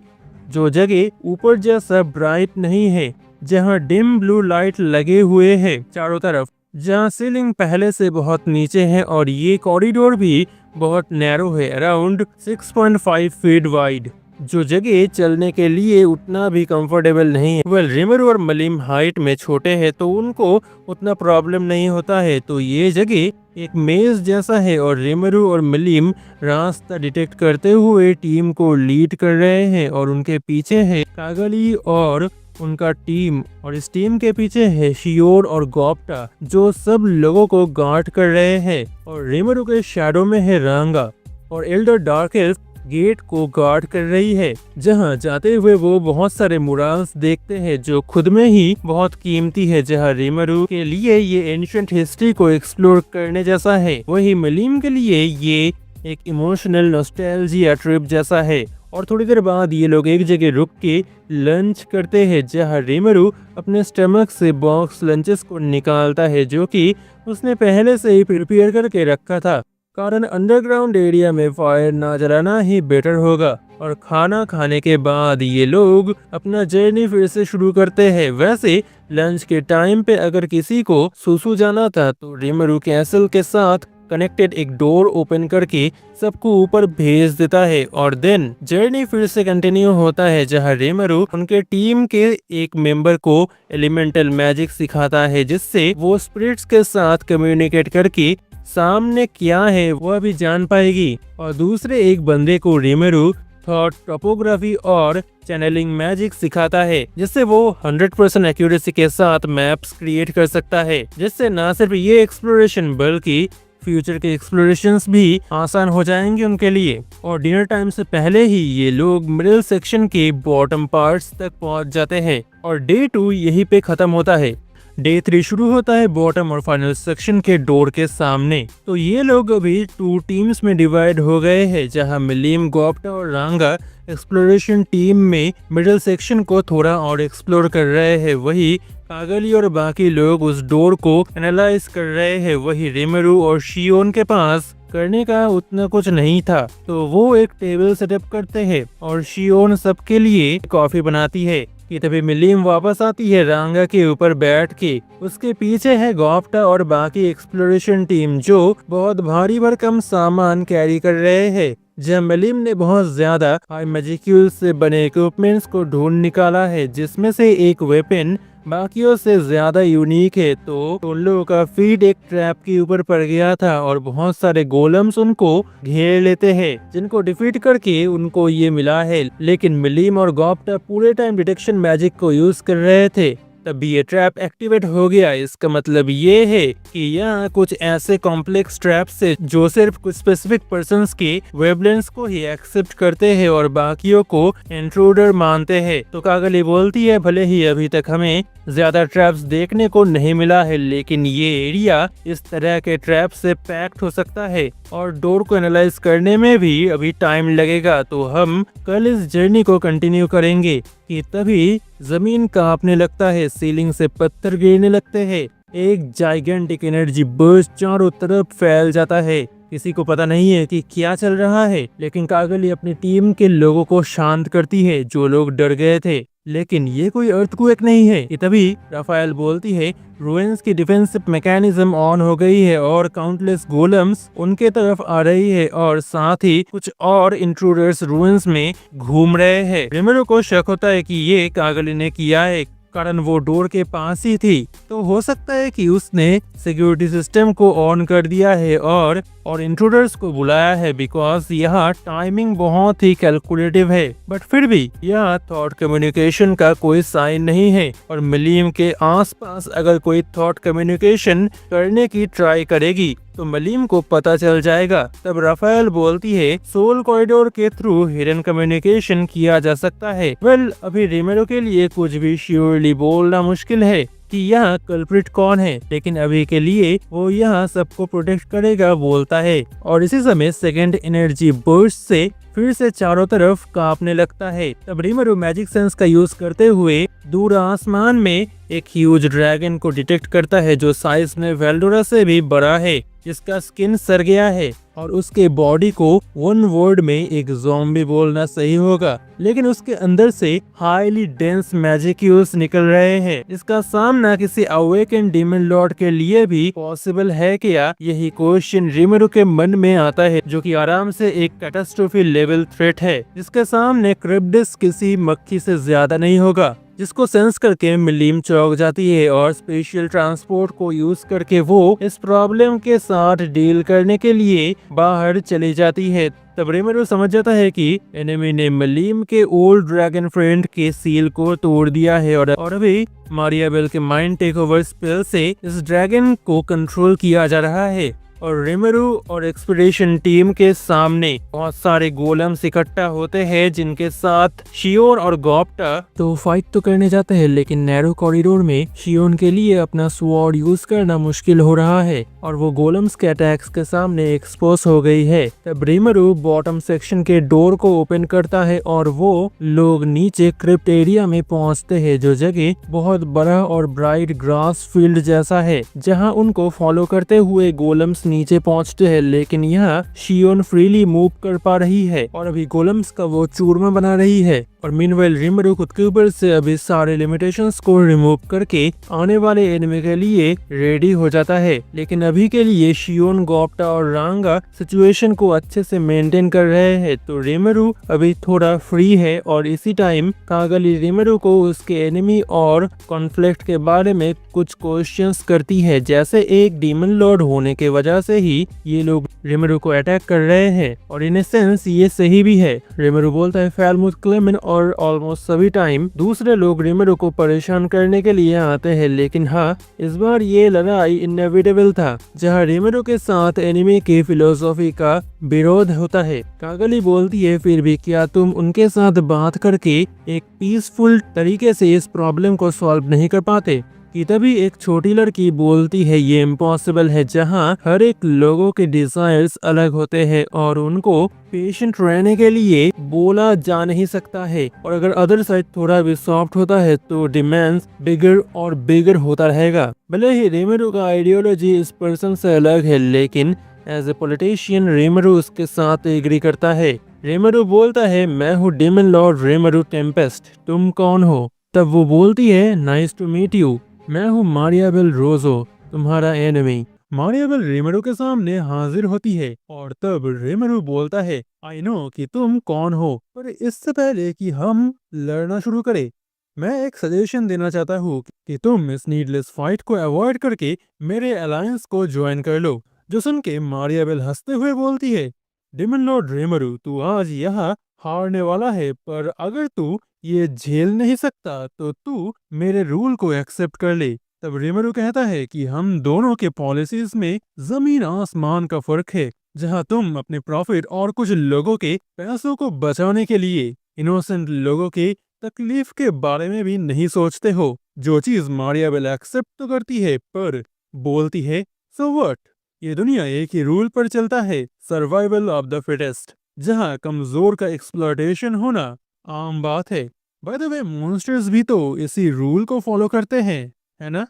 जो जगह ऊपर जैसा ब्राइट नहीं है, जहां डिम ब्लू लाइट लगे हुए हैं चारों तरफ, जहां सीलिंग पहले से बहुत नीचे है और ये कॉरिडोर भी बहुत नैरो है, अराउंड 6.5 फीट वाइड, जो जगह चलने के लिए उतना भी कंफर्टेबल नहीं है। वेल रिमरू और मलीम हाइट में छोटे हैं तो उनको उतना प्रॉब्लम नहीं होता है। तो ये जगह एक मेज जैसा है और रिमरू और मलीम रास्ता डिटेक्ट करते हुए टीम को लीड कर रहे हैं और उनके पीछे है कागली और उनका टीम, और इस टीम के पीछे है शियोर और गॉप्टा जो सब लोगों को गार्ड कर रहे हैं, और रिमरू के शैडो में है रांगा और एल्डर डार्क एल्फ गेट को गार्ड कर रही है। जहां जाते हुए वो बहुत सारे मुराल्स देखते हैं जो खुद में ही बहुत कीमती है, जहां रिमरू के लिए ये एंशिएंट हिस्ट्री को एक्सप्लोर करने जैसा है, वही मलीम के लिए ये एक इमोशनल नॉस्टैल्जिया ट्रिप जैसा है। और थोड़ी देर बाद ये लोग एक जगह रुक के लंच करते हैं, जहां रिमरू अपने स्टमक से बॉक्स लंचेस को निकालता है जो कि उसने पहले से ही प्रिपेयर करके रखा था, कारण अंडरग्राउंड एरिया में फायर ना जलाना ही बेटर होगा। और खाना खाने के बाद ये लोग अपना जर्नी फिर से शुरू करते हैं। वैसे लंच के टाइम पे अगर किसी को सुसु जाना था तो रिमरू कैसल के साथ कनेक्टेड एक डोर ओपन करके सबको ऊपर भेज देता है और देन जर्नी फिर से कंटिन्यू होता है, जहां रिमरू उनके टीम के एक मेंबर को एलिमेंटल मैजिक सिखाता है जिससे वो स्पिरिट्स के साथ कम्युनिकेट करके सामने क्या है वह भी जान पाएगी। और दूसरे एक बंदे को रिमरू थॉट टोपोग्राफी और चैनलिंग मैजिक सिखाता है जिससे वो 100% एक्यूरेसी के साथ मैप्स क्रिएट कर सकता है, जिससे ना सिर्फ ये एक्सप्लोरेशन बल्कि फ्यूचर के एक्सप्लोरेशंस भी आसान हो जाएंगे उनके लिए। और डिनर टाइम से पहले ही ये लोग मिडिल सेक्शन के बॉटम पार्ट्स तक पहुंच जाते हैं और डे 2 यहीं पे खत्म होता है। डे 3 शुरू होता है बॉटम और फाइनल सेक्शन के डोर के सामने। तो ये लोग अभी 2 टीम्स में डिवाइड हो गए हैं, जहां मिलीम, गोप्टा और रांगा एक्सप्लोरेशन टीम में मिडिल सेक्शन को थोड़ा और एक्सप्लोर कर रहे हैं, वही कागली और बाकी लोग उस डोर को एनालाइज कर रहे हैं। वही रिमेरू और शियोन के पास करने का उतना कुछ नहीं था, तो वो एक टेबल सेटअप करते हैं और शियोन सबके लिए कॉफी बनाती है कि तभी मिलीम वापस आती है रांगा के ऊपर बैठ के। उसके पीछे है गोप्टा और बाकी एक्सप्लोरेशन टीम जो बहुत भारी भरकम सामान कैरी कर रहे हैं। जब मिलीम ने बहुत ज्यादा हाई मैजिक्यूल से बने इक्विपमेंट्स को ढूंढ निकाला है, जिसमें से एक वेपन बाकियों से ज्यादा यूनिक है, तो उन लोगों का फीड एक ट्रैप के ऊपर पड़ गया था और बहुत सारे गोलम्स उनको घेर लेते हैं, जिनको डिफीट करके उनको ये मिला है। लेकिन मिलीम और गोप्टा पूरे टाइम डिटेक्शन मैजिक को यूज कर रहे थे, तभी ये ट्रैप एक्टिवेट हो गया। इसका मतलब ये है कि यहाँ कुछ ऐसे कॉम्प्लेक्स ट्रैप्स है जो सिर्फ कुछ स्पेसिफिक पर्सन्स के वेवलेंथ्स को ही एक्सेप्ट करते हैं और बाकियों को इंट्रूडर मानते हैं। तो कागली बोलती है, भले ही अभी तक हमें ज्यादा ट्रैप्स देखने को नहीं मिला है, लेकिन ये एरिया इस तरह के ट्रैप से पैक्ड हो सकता है और डोर को एनालाइज करने में भी अभी टाइम लगेगा। तो हम कल इस जर्नी को कंटिन्यू करेंगे कि तभी जमीन कांपने लगता है, सीलिंग से पत्थर गिरने लगते हैं, एक जाइगेंटिक एनर्जी बर्स्ट चारों तरफ फैल जाता है। किसी को पता नहीं है कि क्या चल रहा है, लेकिन कागली अपनी टीम के लोगों को शांत करती है जो लोग डर गए थे। लेकिन ये कोई अर्थक्वेक नहीं है। कि तभी राफेल बोलती है, रूइंस की डिफेंसिव मैकेनिज्म ऑन हो गई है और काउंटलेस गोलम्स उनके तरफ आ रही है और साथ ही कुछ और इंट्रूडर्स रूइंस में घूम रहे हैं। रिमेरो को शक होता है कि ये कागली ने किया है, कारण वो डोर के पास ही थी, तो हो सकता है कि उसने सिक्योरिटी सिस्टम को ऑन कर दिया है और इंट्रूडर्स को बुलाया है, बिकॉज यहाँ टाइमिंग बहुत ही कैलकुलेटिव है। बट फिर भी यहाँ थॉट कम्युनिकेशन का कोई साइन नहीं है और मिलीम के आसपास अगर कोई थॉट कम्युनिकेशन करने की ट्राई करेगी तो मलीम को पता चल जाएगा। तब राफेल बोलती है, सोल कॉरिडोर के थ्रू हिडन कम्युनिकेशन किया जा सकता है। वेल, अभी रिमेरो के लिए कुछ भी श्योरली बोलना मुश्किल है कि यहाँ कल्प्रिट कौन है, लेकिन अभी के लिए वो यहाँ सबको प्रोटेक्ट करेगा बोलता है। और इसी समय सेकेंड एनर्जी बर्स्ट से फिर से चारों तरफ कांपने लगता है। तब रिमेरो मैजिक सेंस का यूज करते हुए दूर आसमान में एक ह्यूज ड्रैगन को डिटेक्ट करता है जो साइज में वेल्डोरा से भी बड़ा है, जिसका स्किन सड़ गया है और उसके बॉडी को वन वर्ड में एक ज़ॉम्बी बोलना सही होगा, लेकिन उसके अंदर से हाईली डेंस मैजिक्यूल्स निकल रहे हैं। इसका सामना किसी अवेकन डीमन लॉर्ड के लिए भी पॉसिबल है क्या? यही क्वेश्चन रिमेरो के मन में आता है, जो कि आराम से एक कैटास्ट्रोफी लेवल थ्रेट है, जिसके सामने क्रिप्टिस किसी मक्खी से ज्यादा नहीं होगा, जिसको सेंस करके मिलीम चौंक जाती है और स्पेशल ट्रांसपोर्ट को यूज करके वो इस प्रॉब्लम के साथ डील करने के लिए बाहर चली जाती है। तब रिमेरो समझ जाता है कि एनिमी ने मिलीम के ओल्ड ड्रैगन फ्रेंड के सील को तोड़ दिया है और अभी मारियाबेल के माइंड टेक ओवर स्पेल से इस ड्रैगन को कंट्रोल किया जा रहा है। और रिमेरो और एक्सपीडिशन टीम के सामने बहुत सारे गोलम्स इकट्ठा होते हैं, जिनके साथ शियोन और गोप्टा तो फाइट तो करने जाते हैं, लेकिन नैरो कॉरिडोर में शियोन के लिए अपना स्वॉर्ड यूज करना मुश्किल हो रहा है और वो गोलम्स के अटैक्स के सामने एक्सपोज हो गई है। तब रिमेरो बॉटम सेक्शन के डोर को ओपन करता है और वो लोग नीचे क्रिप्ट एरिया में पहुंचते हैं, जो जगह बहुत बड़ा और ब्राइट ग्रास फील्ड जैसा है, जहां उनको फॉलो करते हुए गोलम्स नीचे पहुंचते हैं। लेकिन यहाँ शियोन फ्रीली मूव कर पा रही है और अभी गोलम्स का वो चूरमा बना रही है और मीनवाइल रिमेरो खुद के ऊपर से अभी सारे लिमिटेशंस को रिमूव करके आने वाले एनिमी के लिए रेडी हो जाता है। लेकिन अभी के लिए शियोन, गोप्टा और रांगा सिचुएशन को अच्छे से मेंटेन कर रहे हैं, तो रिमेरो अभी थोड़ा फ्री है और इसी टाइम कागली रिमेरो को उसके एनिमी और कॉन्फ्लिक्ट के बारे में कुछ क्वेश्चंस करती है, जैसे एक डीमन लॉर्ड होने के वजह से ही ये लोग रिमेरो को अटैक कर रहे हैं और इन सेंस ये सही भी है। रिमेरो बोलता है, फैलमुथ क्लेमेन और ऑलमोस्ट सभी टाइम दूसरे लोग रिमेरो को परेशान करने के लिए आते हैं, लेकिन हाँ, इस बार ये लड़ाई इनएविटेबल था, जहाँ रिमेरो के साथ एनिमे की फिलोसॉफी का विरोध होता है। कागली बोलती है, फिर भी क्या तुम उनके साथ बात करके एक पीसफुल तरीके से इस प्रॉब्लम को सॉल्व नहीं कर पाते? कि तभी एक छोटी लड़की बोलती है, ये इम्पॉसिबल है, जहाँ हर एक लोगों के डिजायर्स अलग होते हैं और उनको पेशेंट रहने के लिए बोला जा नहीं सकता है, और अगर अदर साइड थोड़ा भी सॉफ्ट होता है तो डिमांड्स बिगर और बिगर होता रहेगा। भले ही रेमेरो का आइडियोलॉजी इस पर्सन से अलग है, लेकिन एज ए पॉलिटिशियन रेमेरो उसके साथ एग्री करता है। रेमेरो बोलता है, मैं हूँ डेमन लॉर्ड रेमेरो टेम्पेस्ट, तुम कौन हो? तब वो बोलती है, नाइस टू मीट यू, मैं हूँ मारियाबेल रोजो, तुम्हारा एनिमी। मारियाबेल रेमेरो के सामने हाजिर होती है और तब रेमेरो बोलता है, आई नो कि तुम कौन हो, पर इससे पहले कि हम लड़ना शुरू करें, मैं एक सजेशन देना चाहता हूँ कि तुम इस नीडलेस फाइट को अवॉइड करके मेरे अलायंस को ज्वाइन कर लो। जो सुन के मारियाबेल हंसते हुए बोलती है, डेमन लॉर्ड रेमेरो, तू आज यहाँ हारने वाला है, पर अगर तू ये झेल नहीं सकता तो तू मेरे रूल को एक्सेप्ट कर ले। तब रेमेरो कहता है कि हम दोनों के पॉलिसीज में जमीन आसमान का फर्क है, जहां तुम अपने प्रॉफिट और कुछ लोगों के पैसों को बचाने के लिए इनोसेंट लोगों के तकलीफ के बारे में भी नहीं सोचते हो। जो चीज मारियाबेल एक्सेप्ट तो करती है, पर बोलती है, सो व्हाट, ये दुनिया एक ही रूल पर चलता है, सर्वाइवल ऑफ द फिटेस्ट, जहां कमजोर का एक्सप्लॉयटेशन होना आम बात है। बाय द वे, मॉन्स्टर्स भी तो इसी रूल को फॉलो करते हैं, है ना?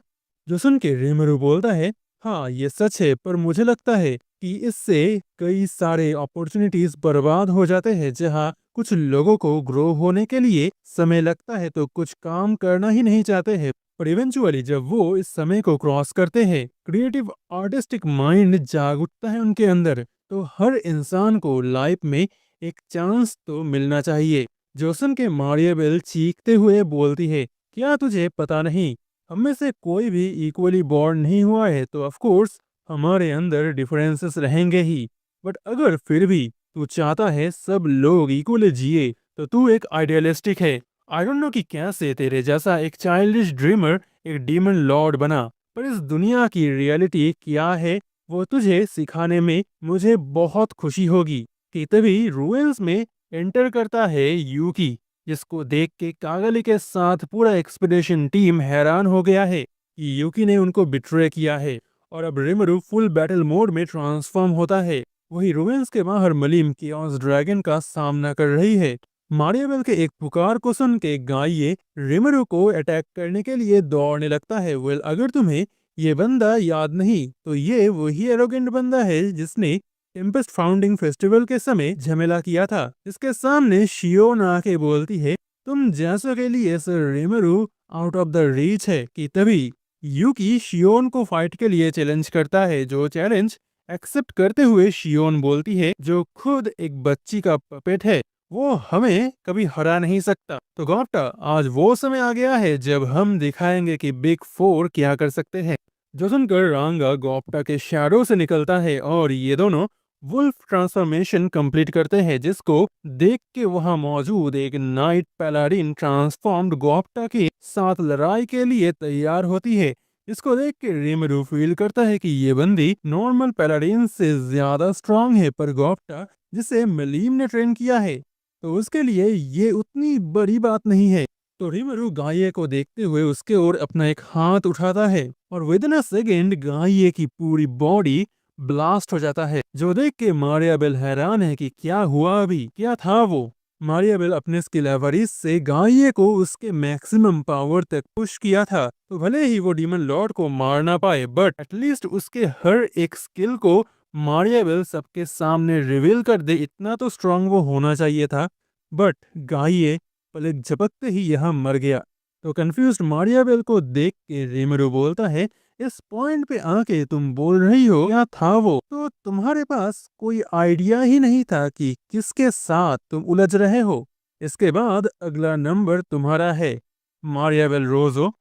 जो सुन के रेमेरो बोलता है, हाँ ये सच है, पर मुझे लगता है कि इससे कई सारे अपॉर्चुनिटीज बर्बाद हो जाते हैं, जहाँ कुछ लोगों को ग्रो होने के लिए समय लगता है तो कुछ काम करना ही नहीं चाहते हैं, पर इवेंचुअली जब वो इस समय को क्रॉस करते हैं, क्रिएटिव आर्टिस्टिक माइंड जाग उठता है उनके अंदर। तो हर इंसान को लाइफ में एक चांस तो मिलना चाहिए। जोसन के मारियाबेल चीखते हुए बोलती है, क्या तुझे पता नहीं, हम में से कोई भी इक्वली बॉर्न नहीं हुआ है, तो ऑफ कोर्स हमारे अंदर डिफरेंसेस रहेंगे ही, बट अगर फिर भी तू चाहता है सब लोग इक्वली जिए, तो तू एक आइडियलिस्टिक है। आई डोंट नो कि कैसे तेरे जैसा एक चाइल्डिश ड्रीमर एक डीमन लॉर्ड बना, पर इस दुनिया की रियलिटी क्या है वो तुझे सिखाने में मुझे बहुत खुशी होगी। कि तभी रूएंस में एंटर करता है यूकी, जिसको देख के कागली के साथ पूरा एक्सपीडिशन टीम हैरान हो गया है कि यूकी ने उनको बिट्रे किया है, और अब रेमेरो फुल बैटल मोड में ट्रांसफॉर्म होता है। वही रूएंस के बाहर मलीम कियोस ड्रैगन का सामना कर रही है। मारियाबेल के एक पुकार को सुन के गाइए रेमेरो को अटैक करने के लिए दौड़ने लगता है। वेल, अगर तुम्हें ये बंदा याद नहीं तो ये वही एरोगेंट बंदा है जिसने टेम्पेस्ट फाउंडिंग फेस्टिवल के समय झमेला किया था। इसके सामने शियोन आके बोलती है, तुम जैसों के लिए sir Rimuru out of the reach है। कि तभी यूकी शियोन को फाइट के लिए चैलेंज करता है। जो चैलेंज एक्सेप्ट करते हुए शियोन बोलती है, जो खुद एक बच्ची का पपेट है, वो हमें कभी हरा नहीं सकता। तो गॉप्टा, आज वो समय आ गया है जब हम दिखाएंगे कि बिग फोर क्या कर सकते हैं। जो सुनकर रांगा गॉप्टा के शैडो से निकलता है और ये दोनों वुल्फ ट्रांसफॉर्मेशन कंप्लीट करते हैं, जिसको देख के वहां मौजूद एक नाइट पैलाडिन ट्रांसफॉर्म्ड गॉप्टा के साथ लड़ाई के लिए तैयार होती है। इसको देख के रेमेरो फील करता है कि ये बंदी नॉर्मल पैलाडिन से ज्यादा स्ट्रांग है, पर गॉप्टा जिसे मलीम ने ट्रेन किया है तो उसके लिए ये उतनी बड़ी बात नहीं है। तो रेमेरो गाये को देखते हुए उसके ओर अपना एक हाथ उठाता है और विद इन अ सेकेंड गाये की पूरी बॉडी ब्लास्ट हो जाता है। जो देख के मारियाबेल हैरान है कि क्या हुआ, अभी क्या था वो। मारियाबेल अपने स्किल एवरीज से गाये को उसके मैक्सिमम पावर तक पुश किया था, तो भले ही वो डीमन लॉर्ड को मार ना पाए, बट एटलीस्ट उसके हर एक स्किल को मारियाबेल सबके सामने रिवील कर दे, इतना तो स्ट्रांग वो होना चाहिए था। बट गाये पलक झपकते ही यहाँ मर गया। तो कंफ्यूज्ड मारियाबेल को देख के रेमेरो बोलता है, इस पॉइंट पे आके तुम बोल रही हो क्या था वो, तो तुम्हारे पास कोई आइडिया ही नहीं था कि किसके साथ तुम उलझ रहे हो। इसके बाद अगला नंबर तुम्हारा है मारियाबेल रोजो,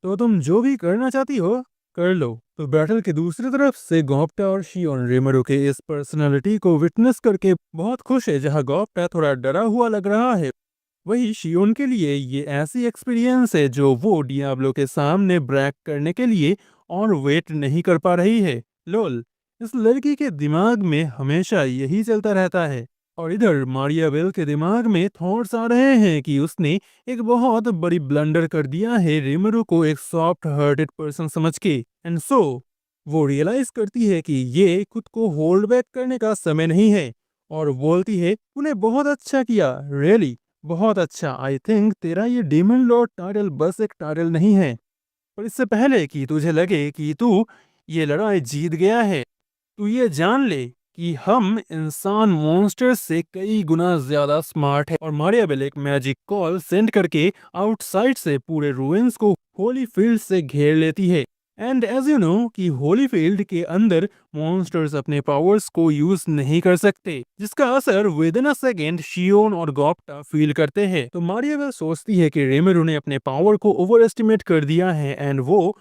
तो तुम जो भी करना चाहती हो कर लो। तो बैटल के दूसरी तरफ से गॉप्टा और शियोन रेमेरो के इस पर्सनालिटी को विटनेस करके बहुत खुश है। जहां गॉप्टा थोड़ा डरा हुआ लग रहा है, वही शियोन के लिए ये ऐसी एक्सपीरियंस है जो वो डियाब्लो के सामने ब्रैक करने के लिए और वेट नहीं कर पा रही है। लोल, इस लड़की के दिमाग में हमेशा यही चलता रहता है। और इधर मारियाबेल के दिमाग में थॉट्स आ रहे हैं कि उसने एक बहुत बड़ी ब्लंडर कर दिया है रिमरू को एक सॉफ्ट हार्टेड पर्सन समझ के। एंड सो वो रियलाइज करती है कि ये खुद को होल्ड बैक करने का समय नहीं है और बोलती है तूने बहुत अच्छा किया, रियली बहुत अच्छा। आई थिंक तेरा ये डीमन लॉर्ड टाइटल बस एक टाइटल नहीं है, पर इससे पहले कि तुझे लगे कि तू ये लड़ाई जीत गया है, तू ये जान ले कि हम इंसान मॉन्स्टर से कई गुना ज्यादा स्मार्ट है। और मारियाबेल एक मैजिक कॉल सेंड करके आउटसाइड से पूरे रूइंस को होली फील्ड से घेर लेती है। एंड एज यू नो कि होली फील्ड के अंदर मॉन्स्टर्स अपने पावर्स को यूज नहीं कर सकते, जिसका असर विद इन अ सेकेंड शियोन और गॉप्टा फील करते हैं। तो मारियाबेल सोचती है कि रेमेरू ने अपने पावर को ओवर एस्टिमेट कर दिया है एंड वो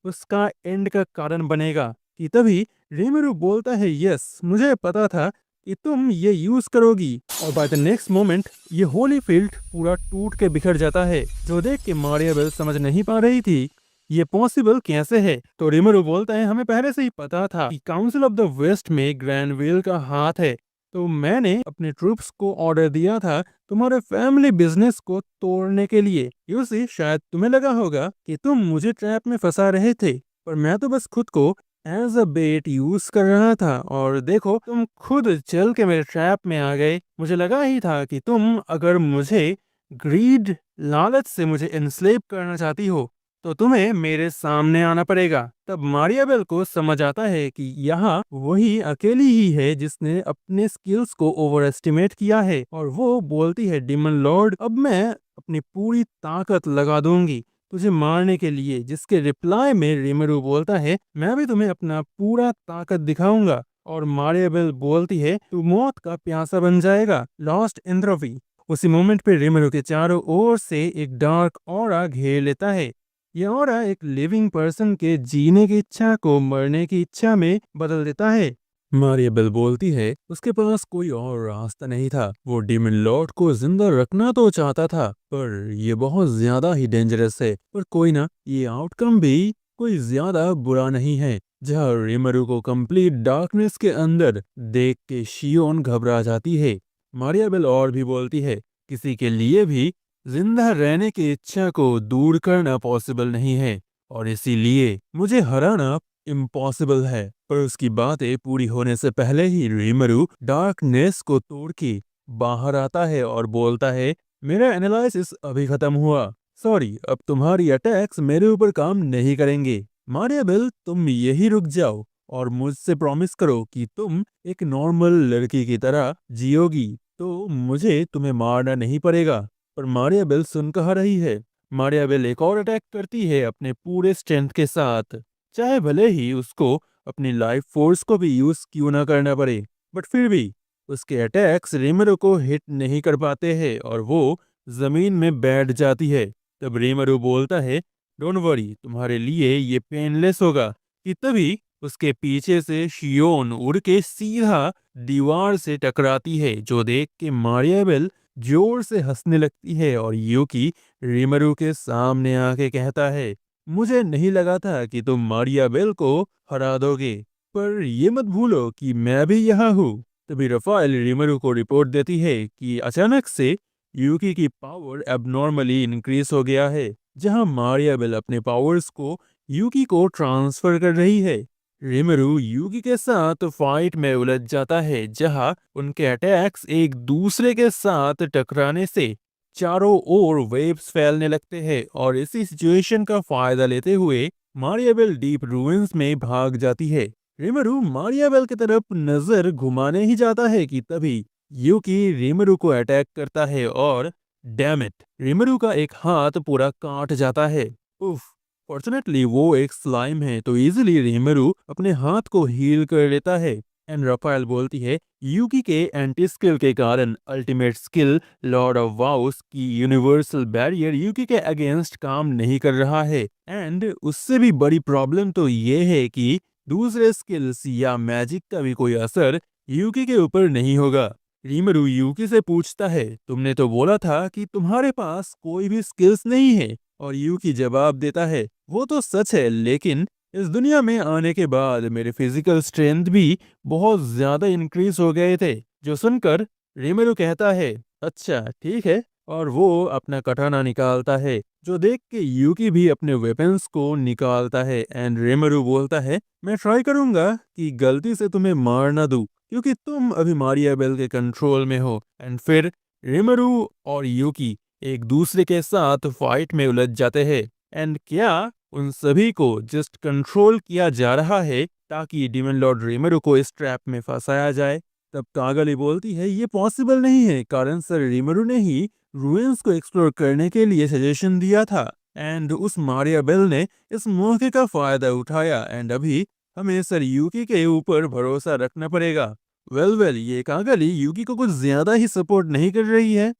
उसका एंड का कारण बनेगा। कि तभी रेमेरू बोलता है यस, मुझे पता था कि तुम ये यूज करोगी। और बाय द नेक्स्ट मोमेंट ये होली फील्ड पूरा टूट के बिखर जाता है, जो देख के मारियाबेल समझ नहीं पा रही थी ये पॉसिबल कैसे है। तो रेमेरू बोलता है हमें पहले से ही पता था कि काउंसिल ऑफ द वेस्ट में ग्रैंडविल का हाथ है, तो मैंने अपने ट्रूप्स को ऑर्डर दिया था तुम्हारे फैमिली बिजनेस को तोड़ने के लिए। यूसी शायद तुम्हें लगा होगा कि तुम मुझे ट्रैप में फंसा रहे थे, पर मैं तो बस खुद को एज अ बेट यूज कर रहा था और देखो तुम खुद चल के मेरे ट्रैप में आ गए। मुझे लगा ही था कि तुम अगर मुझे ग्रीड लालच से मुझे एनस्लेव करना चाहती हो तो तुम्हें मेरे सामने आना पड़ेगा। तब मारियाबेल को समझ आता है कि यहाँ वही अकेली ही है जिसने अपने स्किल्स को ओवर एस्टिमेट किया है और वो बोलती है डिमन लॉर्ड अब मैं अपनी पूरी ताकत लगा दूंगी तुझे मारने के लिए। जिसके रिप्लाई में रेमेरू बोलता है मैं भी तुम्हें अपना पूरा ताकत दिखाऊंगा। और मारियाबेल बोलती है तू मौत का प्यासा बन जाएगा, लॉस्ट एंट्रोपी। उसी मोमेंट पे रेमेरू के चारों ओर से एक डार्क ऑरा घेर लेता है। यह ऑरा एक लिविंग पर्सन के जीने की इच्छा को मरने की इच्छा में बदल देता है। मारियाबेल बोलती है उसके पास कोई और रास्ता नहीं था, वो डीमन लॉर्ड को जिंदा रखना तो चाहता था पर ये बहुत ज्यादा ही डेंजरस है। पर कोई ना, ये आउटकम भी कोई ज्यादा बुरा नहीं है। जहाँ रेमेरू को कंप्लीट डार्कनेस के अंदर देख के शियोन घबरा जाती है। मारियाबेल और भी बोलती है किसी के लिए भी जिंदा रहने की इच्छा को दूर करना पॉसिबल नहीं है और इसीलिए मुझे हराना इम्पॉसिबल है। पर उसकी बातें पूरी होने से पहले ही रेमेरू डार्कनेस को तोड़ के बाहर आता है और बोलता है मेरा एनालिसिस अभी खत्म हुआ, सॉरी अब तुम्हारी अटैक्स मेरे ऊपर काम नहीं करेंगे। मारियाबेल तुम यही रुक जाओ और मुझसे प्रॉमिस करो कि तुम एक नॉर्मल लड़की की तरह जियोगी, तो मुझे तुम्हें मारना नहीं पड़ेगा। पर मारियाबेल सुन कहाँ रही है। मारियाबेल एक और अटैक करती है अपने पूरे स्ट्रेंथ के साथ, चाहे भले ही उसको अपनी लाइफ फोर्स को भी यूज क्यों ना करना पड़े। बट फिर भी उसके अटैक्स रेमेरू को हिट नहीं कर पाते हैं और वो जमीन में बैठ जाती है। तब रेमेरू बोलता है डोंट वरी, तुम्हारे लिए ये पेनलेस होगा। कि तभी उसके पीछे से शियोन उड़ के सीधा दीवार से टकराती है, जो देख के मारियाबेल जोर से हंसने लगती है और यूकी रेमेरू के सामने आके कहता है मुझे नहीं लगा था कि तुम मारियाबेल को हरा दोगे, पर ये मत भूलो कि मैं भी यहाँ हूँ। तभी रफाएल रेमेरू को रिपोर्ट देती है कि अचानक से यूकी की पावर एबनॉर्मली इंक्रीज हो गया है, जहाँ मारियाबेल अपने पावर्स को यूकी को ट्रांसफर कर रही है। रेमेरू यूकी के साथ फाइट में उलझ जाता है, जहां उनके अटैक्स एक दूसरे के साथ टकराने से चारों ओर वेव्स फैलने लगते हैं और इसी सिचुएशन का फायदा लेते हुए मारियाबेल डीप रूइंस में भाग जाती है। रेमेरू मारियाबेल की तरफ नजर घुमाने ही जाता है कि तभी यूकी रेमेरू को अटैक करता है और डैम इट, रेमेरू का एक हाथ पूरा काट जाता है। उफ, फॉर्चुनेटली वो एक स्लाइम है तो इजीली रेमेरू अपने हाथ को हील कर लेता है। एंड रफाएल बोलती है यूकी के एंटी स्किल के कारण ultimate skill Lord of vows की यूनिवर्सल बैरियर यूकी के अगेंस्ट काम नहीं कर रहा है। एंड उससे भी बड़ी प्रॉब्लम तो ये है कि दूसरे स्किल्स या मैजिक का भी कोई असर यूकी के ऊपर नहीं होगा। रीमरू यूकी से पूछता है, तुमने तो बोला था कि तुम्हारे पास कोई भी स्किल्स नहीं है। और यूकी जवाब देता है, वो तो सच है, लेकिन इस दुनिया में आने के बाद मेरे फिजिकल स्ट्रेंथ भी बहुत ज्यादा इंक्रीज हो गए थे। जो सुनकर रीमरू कहता है, अच्छा ठीक है, और वो अपना कटाना निकालता है। जो देख के यूकी भी अपने वेपन्स को निकालता है एंड रीमरू बोलता है, मैं ट्राई करूंगा कि गलती से तुम्हें मार ना दूं, क्योंकि तुम अभी मारिया बेल के कंट्रोल में हो। एंड फिर रिमरू और यूकी एक दूसरे के साथ फाइट में उलझ जाते हैं। एंड क्या उन सभी को जस्ट कंट्रोल किया जा रहा है ताकि डीमन लॉर्ड रिमरू को इस ट्रैप में फंसाया जाए? तब कागली बोलती है, ये पॉसिबल नहीं है, कारण सर रिमरू ने ही रूइंस को एक्सप्लोर करने के लिए सजेशन दिया था एंड उस मारिया बेल ने इस मौके का फायदा उठाया एंड अभी हमें सर यूकी के ऊपर भरोसा रखना पड़ेगा। वेल ये कागली यूकी को कुछ ज्यादा ही सपोर्ट नहीं कर रही है।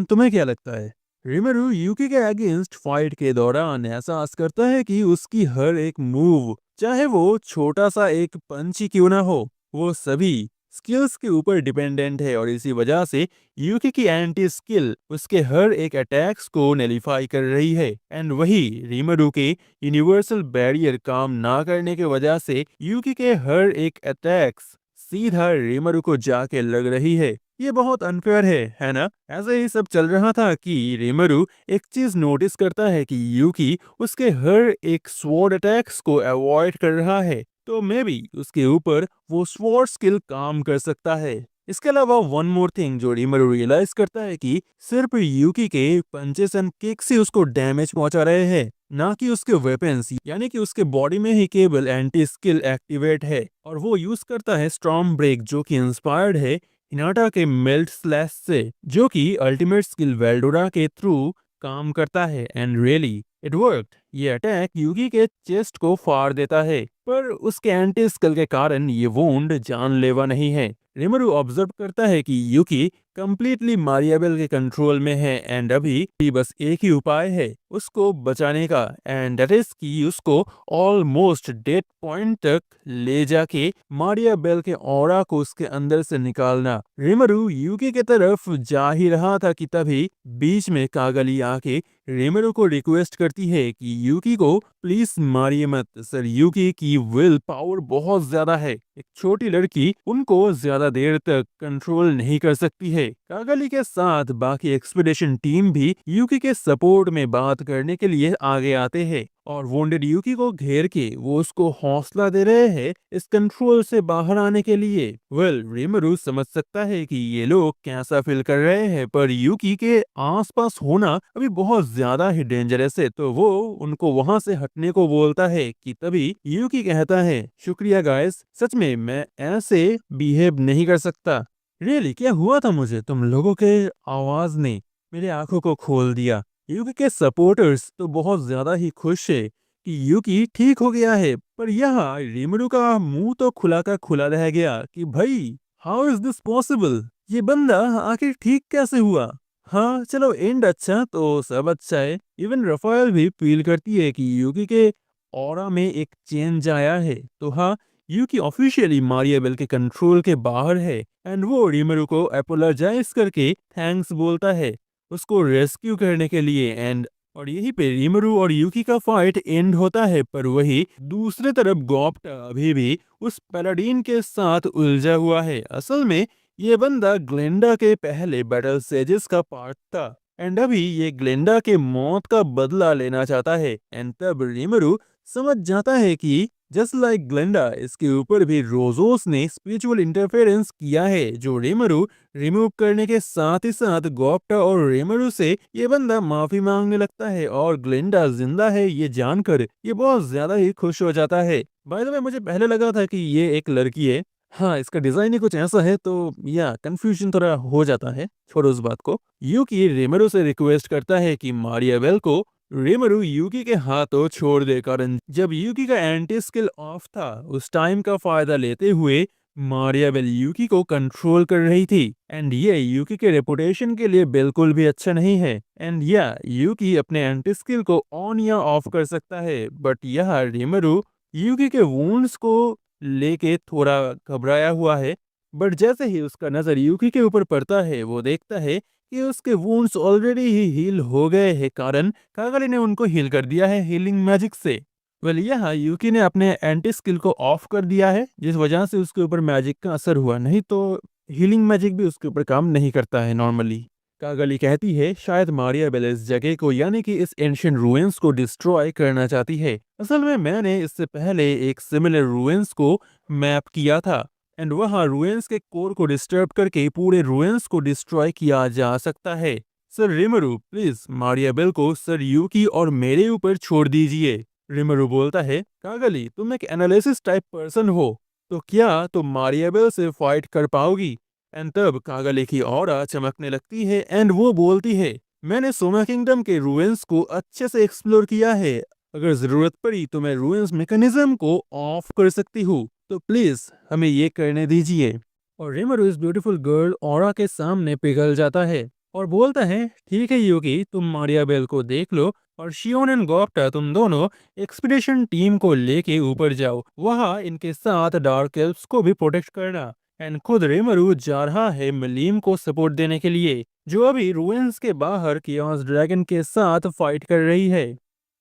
तुम्हें क्या लगता है? रिमेरू यूकी के अगेंस्ट फाइट के दौरान एहसास करता है कि उसकी हर एक मूव, चाहे वो छोटा सा एक पंच ही क्यों ना हो, वो सभी स्किल्स के ऊपर डिपेंडेंट है और इसी वजह से यूकी की एंटी स्किल उसके हर एक अटैक्स को नेलिफाई कर रही है। एंड वही रिमेरू के यूनिवर्सल बैरियर काम ना करने की वजह से यूकी के हर एक अटैक्स सीधा रिमेरू को जाके लग रही है। ये बहुत अनफेयर है ना? ऐसे ही सब चल रहा था कि रिमेरू एक चीज नोटिस करता है कि यूकी उसके हर एक स्वॉर्ड अटैक्स को अवॉइड कर रहा है, तो मे बी उसके ऊपर वो स्वॉर्ड स्किल काम कर सकता है। इसके अलावा वन मोर थिंग जो रिमेरू रियलाइज करता है कि सिर्फ यूकी के पंचेस एंड किक्स ही उसको डैमेज पहुंचा रहे हैं, ना कि उसके वेपन्स, यानी कि उसके बॉडी में ही केवल एंटी स्किल एक्टिवेट है और वो यूज करता है स्टॉर्म ब्रेक, जो कि इंस्पायर्ड है हिनाटा के मेल्ट स्लैश से, जो कि अल्टीमेट स्किल वेल्डोरा के थ्रू काम करता है। And really it worked. ये अटैक यूकी के चेस्ट को फाड़ देता है, पर उसके एंटी स्किल के कारण ये वुंड जानलेवा नहीं है। रिमरू ऑब्जर्व करता है कि यूकी कंप्लीटली मारियाबेल के कंट्रोल में है एंड अभी भी बस एक ही उपाय है उसको बचाने का, एंड दैट इज कि उसको ऑलमोस्ट डेड पॉइंट तक ले जाके मारियाबेल के ऑरा को उसके अंदर से निकालना। रिमरू यूकी के तरफ जा ही रहा था कि तभी बीच में कागली आके रिमरू को रिक्वेस्ट करती है कि यूकी को प्लीज मारिए मत सर, यूकी की विल पावर बहुत ज्यादा है, एक छोटी लड़की उनको ज्यादा देर तक कंट्रोल नहीं कर सकती है। कागली के साथ बाकी एक्सपीडिशन टीम भी यूकी के सपोर्ट में बात करने के लिए आगे आते हैं और वोंडेड यूकी को घेर के वो उसको हौसला दे रहे हैं इस कंट्रोल से बाहर आने के लिए। रिमरू समझ सकता है कि ये लोग कैसा फील कर रहे हैं, पर यूकी के आसपास होना अभी बहुत ज्यादा ही डेंजरस है, तो वो उनको वहां से हटने को बोलता है कि तभी यूकी कहता है, शुक्रिया गाइस, सच में मैं ऐसे बिहेव नहीं कर सकता। रियली क्या हुआ था मुझे? तुम लोगों के आवाज ने मेरी आंखों को खोल दिया। यूकी के सपोर्टर्स तो बहुत ज्यादा ही खुश है कि यूकी ठीक हो गया है, पर यहाँ रिमरू का मुंह तो खुला का खुला रह गया कि भाई हाउ इज दिस पॉसिबल, ये बंदा आखिर ठीक कैसे हुआ? हाँ चलो, एंड अच्छा तो सब अच्छा है। इवन रफायल भी फील करती है कि यूकी के ऑरा में एक चेंज आया है, तो हाँ यूकी ऑफिशियली मारियाबेल के कंट्रोल के बाहर है एंड वो रिमरू को अपोलोजाइज करके थैंक्स बोलता है उसको रेस्क्यू करने के लिए। एंड और यहीं पे रिमरू और यूकी का फाइट एंड होता है, पर वही दूसरे तरफ गॉप्टा अभी भी उस पैलाडीन के साथ उलझा हुआ है। असल में ये बंदा ग्लेंडा के पहले बैटल सेजेस का पार्ट था एंड अभी ये ग्लेंडा के मौत का बदला लेना चाहता है। एंड तब रिमरू समझ जाता है कि जस्ट लाइक ग्लेंडा, इसके ऊपर भी रोजोस ने स्पिरिचुअल इंटरफेरेंस किया है, जो रिमरू रिमूव करने के साथ ही साथ गॉप्टा और रिमरू से ये बंदा माफी मांगने लगता है और ग्लेंडा जिंदा है ये जानकर ये बहुत ज्यादा ही खुश हो जाता है। बाय द वे मुझे पहले लगा था कि ये एक लड़की है, हाँ इसका डिजाइन ही कुछ ऐसा है, तो या कंफ्यूजन थोड़ा हो जाता है, छोड़ो उस बात को। यूकी रिमरू से रिक्वेस्ट करता है कि मारियाबेल को रिमरू यूकी के हाथों छोड़ दे, कारण जब यूकी का एंटी स्किल ऑफ था उस टाइम का फायदा लेते हुए मारियाबेल यूकी को कंट्रोल कर रही थी एंड ये यूकी के रेपुटेशन के लिए बिल्कुल भी अच्छा नहीं है। एंड या यूकी अपने एंटी स्किल को ऑन या ऑफ कर सकता है, बट यह रिमरू यूकी के वुंड्स को लेके थोड़ा घबराया हुआ है बट जैसे ही उसका नजर यूकी के ऊपर पड़ता है वो देखता है कि उसके वुंड्स ऑलरेडी ही हील हो गए हैं, कारण कागली ने उनको हील कर दिया है हीलिंग मैजिक से। वेल यहाँ यूकी ने अपने एंटी स्किल को ऑफ कर दिया है, जिस वजह से उसके ऊपर मैजिक का असर हुआ, नहीं तो हीलिंग मैजिक भी उसके ऊपर काम नहीं करता है नॉर्मली। कागली कहती है शायद मारिया बेल इस जगह को यानी कि इस एंशियंट रूइंस को डिस्ट्रॉय करना चाहती है। असल में मैंने इससे पहले एक सिमिलर रूइंस को मैप किया था एंड वहाँ रूइंस के कोर को डिस्टर्ब करके पूरे रूइंस को डिस्ट्रॉय किया जा सकता है। सर रिमरू प्लीज मारिया बेल को सर यूकी और मेरे ऊपर छोड़ दीजिए। रिमरू बोलता है कागली तुम एक एनालिसिस टाइप पर्सन हो, तो क्या तुम मारिया बेल से फाइट कर पाओगी? एंड तब कागले की ऑरा चमकने लगती है एंड वो बोलती है मैंने सोमा किंगडम के रूइंस को अच्छे से एक्सप्लोर किया है, अगर जरूरत पड़ी तो मैं रूइंस मैकेनिज्म को ऑफ कर सकती हूँ, तो प्लीज हमें ये करने दीजिए। और रिमरू इस ब्यूटीफुल गर्ल ऑरा के सामने पिघल जाता है और बोलता है ठीक है यूकी, तुम मारिया बेल को देख लो और शियोन एंड गोप्टा तुम दोनों एक्सपीडिशन टीम को लेके ऊपर जाओ, वहाँ इनके साथ डार्क एल्व्स को भी प्रोटेक्ट करना। एंड खुद रिमरू जा रहा है मलीम को सपोर्ट देने के लिए, जो अभी रूइंस के बाहर कियोस ड्रैगन के साथ फाइट कर रही है।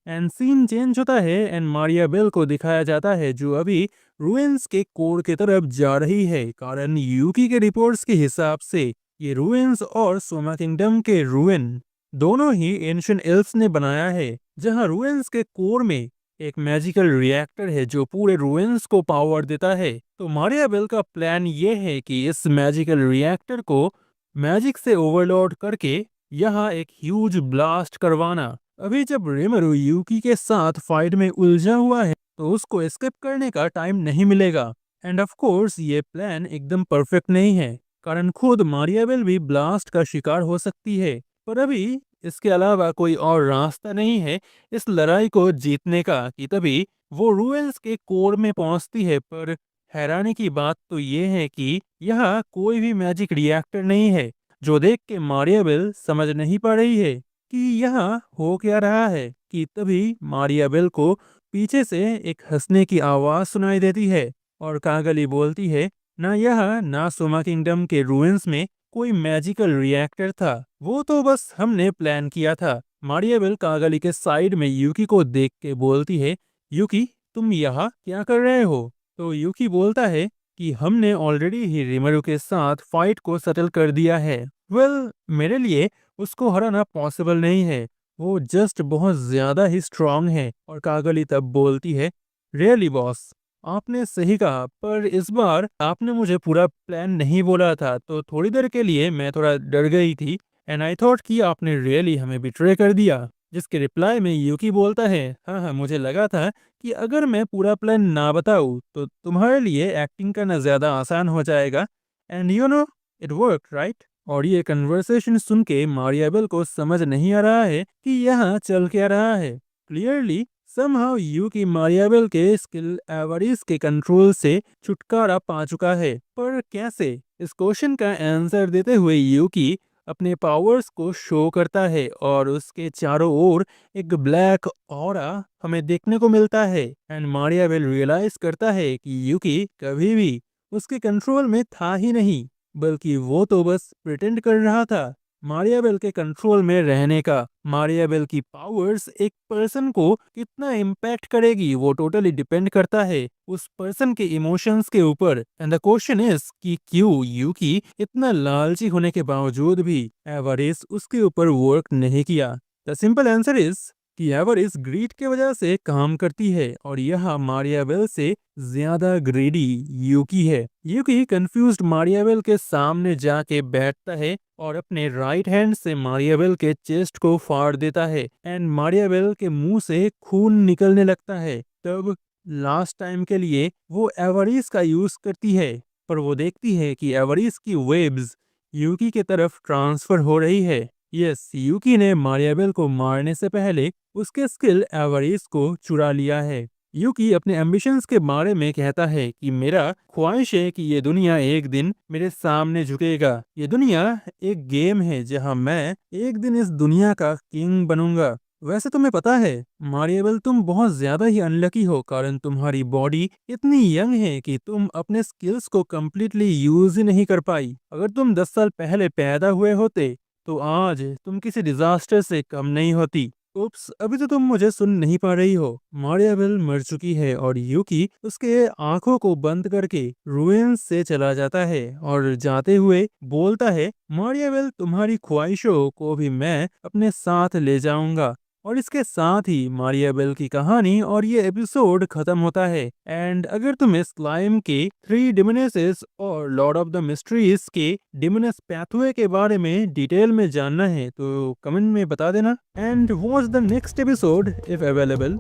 एंड सीन चेंज होता है एंड मारिया बेल को दिखाया जाता है जो अभी रूइंस के कोर की तरफ जा रही है, कारण यूकी के रिपोर्ट्स के हिसाब से ये रूइंस और सोमा किंगडम के रूइन दोनों ही एंशिएंट एल्व्स ने बनाया है, जहां रूइंस के कोर में एक मैजिकल रिएक्टर है जो पूरे रूइंस को पावर देता है। तो मारिया बेल का प्लान ये है कि इस मैजिकल रिएक्टर को मैजिक से ओवरलोड करके यहाँ एक ह्यूज ब्लास्ट करवाना। अभी जब रिमरू यूकी के साथ फाइट में उलझा हुआ है तो उसको एस्केप करने का टाइम नहीं मिलेगा। एंड ऑफ कोर्स ये प्लान एकदम परफेक्ट नहीं है, कारण खुद मारिया बेल भी ब्लास्ट का शिकार हो सकती है, पर अभी इसके अलावा कोई और रास्ता नहीं है इस लड़ाई को जीतने का कि तभी वो रूएल्स के कोर में पहुंचती है। पर हैरानी की बात तो ये है कि यहाँ कोई भी मैजिक रिएक्टर नहीं है, जो देख के मारिया बेल समझ नहीं पा रही है कि यहाँ हो क्या रहा है। कि तभी मारिया बेल को पीछे से एक हंसने की आवाज सुनाई देती है और कागली बोलती है ना यहाँ ना सोमा किंगडम के रूइंस में कोई मैजिकल रिएक्टर था, वो तो बस हमने प्लान किया था। मारिया बेल कागली के साइड में यूकी को देख के बोलती है यूकी तुम यहाँ क्या कर रहे हो? तो यूकी बोलता है कि हमने ऑलरेडी ही रिमरू के साथ फाइट को सेटल कर दिया है। वेल मेरे लिए उसको हराना पॉसिबल नहीं है, वो जस्ट बहुत ज्यादा ही स्ट्रांग है। और कागली तब बोलती है रियली बॉस आपने सही कहा, पर इस बार आपने मुझे पूरा प्लान नहीं बोला था, तो थोड़ी देर के लिए मैं थोड़ा डर गई थी एंड आई थॉट कि आपने रियली हमें बिट्रे कर दिया। जिसके रिप्लाई में यूकी बोलता है हाँ हाँ मुझे लगा था कि अगर मैं पूरा प्लान ना बताऊँ तो तुम्हारे लिए एक्टिंग करना ज्यादा आसान हो जाएगा, and you know it work right. और ये कन्वर्सेशन सुन के मारिया बेल को समझ नहीं आ रहा है कि यहाँ चल क्या रहा है। क्लियरली समहाउ यूकी मारिया बेल के स्किल एवरीज के कंट्रोल से छुटकारा पा चुका है, पर कैसे? इस क्वेश्चन का आंसर देते हुए यूकी अपने पावर्स को शो करता है और उसके चारों ओर एक ब्लैक ऑरा हमें देखने को मिलता है। एंड मारिया बेल रियलाइज करता है कि यूकी कभी भी उसके कंट्रोल में था ही नहीं, बल्कि वो तो बस प्रिटेंड कर रहा था मारिया बेल के कंट्रोल में रहने का। मारिया बेल की पावर्स एक पर्सन को कितना इम्पैक्ट करेगी वो टोटली डिपेंड करता है उस पर्सन के इमोशंस के ऊपर। एंड द क्वेश्चन इज कि क्यों यूकी इतना लालची होने के बावजूद भी एवरेज उसके ऊपर वर्क नहीं किया? द सिंपल आंसर इज कि एवरेज ग्रीड के वजह से काम करती है और यह मारिया बेल से ज्यादा ग्रीडी यूकी है। यूकी कंफ्यूज्ड मारिया बेल के सामने जाके बैठता है और अपने राइट हैंड से मारिया बेल के चेस्ट को फाड़ देता है एंड मारिया बेल के मुंह से खून निकलने लगता है। तब लास्ट टाइम के लिए वो एवरीज का यूज करती है, पर वो देखती है कि एवरीज की वेब्स यूकी के तरफ ट्रांसफर हो रही है। यस, यूकी ने मारिया बेल को मारने से पहले उसके स्किल एवरीज को चुरा लिया है। यूकी अपने एम्बिशंस के बारे में कहता है कि मेरा ख्वाहिश है कि ये दुनिया एक दिन मेरे सामने झुकेगा। ये दुनिया एक गेम है जहां मैं एक दिन इस दुनिया का किंग बनूंगा। वैसे तुम्हें पता है मारियाबेल, तुम बहुत ज्यादा ही अनलकी हो, कारण तुम्हारी बॉडी इतनी यंग है कि तुम अपने स्किल्स को कम्प्लीटली यूज ही नहीं कर पाई। अगर तुम 10 साल पहले पैदा हुए होते तो आज तुम किसी डिजास्टर से कम नहीं होती। उप्स, अभी तो तुम मुझे सुन नहीं पा रही हो। मारियाबेल मर चुकी है और यूकी उसके आंखों को बंद करके रुइंस से चला जाता है और जाते हुए बोलता है, मारियाबेल, तुम्हारी ख्वाहिशों को भी मैं अपने साथ ले जाऊंगा। और इसके साथ ही मारियाबेल की कहानी और ये एपिसोड खत्म होता है। एंड अगर तुम्हें स्लाइम के 3 डिमोनेसेस और लॉर्ड ऑफ द मिस्ट्रीज के डिमोनेस पैथवे के बारे में डिटेल में जानना है तो कमेंट में बता देना। And watch the next episode if available.